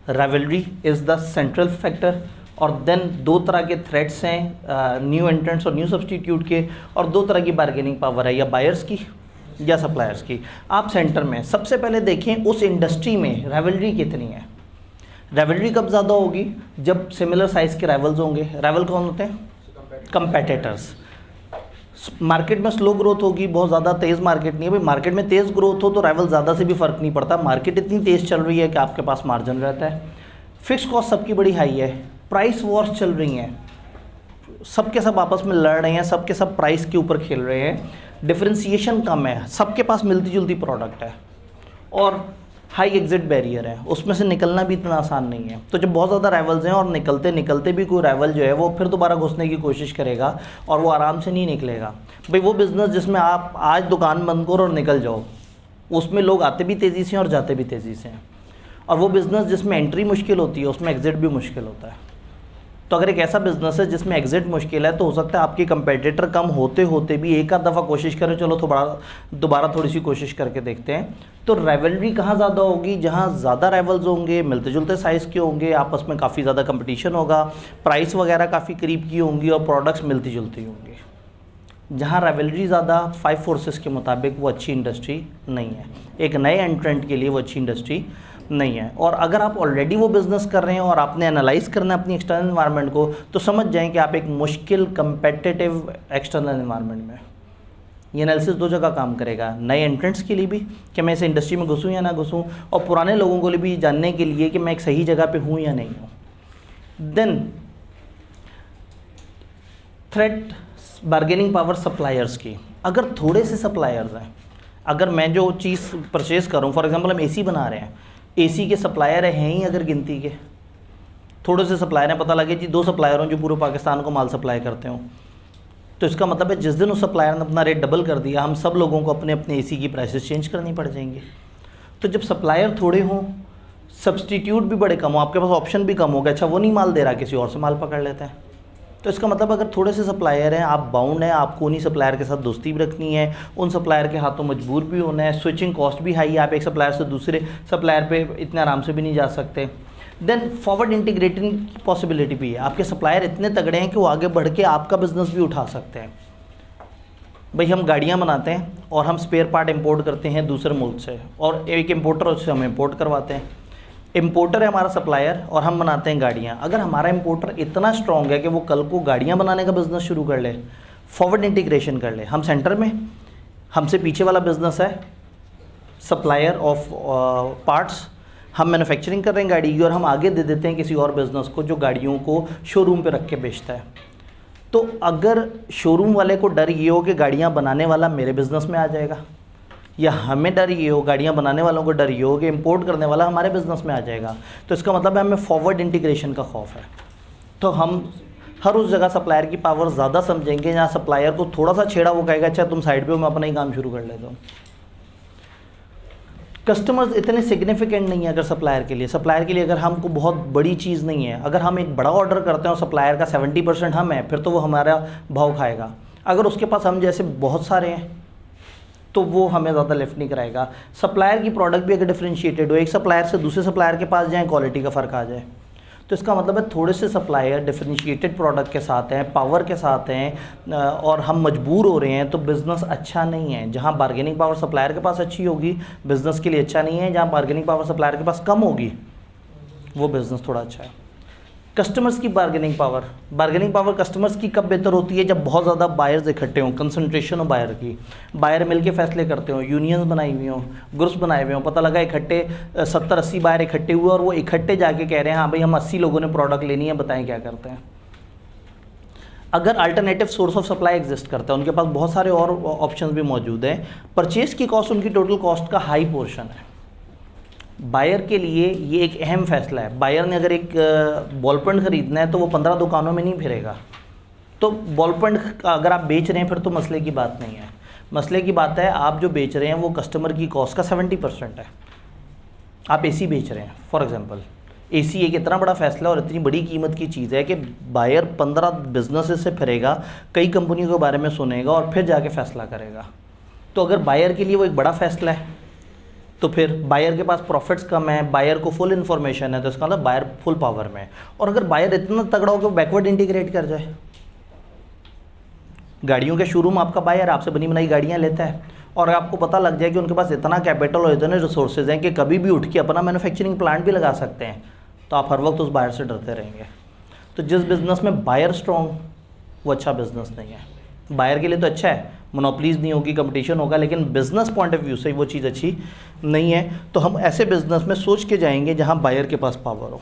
rivalry is the central factor, और देन 2 तरह के थ्रेट्स हैं न्यू एंट्रेंट्स और न्यू सब्स्टिट्यूट के, और 2 तरह की बार्गेनिंग पावर है, या बायर्स की या सप्लायर्स की। आप सेंटर में सबसे पहले देखें उस इंडस्ट्री में राइवलरी कितनी है। राइवलरी कब ज़्यादा होगी? जब सिमिलर साइज़ के राइवल्स होंगे। राइवल कौन होते हैं? कंपेटिटर्स। मार्केट में स्लो ग्रोथ होगी, बहुत ज़्यादा तेज़ मार्केट नहीं है। भाई मार्केट में तेज़ ग्रोथ हो तो राइवल ज़्यादा से भी फ़र्क नहीं पड़ता, मार्केट इतनी तेज़ चल रही है कि आपके पास मार्जिन रहता है। फिक्स कॉस्ट सबकी बड़ी हाई है, प्राइस वॉर्स चल रही हैं, सबके सब आपस में लड़ रहे हैं, सबके सब प्राइस के ऊपर खेल रहे हैं, डिफरेंशिएशन कम है, सबके पास मिलती जुलती प्रोडक्ट है, और हाई एग्जिट बैरियर है, उसमें से निकलना भी इतना आसान नहीं है। तो जब बहुत ज़्यादा राइवल्स हैं और निकलते निकलते भी कोई राइवल जो है वो फिर दोबारा घुसने की कोशिश करेगा और वो आराम से नहीं निकलेगा। भाई वो बिज़नेस जिसमें आप आज दुकान बंद करो और निकल जाओ, उसमें लोग आते भी तेज़ी से और जाते भी तेज़ी से हैं, और वो बिज़नेस जिसमें एंट्री मुश्किल होती है उसमें एग्जिट भी मुश्किल होता है। तो अगर एक ऐसा बिज़नेस है जिसमें एग्जिट मुश्किल है तो हो सकता है आपके कंपेटिटर कम होते होते भी एक आध दफ़ा कोशिश करें, चलो दोबारा थोड़ी सी कोशिश करके देखते हैं। तो राइवलरी कहाँ ज़्यादा होगी? जहाँ ज़्यादा राइवल्स होंगे, मिलते जुलते साइज़ के होंगे, आपस में काफ़ी ज़्यादा कंपटीशन होगा, प्राइस वगैरह काफ़ी करीब की होंगी और प्रोडक्ट्स मिलती जुलती होंगी। जहाँ राइवलरी ज़्यादा 5 फोर्सेस के मुताबिक वो अच्छी इंडस्ट्री नहीं है, एक नए एंट्रेंट के लिए वो अच्छी इंडस्ट्री नहीं है। और अगर आप ऑलरेडी वो बिज़नेस कर रहे हैं और आपने एनालाइज करना है अपनी एक्सटर्नल एनवायरनमेंट को, तो समझ जाएं कि आप एक मुश्किल कंपेटिटिव एक्सटर्नल एनवायरनमेंट में। ये एनालिसिस 2 जगह काम करेगा, नए एंट्रेंट्स के लिए भी कि मैं इस इंडस्ट्री में घुसूँ या ना घुसूँ, और पुराने लोगों को भी जानने के लिए कि मैं एक सही जगह पे हूँ या नहीं हूँ। Then threat bargaining power suppliers की। अगर थोड़े से सप्लायर्स हैं, अगर मैं जो चीज़ परचेज़ करूँ, फॉर एग्जांपल हम एसी बना रहे हैं, एसी के सप्लायर हैं ही अगर गिनती के थोड़े से सप्लायर हैं, पता लगे जी 2 सप्लायर हों जो पूरे पाकिस्तान को माल सप्लाई करते हों, तो इसका मतलब है जिस दिन उस सप्लायर ने अपना रेट डबल कर दिया, हम सब लोगों को अपने अपने एसी की प्राइसेस चेंज करनी पड़ जाएंगी। तो जब सप्लायर थोड़े हों, सब्सटीट्यूट भी बड़े कम हो, आपके पास ऑप्शन भी कम हो गया, अच्छा वो नहीं माल दे रहा, किसी और से माल पकड़ लेते हैं। तो इसका मतलब अगर थोड़े से सप्लायर हैं, आप बाउंड हैं, आपको उन्हीं सप्लायर के साथ दोस्ती भी रखनी है, उन सप्लायर के हाथों मजबूर भी होना है, स्विचिंग कॉस्ट भी हाई है, आप एक सप्लायर से दूसरे सप्लायर पे इतने आराम से भी नहीं जा सकते। देन फॉरवर्ड इंटीग्रेटिंग की पॉसिबिलिटी भी है, आपके सप्लायर इतने तगड़े हैं कि वो आगे बढ़ के आपका बिज़नेस भी उठा सकते हैं। भाई हम गाड़ियाँ बनाते हैं और हम स्पेयर पार्ट इम्पोर्ट करते हैं दूसरे मुल्क से, और एक इम्पोर्टर उससे हम इम्पोर्ट करवाते हैं। इम्पोर्टर है हमारा सप्लायर और हम बनाते हैं गाड़ियाँ। अगर हमारा इम्पोर्टर इतना स्ट्रॉन्ग है कि वो कल को गाड़ियाँ बनाने का बिज़नेस शुरू कर ले, फॉरवर्ड इंटीग्रेशन कर ले, हम सेंटर में, हमसे पीछे वाला बिज़नेस है सप्लायर ऑफ पार्ट्स, हम मैन्युफैक्चरिंग कर रहे हैं गाड़ी की और हम आगे दे देते हैं किसी और बिज़नेस को जो गाड़ियों को शोरूम पे रख के बेचता है। तो अगर शोरूम वाले को डर ये हो कि गाड़ियाँ बनाने वाला मेरे बिज़नेस में आ जाएगा, या हमें डर ये हो, गाड़ियाँ बनाने वालों को डर ये हो कि इंपोर्ट करने वाला हमारे बिज़नेस में आ जाएगा, तो इसका मतलब है हमें फॉरवर्ड इंटीग्रेशन का खौफ है। तो हम हर उस जगह सप्लायर की पावर ज़्यादा समझेंगे जहाँ सप्लायर को थोड़ा सा छेड़ा वो कहेगा अच्छा तुम साइड पे हो, मैं अपना ही काम शुरू कर लेता हूँ। कस्टमर्स इतने सिग्निफिकेंट नहीं है अगर सप्लायर के लिए अगर हमको बहुत बड़ी चीज़ नहीं है, अगर हम एक बड़ा ऑर्डर करते हैं और सप्लायर का 70% हम है, फिर तो वो हमारा भाव खाएगा। अगर उसके पास हम जैसे बहुत सारे हैं तो वो हमें ज़्यादा लिफ्ट नहीं कराएगा। सप्लायर की प्रोडक्ट भी अगर डिफरेंशिएटेड हो, एक सप्लायर से दूसरे सप्लायर के पास जाएँ, क्वालिटी का फ़र्क आ जाए, तो इसका मतलब है थोड़े से सप्लायर डिफरेंशिएटेड प्रोडक्ट के साथ हैं, पावर के साथ हैं, और हम मजबूर हो रहे हैं, तो बिज़नेस अच्छा नहीं है। जहाँ बार्गेनिंग पावर सप्लायर के पास अच्छी होगी बिज़नेस के लिए अच्छा नहीं है, जहाँ बार्गेनिंग पावर सप्लायर के पास कम होगी वो बिज़नेस थोड़ा अच्छा है। कस्टमर्स की बार्गेनिंग पावर कस्टमर्स की कब बेहतर होती है? जब बहुत ज़्यादा बायर्स इकट्ठे हों, कंसंट्रेशन हो बायर की, बायर मिलके फैसले करते हो, यूनियंस बनाई हुई हों, ग्रुप्स बनाए हुए हों, पता लगा इकट्ठे 70-80 बायर इकट्ठे हुए और वो इकट्ठे जाके कह रहे हैं हाँ भाई हम 80 लोगों ने प्रोडक्ट लेनी है, बताएं क्या करते हैं। अगर alternative source of supply exist करता है, उनके पास बहुत सारे और ऑप्शंस भी मौजूद हैं, परचेज की कॉस्ट उनकी टोटल कॉस्ट का हाई पोर्शन है। बायर के लिए ये एक अहम फैसला है। बायर ने अगर एक बॉल पेन खरीदना है तो वो 15 दुकानों में नहीं फिरेगा। तो बॉल पेन अगर आप बेच रहे हैं फिर तो मसले की बात नहीं है। मसले की बात है आप जो बेच रहे हैं वो कस्टमर की कॉस्ट का 70% है। आप एसी बेच रहे हैं फॉर एग्जांपल, एसी एक इतना बड़ा फैसला और इतनी बड़ी कीमत की चीज़ है कि बायर 15 बिजनेसेस से फिरेगा, कई कंपनियों के बारे में सुनेगा और फिर जाके फैसला करेगा। तो अगर बायर के लिए वो एक बड़ा फैसला है तो फिर बायर के पास प्रॉफिट्स कम है, बायर को फुल इन्फॉर्मेशन है, तो इसका मतलब बायर फुल पावर में है। और अगर बायर इतना तगड़ा हो कि बैकवर्ड इंटीग्रेट कर जाए, गाड़ियों के शोरूम आपका बायर आपसे बनी बनाई गाड़ियाँ लेता है और आपको पता लग जाए कि उनके पास इतना कैपिटल और इतने रिसोर्सेज हैं कि कभी भी उठ के अपना मैन्युफैक्चरिंग प्लांट भी लगा सकते हैं, तो आप हर वक्त उस बायर से डरते रहेंगे। तो जिस बिज़नेस में बायर स्ट्रॉन्ग, वो अच्छा बिज़नेस नहीं है। बायर के लिए तो अच्छा है, मोनोपलीज नहीं होगी, कंपटीशन होगा, लेकिन बिज़नेस पॉइंट ऑफ व्यू से वो चीज़ अच्छी नहीं है। तो हम ऐसे बिज़नेस में सोच के जाएंगे जहाँ बायर के पास पावर हो।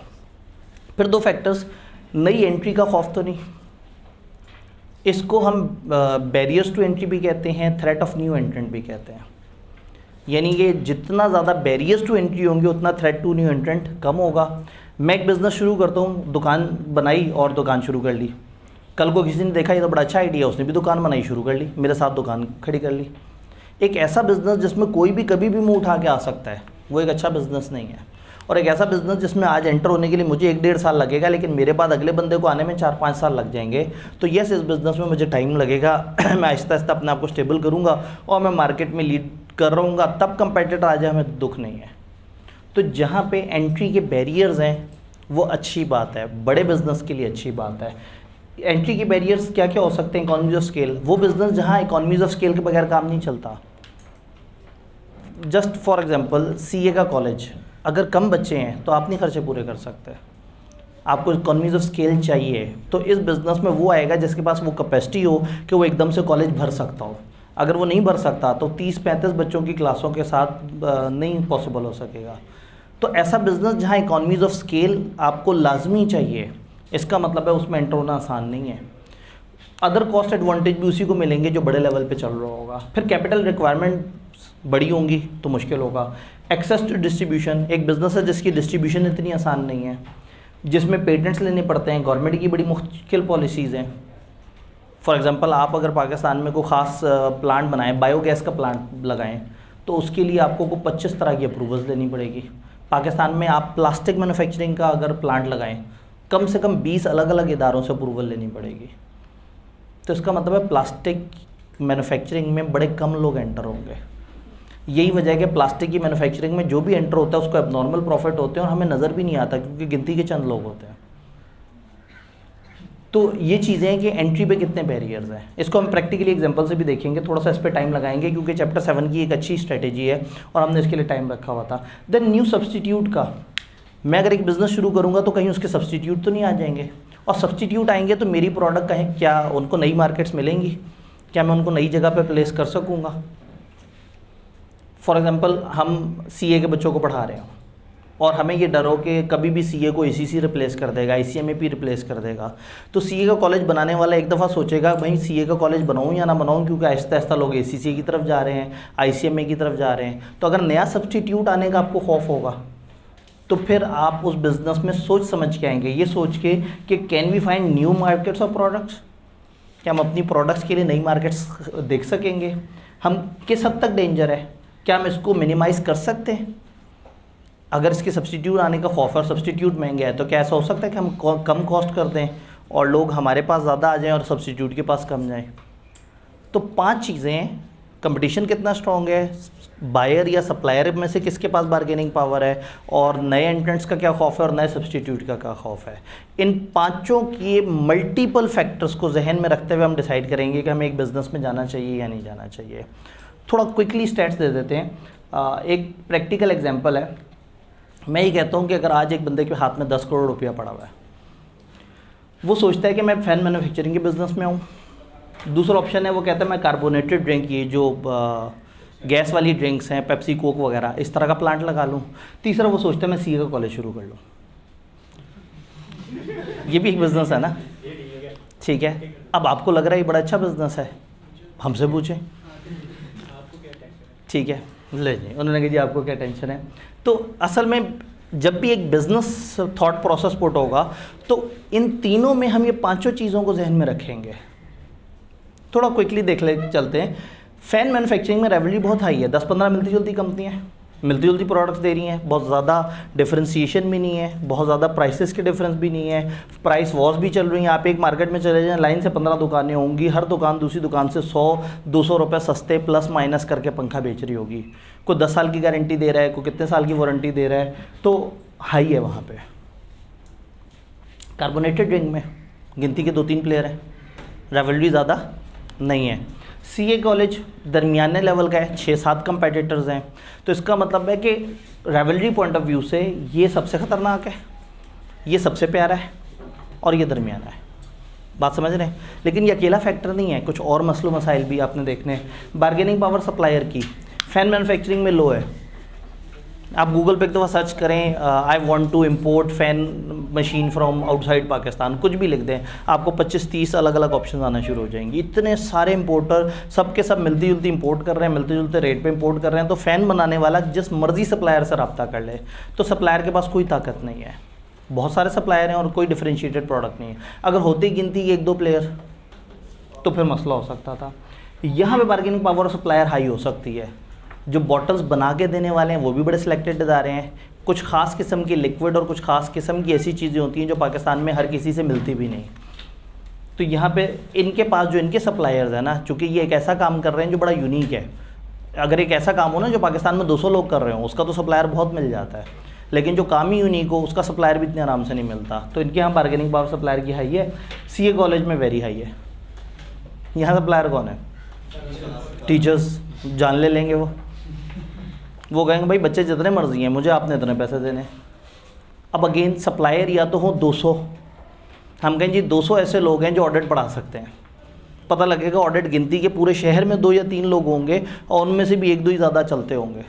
फिर 2 फैक्टर्स, नई एंट्री का खौफ तो नहीं, इसको हम बैरियर्स टू एंट्री भी कहते हैं, थ्रेट ऑफ न्यू एंट्रेंट भी कहते हैं। यानी कि जितना ज़्यादा बैरियर्स टू एंट्री होंगे उतना थ्रेट टू न्यू एंट्रेंट कम होगा। मैं एक बिज़नेस शुरू करता हूँ, दुकान बनाई और दुकान शुरू कर ली, कल को किसी ने देखा ये तो बड़ा अच्छा आइडिया, उसने भी दुकान बनाई शुरू कर ली, मेरे साथ दुकान खड़ी कर ली। एक ऐसा बिज़नेस जिसमें कोई भी कभी भी मुंह उठा के आ सकता है, वो एक अच्छा बिज़नेस नहीं है। और एक ऐसा बिज़नेस जिसमें आज एंटर होने के लिए मुझे 1-1.5 साल लगेगा, लेकिन मेरे बाद अगले बंदे को आने में 4-5 साल लग जाएंगे, तो यस इस बिज़नेस में मुझे टाइम लगेगा मैं आहिस्ता आहिस्ता अपने आप को स्टेबल करूँगा और मैं मार्केट में लीड कर रहूँगा, तब कंपेटिटर आ जाए हमें दुख नहीं है। तो जहाँ पे एंट्री के बैरियर्स हैं वो अच्छी बात है, बड़े बिज़नेस के लिए अच्छी बात है। एंट्री के बैरियर्स क्या क्या हो सकते हैं? इकोनॉमीज ऑफ स्केल, वो बिज़नेस जहाँ इकोनॉमीज ऑफ स्केल के बगैर काम नहीं चलता। जस्ट फॉर एग्जांपल सीए का कॉलेज, अगर कम बच्चे हैं तो आप नहीं खर्चे पूरे कर सकते, आपको इकोनॉमीज ऑफ स्केल चाहिए। तो इस बिज़नेस में वो आएगा जिसके पास वो कैपेसिटी हो कि वो एकदम से कॉलेज भर सकता हो। अगर वो नहीं भर सकता तो 30-35 बच्चों की क्लासों के साथ नहीं पॉसिबल हो सकेगा। तो ऐसा बिज़नेस जहाँ इकोनॉमीज ऑफ स्केल आपको लाजमी चाहिए, इसका मतलब है उसमें एंटर होना आसान नहीं है। अदर कॉस्ट एडवांटेज भी उसी को मिलेंगे जो बड़े लेवल पे चल रहा होगा। फिर कैपिटल रिक्वायरमेंट बड़ी होंगी तो मुश्किल होगा। एक्सेस टू डिस्ट्रीब्यूशन, एक बिज़नेस है जिसकी डिस्ट्रीब्यूशन इतनी आसान नहीं है, जिसमें पेटेंट्स लेने पड़ते हैं, गवर्नमेंट की बड़ी मुश्किल पॉलिसीज़ हैं। फॉर एग्जांपल आप अगर पाकिस्तान में कोई ख़ास प्लांट बनाएं, बायोगैस का प्लांट लगाएं, तो उसके लिए आपको को 25 तरह की अप्रूवल्स लेनी पड़ेगी। पाकिस्तान में आप प्लास्टिक मैन्युफैक्चरिंग का अगर प्लांट लगाएं, कम से कम 20 अलग अलग इदारों से अप्रूवल लेनी पड़ेगी। तो इसका मतलब है प्लास्टिक मैन्युफैक्चरिंग में बड़े कम लोग एंटर होंगे। यही वजह है कि प्लास्टिक की मैन्युफैक्चरिंग में जो भी एंटर होता है उसको एबनॉर्मल प्रॉफिट होते हैं और हमें नज़र भी नहीं आता क्योंकि गिनती के चंद लोग होते हैं। तो ये चीज़ें हैं कि एंट्री पे कितने बैरियर्स हैं। इसको हम प्रैक्टिकली एग्जांपल से भी देखेंगे, थोड़ा सा इस पर टाइम लगाएंगे क्योंकि चैप्टर 7 की एक अच्छी स्ट्रेटेजी है और हमने इसके लिए टाइम रखा हुआ था। देन न्यू सब्सटीट्यूट का, मैं अगर एक बिज़नेस शुरू करूँगा तो कहीं उसके सब्सटीट्यूट तो नहीं आ जाएंगे, और सब्सटीट्यूट आएंगे तो मेरी प्रोडक्ट कहीं क्या उनको नई मार्केट्स मिलेंगी, क्या मैं उनको नई जगह पे प्लेस कर सकूँगा। फॉर एग्जांपल हम सीए के बच्चों को पढ़ा रहे हो और हमें ये डर हो कि कभी भी सीए को एसीसी रिप्लेस कर देगा, आईसीएमएपी रिप्लेस कर देगा, तो सीए का कॉलेज बनाने वाला एक दफ़ा सोचेगा भाई सीए का कॉलेज बनाऊँ या ना बनाऊँ, क्योंकि आहिस्ता आहिस्ता लोग एसीसी की तरफ जा रहे हैं, आईसीएमए की तरफ जा रहे हैं। तो अगर नया सब्सटीट्यूट आने का आपको खौफ होगा तो फिर आप उस बिज़नेस में सोच समझ के आएंगे, ये सोच के कि can we find new markets of products, क्या हम अपनी प्रोडक्ट्स के लिए नई मार्केट्स देख सकेंगे, हम किस हद तक डेंजर है, क्या हम इसको मिनिमाइज़ कर सकते हैं। अगर इसके सब्सटीट्यूट आने का खौफ है और सब्सटीट्यूट महंगे है तो क्या ऐसा हो सकता है कि हम कम कॉस्ट कर दें और लोग हमारे पास ज़्यादा आ जाएं और सब्सटीट्यूट के पास कम जाएं। तो 5 चीज़ें हैं, कंपटीशन कितना स्ट्रॉन्ग है, बायर या सप्लायर में से किसके पास बार्गेनिंग पावर है, और नए एंट्रेंट्स का क्या खौफ है और नए सब्सटीट्यूट का क्या खौफ है। इन 5 के मल्टीपल फैक्टर्स को जहन में रखते हुए हम डिसाइड करेंगे कि हमें एक बिज़नेस में जाना चाहिए या नहीं जाना चाहिए। थोड़ा क्विकली स्टैट्स दे देते हैं। एक प्रैक्टिकल एग्जांपल है, मैं ये कहता हूँ कि अगर आज एक बंदे के हाथ में 10 करोड़ रुपया पड़ा हुआ है वो सोचता है कि मैं फ़ैन मैन्युफैक्चरिंग के बिज़नेस में आऊँ। दूसरा ऑप्शन है वो कहता है मैं कार्बोनेटेड ड्रिंक, ये जो गैस वाली ड्रिंक्स हैं, पेप्सी कोक वगैरह, इस तरह का प्लांट लगा लूँ। तीसरा वो सोचता है मैं सीए का कॉलेज शुरू कर लूँ। ये भी एक बिज़नेस है ना, ठीक है। अब आपको लग रहा है ये बड़ा अच्छा बिज़नेस है, हमसे पूछें, ठीक है। ले जी, उन्होंने कहा जी आपको क्या टेंशन है। तो असल में जब भी एक बिज़नेस थॉट प्रोसेस पुट होगा तो इन तीनों में हम ये पांचों चीज़ों को जहन में रखेंगे। थोड़ा क्विकली देख ले चलते हैं। फ़ैन मैन्युफैक्चरिंग में रेवेन्यू बहुत हाई है, 10-15 मिलती जुलती कंपनियाँ मिलती जुलती प्रोडक्ट्स दे रही हैं, बहुत ज़्यादा डिफरेंशिएशन भी नहीं है, बहुत ज़्यादा प्राइसेस के डिफरेंस भी नहीं है, प्राइस वॉर्स भी चल रही हैं। आप एक मार्केट में चले जाएं, लाइन से 15 दुकानें होंगी, हर दुकान दूसरी दुकान से 100-200 रुपये सस्ते प्लस माइनस करके पंखा बेच रही होगी। कोई 10 साल की गारंटी दे रहा है, कोई कितने साल की वारंटी दे रहा है, तो हाई है वहाँ पर। कार्बोनेटेड ड्रिंक में गिनती के 2-3 प्लेयर हैं, रेवेन्यू ज़्यादा नहीं है। सीए कॉलेज दरमियाने लेवल का है, 6-7 कंपेटिटर्स हैं। तो इसका मतलब है कि रेवेन्यू पॉइंट ऑफ व्यू से ये सबसे ख़तरनाक है, ये सबसे प्यारा है और ये दरमियाना है। बात समझ रहे हैं? लेकिन ये अकेला फैक्टर नहीं है, कुछ और मसलो मसाइल भी आपने देखने हैं। बार्गेनिंग पावर सप्लायर की फ़ैन मैन्युफैक्चरिंग में लो है। आप गूगल पे एक दफ़ा सर्च करें, I want to import fan machine from outside Pakistan, कुछ भी लिख दें, आपको 25-30 अलग अलग ऑप्शन आना शुरू हो जाएंगे। इतने सारे इंपोर्टर सब के सब मिलती जुलती इंपोर्ट कर रहे हैं, मिलते जुलते रेट पे इंपोर्ट कर रहे हैं। तो फ़ैन बनाने वाला जिस मर्जी सप्लायर से रब्ता कर ले, तो सप्लायर के पास कोई ताकत नहीं है। बहुत सारे सप्लायर हैं और कोई डिफरेंशिएटेड प्रोडक्ट नहीं है। अगर होती गिनती 1-2 प्लेयर तो फिर मसला हो सकता था। यहाँ पे bargaining power of supplier high हो सकती है। जो बॉटल्स बना के देने वाले हैं वो भी बड़े सिलेक्टेड इदारे हैं। कुछ ख़ास किस्म की लिक्विड और कुछ ख़ास किस्म की ऐसी चीज़ें होती हैं जो पाकिस्तान में हर किसी से मिलती भी नहीं। तो यहाँ पे इनके पास जो इनके सप्लायर्स हैं ना, चूँकि ये एक ऐसा काम कर रहे हैं जो बड़ा यूनिक है। अगर एक ऐसा काम हो ना जो पाकिस्तान में 200 लोग कर रहे हो, उसका तो सप्लायर बहुत मिल जाता है, लेकिन जो काम ही यूनिक हो उसका सप्लायर भी इतने आराम से नहीं मिलता। तो इनके यहाँ बार्गेनिंग पावर सप्लायर की हाई है, सीए कॉलेज में वेरी हाई है। यहाँ सप्लायर कौन है? टीचर्स जान ले लेंगे, वो कहेंगे भाई बच्चे जितने मर्जी हैं, मुझे आपने इतने पैसे देने। अब अगेन सप्लायर या तो हो 200, हम कहें जी 200 ऐसे लोग हैं जो ऑडिट पढ़ा सकते हैं। पता लगेगा ऑडिट गिनती के पूरे शहर में 2 या 3 लोग होंगे और उनमें से भी 1-2 ही ज़्यादा चलते होंगे।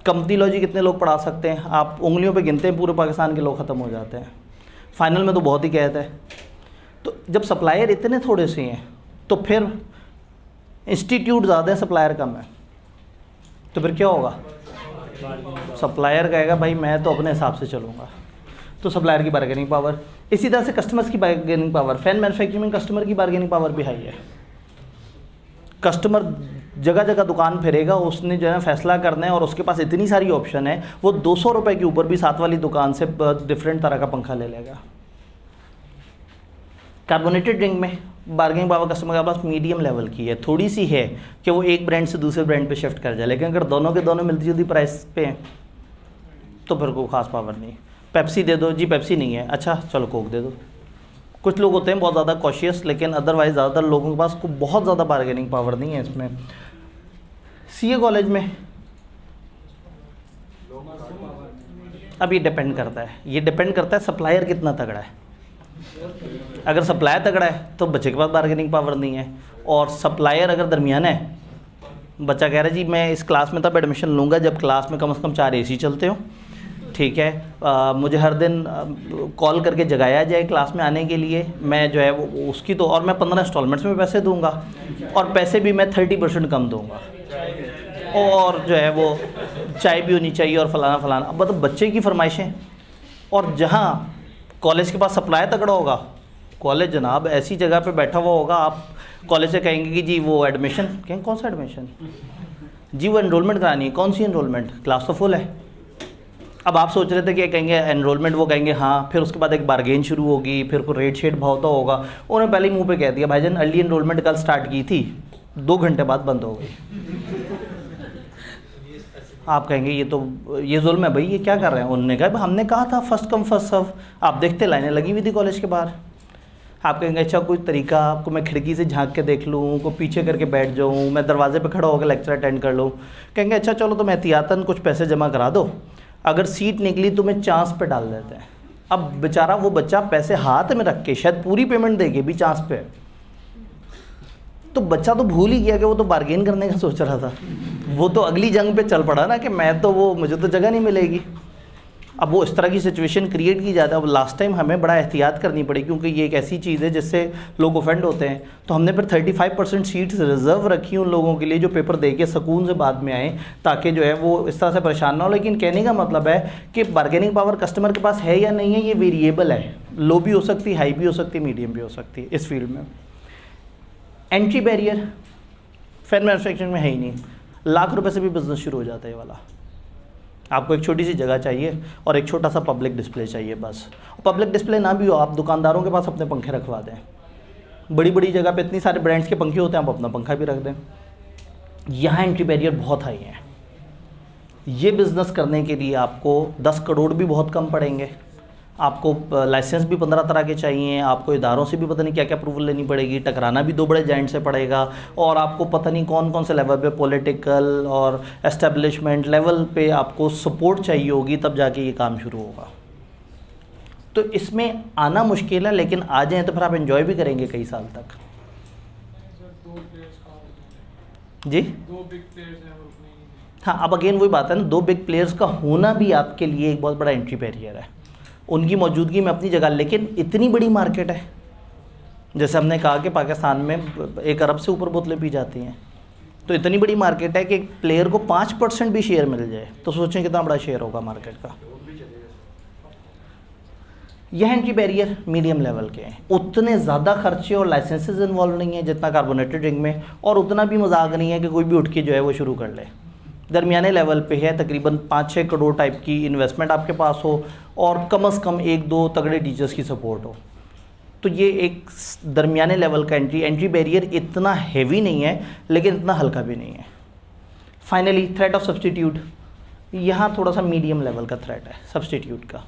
कंपनी लॉजी कितने लोग पढ़ा सकते हैं? आप उंगलियों पे गिनते हैं, पूरे पाकिस्तान के लोग ख़त्म हो जाते हैं। फाइनल में तो बहुत ही कहते हैं। तो जब सप्लायर इतने थोड़े से हैं तो फिर इंस्टीट्यूट ज़्यादा है, सप्लायर कम है, तो फिर क्या होगा? सप्लायर कहेगा भाई मैं तो अपने हिसाब से चलूँगा। तो सप्लायर की बार्गेनिंग पावर। इसी तरह से कस्टमर्स की बार्गेनिंग पावर। फ़ैन मैन्युफैक्चरिंग में कस्टमर की बार्गेनिंग पावर भी हाई है। कस्टमर जगह जगह दुकान फिरेगा, उसने जो है फैसला करना है और उसके पास इतनी सारी ऑप्शन है, वो 200 रुपये के ऊपर भी साथ वाली दुकान से डिफरेंट तरह का पंखा ले लेगा। कार्बोनेटेड ड्रिंक में बार्गेनिंग पावर कस्टमर के पास मीडियम लेवल की है, थोड़ी सी है कि वो एक ब्रांड से दूसरे ब्रांड पे शिफ्ट कर जाए, लेकिन अगर दोनों के दोनों मिलती जुलती प्राइस पे हैं तो फिर कोई ख़ास पावर नहीं। पेप्सी दे दो जी, पेप्सी नहीं है, अच्छा चलो कोक दे दो। कुछ लोग होते हैं बहुत ज़्यादा कॉशियस, लेकिन अदरवाइज़ ज़्यादातर लोगों के पास कोई बहुत ज़्यादा बार्गेनिंग पावर नहीं है इसमें। सीए कॉलेज में अब ये डिपेंड करता है सप्लायर कितना तगड़ा है। अगर सप्लायर तगड़ा है तो बच्चे के पास बार्गेनिंग पावर नहीं है, और सप्लायर अगर दरमियाना है, बच्चा कह रहा है जी मैं इस क्लास में तब एडमिशन लूँगा जब क्लास में कम से कम 4 एसी चलते हो, ठीक है, मुझे हर दिन कॉल करके जगाया जाए क्लास में आने के लिए, मैं जो है वो उसकी तो, और मैं 15 इंस्टॉलमेंट्स में पैसे दूंगा और पैसे भी मैं 30% कम दूंगा, और जो है वो चाय भी होनी चाहिए और फलाना फलाना। अब मतलब बच्चे की फरमाइशें। और जहाँ कॉलेज के पास सप्लाई तगड़ा होगा, कॉलेज जनाब ऐसी जगह पे बैठा हुआ होगा, आप कॉलेज से कहेंगे कि जी वो एडमिशन, कहेंगे कौन सा एडमिशन जी, वो एनरोलमेंट करानी है, कौन सी एनरोलमेंट, क्लास तो फुल है। अब आप सोच रहे थे कि कहेंगे एनरोलमेंट, वो कहेंगे हाँ, फिर उसके बाद एक बार्गेन शुरू होगी, फिर कोई रेट शेट भावता होगा। उन्होंने पहले ही मुंह पे कह दिया भाईजान अर्ली एनरोलमेंट कल स्टार्ट की थी, 2 घंटे बाद बंद हो गई। आप कहेंगे ये जुल्म है भाई, ये क्या कर रहे हैं। उन्होंने कहा हमने कहा था फर्स्ट कम फर्स्ट सर्व, आप देखते लाइनें लगी हुई थी कॉलेज के बाहर। आप कहेंगे अच्छा कोई तरीका, आपको मैं खिड़की से झांक के देख लूँ, को पीछे करके बैठ जाऊँ, मैं दरवाजे पे खड़ा होकर लेक्चर अटेंड कर लूँ। कहेंगे अच्छा चलो तुम एहतियातन कुछ पैसे जमा करा दो, अगर सीट निकली तुम्हें चांस पे डाल देते हैं। अब बेचारा वो बच्चा पैसे हाथ में रख के शायद पूरी पेमेंट देके भी चांस पे है, तो बच्चा तो भूल ही गया कि वो तो बार्गेन करने का सोच रहा था, वो तो अगली जंग पे चल पड़ा ना कि मैं तो वो मुझे तो जगह नहीं मिलेगी। अब वो इस तरह की सिचुएशन क्रिएट की जाती है। अब लास्ट टाइम हमें बड़ा एहतियात करनी पड़ी क्योंकि ये एक ऐसी चीज़ है जिससे लोग ऑफेंड होते हैं, तो हमने फिर 35% सीट्स रिजर्व रखी उन लोगों के लिए जो पेपर दे के सुकून से बाद में आए, ताकि जो है वो इस तरह से परेशान ना हो। लेकिन कहने का मतलब है कि बार्गेनिंग पावर कस्टमर के पास है या नहीं है, ये वेरिएबल है, लो भी हो सकती है, हाई भी हो सकती है, मीडियम भी हो सकती है इस फील्ड में। एंट्री बैरियर फैन मैन्युफैक्चरिंग में है ही नहीं, लाख रुपए से भी बिजनेस शुरू हो जाता है ये वाला। आपको एक छोटी सी जगह चाहिए और एक छोटा सा पब्लिक डिस्प्ले चाहिए बस। पब्लिक डिस्प्ले ना भी हो, आप दुकानदारों के पास अपने पंखे रखवा दें, बड़ी बड़ी जगह पे इतनी सारे ब्रांड्स के पंखे होते हैं, आप अपना पंखा भी रख दें। यहाँ एंट्री बैरियर बहुत हाई है। ये बिज़नेस करने के लिए आपको 10 करोड़ भी बहुत कम पड़ेंगे, आपको लाइसेंस भी 15 तरह के चाहिए, आपको इदारों से भी पता नहीं क्या क्या अप्रूवल लेनी पड़ेगी, टकराना भी 2 बड़े जाइंट से पड़ेगा, और आपको पता नहीं कौन कौन से लेवल पे पॉलिटिकल और एस्टेब्लिशमेंट लेवल पे आपको सपोर्ट चाहिए होगी, तब जाके ये काम शुरू होगा। तो इसमें आना मुश्किल है, लेकिन आ जाएँ तो फिर आप एंजॉय भी करेंगे कई साल तक। जी 2 बिग प्लेयर्स हैं। हाँ, अब अगेन वही बात है ना, 2 बिग प्लेयर्स का होना भी आपके लिए एक बहुत बड़ा एंट्री बैरियर है, उनकी मौजूदगी में अपनी जगह। लेकिन इतनी बड़ी मार्केट है, जैसे हमने कहा कि पाकिस्तान में 1 अरब से ऊपर बोतलें पी जाती हैं, तो इतनी बड़ी मार्केट है कि एक प्लेयर को 5% भी शेयर मिल जाए तो सोचें कितना बड़ा शेयर होगा मार्केट का। यह एंट्री बैरियर मीडियम लेवल के हैं, उतने ज़्यादा खर्चे और लाइसेंसेस इन्वॉल्व नहीं है जितना कार्बोनेटेड ड्रिंक में, और उतना भी मजाक नहीं है कि कोई भी उठ के जो है वो शुरू कर ले। दरमियाने लेवल पे है, तकरीबन 5-6 करोड़ टाइप की इन्वेस्टमेंट आपके पास हो और कम से कम 1-2 तगड़े टीचर्स की सपोर्ट हो, तो ये एक दरमियाने लेवल का एंट्री बैरियर इतना हैवी नहीं है लेकिन इतना हल्का भी नहीं है। फाइनली थ्रेट ऑफ सब्सटीट्यूट, यहाँ थोड़ा सा मीडियम लेवल का थ्रेट है सब्सटीट्यूट का,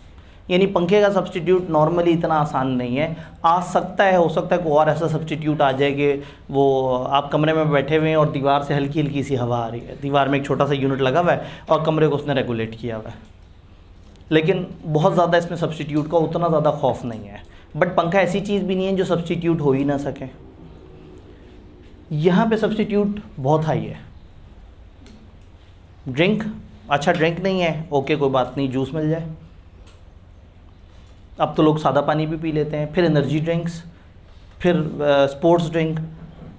यानी पंखे का सब्सटीट्यूट नॉर्मली इतना आसान नहीं है। आ सकता है, हो सकता है कोई और ऐसा सब्सटीट्यूट आ जाए कि वो आप कमरे में बैठे हुए हैं और दीवार से हल्की हल्की सी हवा आ रही है, दीवार में एक छोटा सा यूनिट लगा हुआ है और कमरे को उसने रेगुलेट किया हुआ है, लेकिन बहुत ज़्यादा इसमें सब्सटीट्यूट का उतना ज़्यादा खौफ नहीं है। बट पंखा ऐसी चीज़ भी नहीं है जो सब्सटीट्यूट हो ही ना सके। यहाँ पे सब्सटीट्यूट बहुत हाई है। ड्रिंक, अच्छा ड्रिंक नहीं है, ओके कोई बात नहीं, जूस मिल जाए, अब तो लोग सादा पानी भी पी लेते हैं, फिर एनर्जी ड्रिंक्स, फिर स्पोर्ट्स ड्रिंक,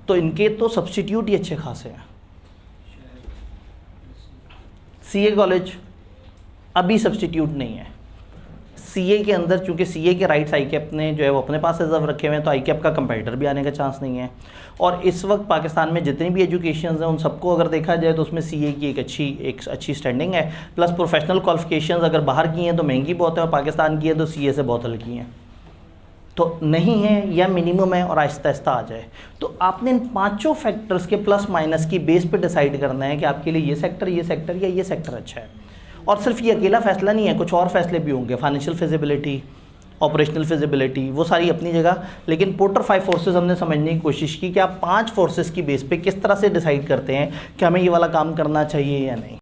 तो इनके तो सब्सटीट्यूट ही अच्छे खासे हैं। सीए कॉलेज अभी सब्सटीट्यूट नहीं है। सीए के अंदर चूँकि सीए के राइट्स आईकैप ने जो है वो अपने पास रिजर्व रखे हुए हैं, तो आईकैप का कंपेटिटर भी आने का चांस नहीं है। और इस वक्त पाकिस्तान में जितनी भी एजुकेशन हैं उन सबको अगर देखा जाए तो उसमें सीए की एक अच्छी स्टैंडिंग है। प्लस प्रोफेशनल क्वालिफिकेशंस अगर बाहर की हैं तो महंगी बहुत है, और पाकिस्तान की है तो सीए से बहुत हल्की हैं, तो नहीं है या मिनिमम है और आहिस्ता आहिस्ता आ जाए। तो आपने इन 5 फैक्टर्स के प्लस माइनस की बेस पे डिसाइड करना है कि आपके लिए ये सेक्टर या ये सेक्टर अच्छा है। और सिर्फ ये अकेला फैसला नहीं है, कुछ और फैसले भी होंगे, फाइनेंशियल फिजिबिलिटी, ऑपरेशनल फिजिबिलिटी, वो सारी अपनी जगह। लेकिन पोर्टर 5 फोर्सेस हमने समझने की कोशिश की कि आप 5 फोर्सेस की बेस पे किस तरह से डिसाइड करते हैं कि हमें ये वाला काम करना चाहिए या नहीं।